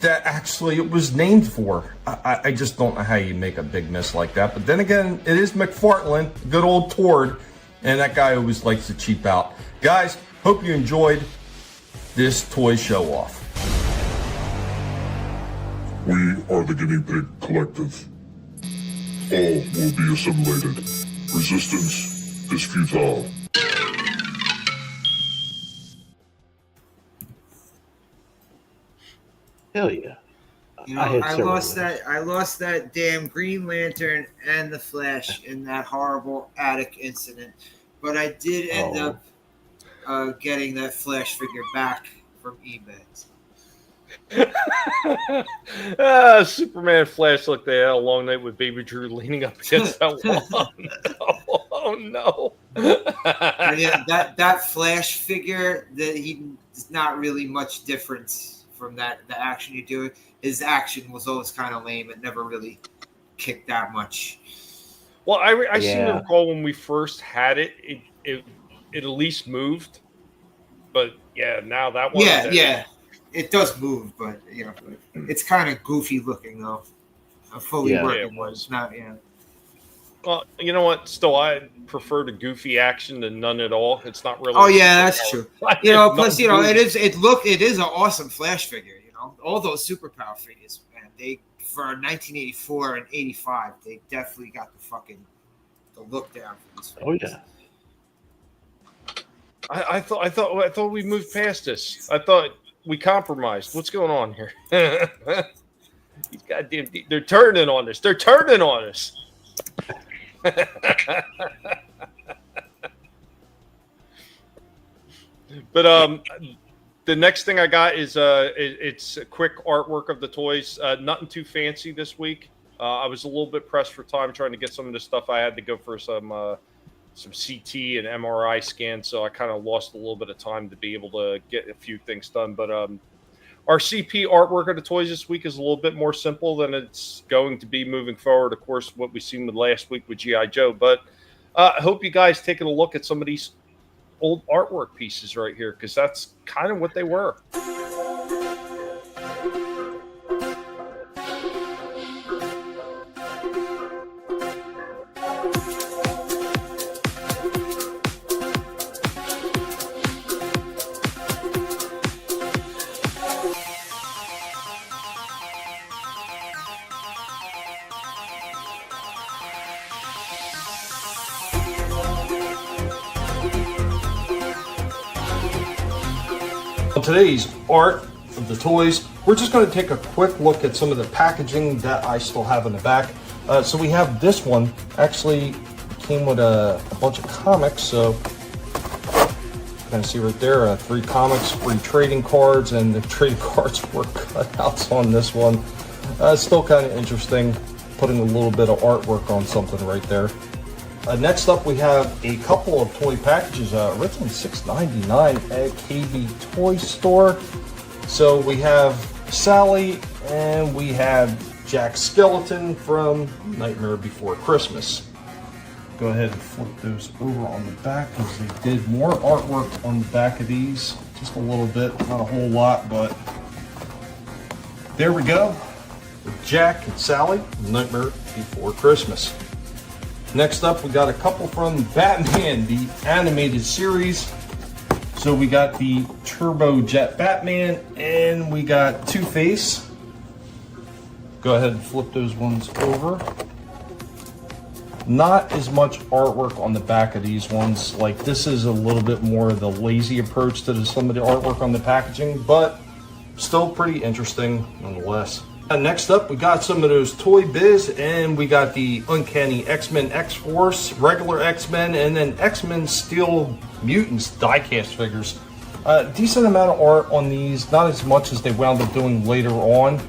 that actually it was named for. I just don't know how you make a big miss like that. But then again, it is McFarlane, good old Tord, and that guy always likes to cheap out. Guys, hope you enjoyed this toy show off. We are the Guinea Pig Collective. All will be assimilated. Resistance is futile. Hell yeah. You know, I lost that damn Green Lantern and the Flash in that horrible attic incident. But I did end up getting that Flash figure back from eBay. Superman Flash looked at a long night with Baby Drew leaning up against that wall. Oh no. Yeah, that Flash figure, there's not really much difference from the action you're doing. His action was always kind of lame. It never really kicked that much. Well, I seem to recall when we first had it at least moved. But yeah, now that one. Yeah. It does move, but you know, it's kind of goofy looking though. A fully working one. It's not, Well, you know what? Still, I prefer the goofy action than none at all. It's not really. Oh yeah, that's true. You know, plus you know, it is an awesome Flash figure. You know, all those superpower figures, man. They for 1984 and 85, they definitely got the look down for this. Oh yeah. I thought we moved past this. I thought we compromised. What's going on here? These goddamn, they're turning on us. They're turning on us. But the next thing I got is it's a quick artwork of the toys. Nothing too fancy this week. I was a little bit pressed for time trying to get some of this stuff. I had to go for some CT and MRI scans, so I kind of lost a little bit of time to be able to get a few things done. But our CP artwork of the toys this week is a little bit more simple than it's going to be moving forward. Of course, what we've seen with last week with G.I. Joe. But I hope you guys taking a look at some of these old artwork pieces right here, because that's kind of what they were. Today's art of the toys, we're just going to take a quick look at some of the packaging that I still have in the back. So we have this one, actually came with a bunch of comics, so you can see right there, 3 comics, free trading cards, and the trading cards were cutouts on this one. Still kind of interesting, putting a little bit of artwork on something right there. Next up, we have a couple of toy packages, originally $6.99 at KB Toy Store. So we have Sally and we have Jack Skeleton from Nightmare Before Christmas. Go ahead and flip those over on the back because they did more artwork on the back of these. Just a little bit, not a whole lot, but there we go. With Jack and Sally, Nightmare Before Christmas. Next up, we got a couple from Batman, the animated series. So we got the Turbo Jet Batman, and we got Two-Face. Go ahead and flip those ones over. Not as much artwork on the back of these ones. Like, this is a little bit more of the lazy approach to some of the artwork on the packaging, but still pretty interesting nonetheless. Next up, we got some of those Toy Biz, and we got the Uncanny X-Men X-Force, regular X-Men, and then X-Men Steel Mutants die-cast figures. Decent amount of art on these, not as much as they wound up doing later on,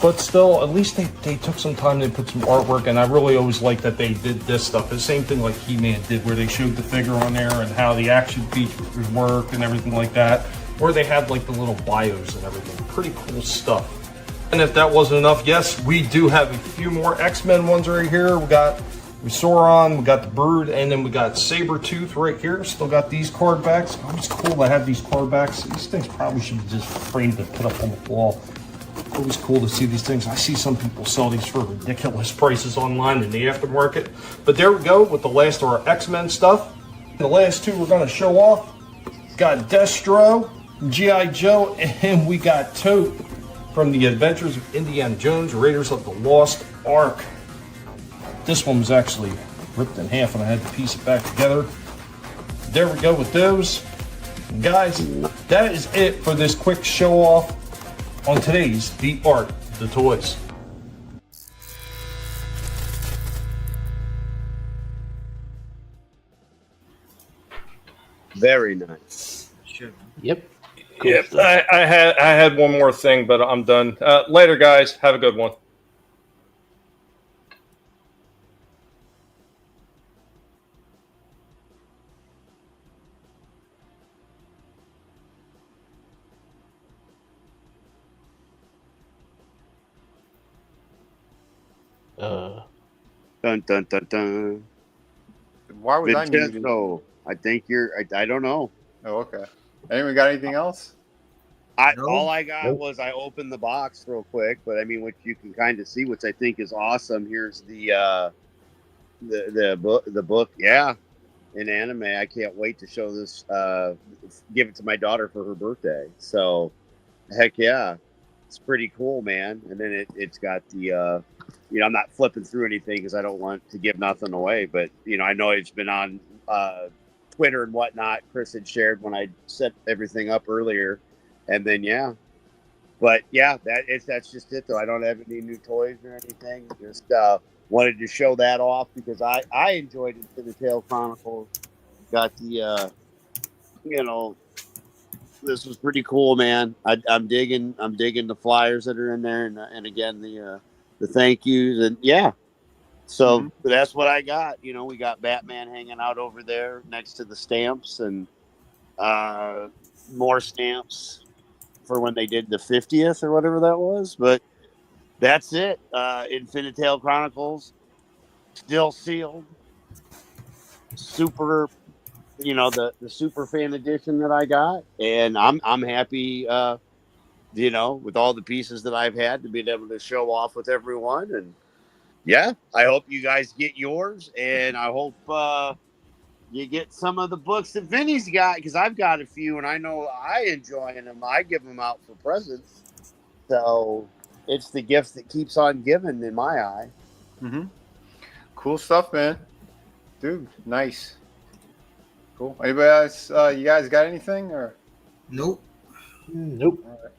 but still, at least they took some time to put some artwork, and I really always like that they did this stuff. The same thing like He-Man did, where they showed the figure on there and how the action features work and everything like that, or they had like the little bios and everything. Pretty cool stuff. And if that wasn't enough, yes, we do have a few more X-Men ones right here. We got Sauron, we got the Brood, and then we got Sabretooth right here. Still got these card backs. Oh, it's cool to have these card backs. These things probably should be just framed and put up on the wall. Always cool to see these things. I see some people sell these for ridiculous prices online in the aftermarket. But there we go with the last of our X-Men stuff. The last two we're going to show off. Got Destro, G.I. Joe, and we got Tote from the Adventures of Indiana Jones, Raiders of the Lost Ark. This one was actually ripped in half and I had to piece it back together. There we go with those. And guys, that is it for this quick show off on today's The Art of the Toys. Very nice. Yep. Cool. Yep, I had one more thing, but I'm done. Later, guys. Have a good one. Dun dun dun dun. Why was I muted? Vincenzo, I think you're. I don't know. Oh, okay. Anyone got anything else? All I got was I opened the box real quick, but I mean, what you can kind of see, which I think is awesome. Here's the book. Yeah, in anime. I can't wait to show this. Give it to my daughter for her birthday. So, heck yeah, it's pretty cool, man. And then it's got the. I'm not flipping through anything because I don't want to give nothing away. But I know it's been on Twitter and whatnot. Chris had shared when I set everything up earlier. And then, that's just it, though. I don't have any new toys or anything. Just wanted to show that off because I enjoyed Infinitail Chronicles. Got the this was pretty cool, man. I'm digging the flyers that are in there, and again the thank yous, and yeah. So that's what I got. We got Batman hanging out over there next to the stamps, and more stamps for when they did the 50th or whatever that was. But that's it. Infinitail Chronicles still sealed. Super, the super fan edition that I got, and I'm happy. With all the pieces that I've had to be able to show off with everyone, and yeah, I hope you guys get yours, and I hope you get some of the books that Vinny's got, because I've got a few, and I know I enjoy them. I give them out for presents, so it's the gift that keeps on giving in my eye. Cool stuff, man. Dude, nice. Cool. Anybody else? You guys got anything or? Nope. Nope. All right.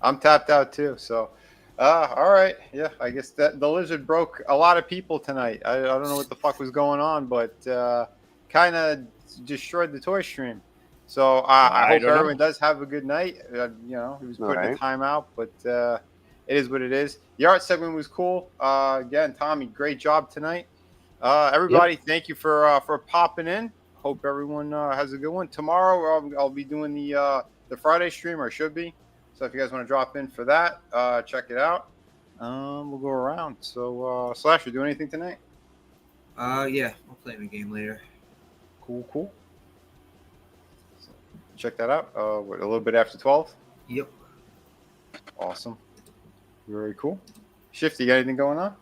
I'm tapped out too. So, all right. Yeah, I guess that the lizard broke a lot of people tonight. I don't know what the fuck was going on, but kind of destroyed the toy stream. So I hope everyone does have a good night. He was putting the time out, but it is what it is. The art segment was cool. Again, Tommy, great job tonight. Everybody, thank you for popping in. Hope everyone has a good one. Tomorrow I'll be doing the Friday stream, or should be. So if you guys want to drop in for that, check it out. We'll go around. So Slasher, do anything tonight? Yeah, I'll play a game later. Cool. So check that out. A little bit after 12? Yep. Awesome. Very cool. Shifty, you got anything going on?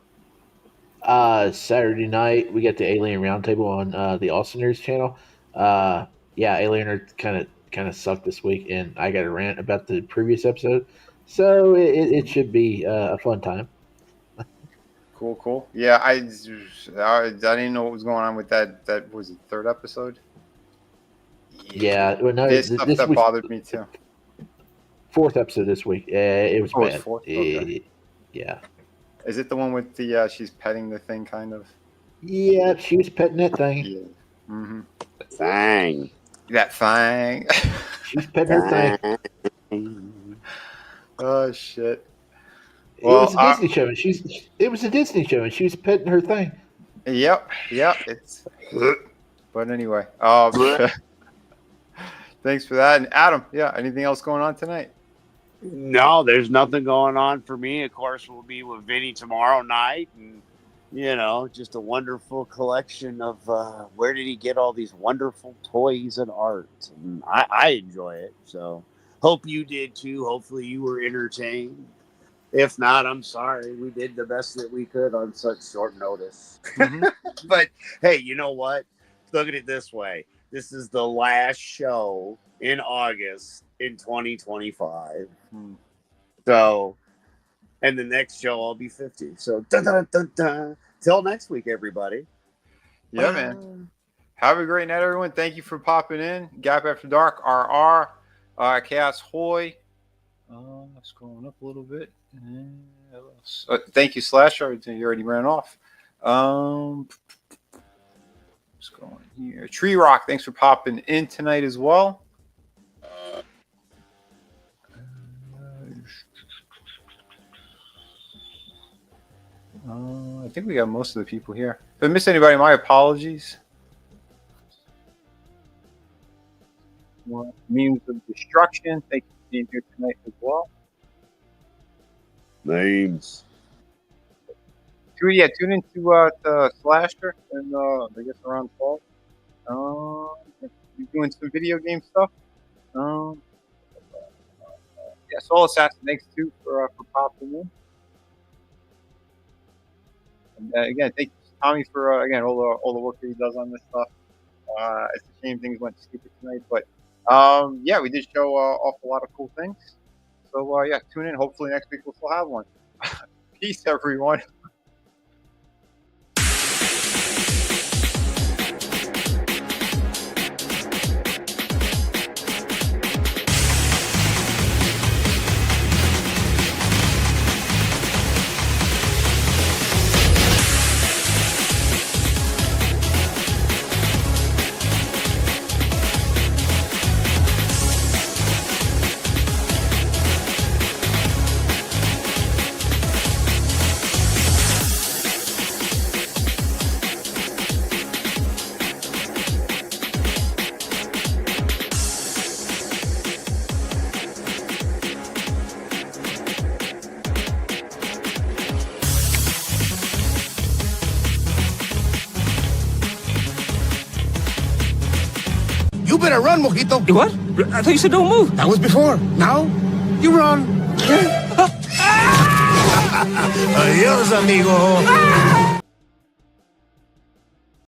Saturday night we got the Alien Roundtable on the Austiners channel. Alien Earth kind of sucked this week, and I got a rant about the previous episode, so it should be a fun time. Cool. Yeah, I didn't know what was going on with that. That was the third episode. Yeah, well, no, this stuff that bothered me too. Fourth episode this week. It was bad. Fourth? Okay. Yeah. Is it the one with the she's petting the thing, kind of? Yeah, she was petting that thing. Yeah. Mm-hmm. Fang. That fang. She's petting her thing. Oh shit. It was a Disney show, and it was a Disney show, and she was petting her thing. Yep. It's. But anyway, thanks for that. And Adam, anything else going on tonight? No, there's nothing going on for me. Of course, we'll be with Vinnie tomorrow night, and just a wonderful collection of where did he get all these wonderful toys and art. And I enjoy it, so hope you did too. Hopefully you were entertained. If not, I'm sorry. We did the best that we could on such short notice. But hey, you know what? Look at it this way. This is the last show in August in 2025. So, and the next show I'll be 50. So, till next week, everybody. Yeah, man. Have a great night, everyone. Thank you for popping in. Gap After Dark, RR, Chaos Hoy. Scrolling up a little bit. Thank you, Slasher. You already ran off. What's going here? Tree Rock, thanks for popping in tonight as well. I think we got most of the people here. If I missed anybody, my apologies. Memes of Destruction, thank you for being here tonight as well. Names. Tune into Slasher and I guess around 12. We're doing some video game stuff. Soul Assassin, thanks too for popping in. And again, thank you, Tommy, for all the work that he does on this stuff. It's a shame things went stupid tonight, but we did show off a lot of cool things. So tune in. Hopefully next week we'll still have one. Peace, everyone. You better run, Mojito. You what? I thought you said don't move. That was before. Now, you run. Adios, amigo.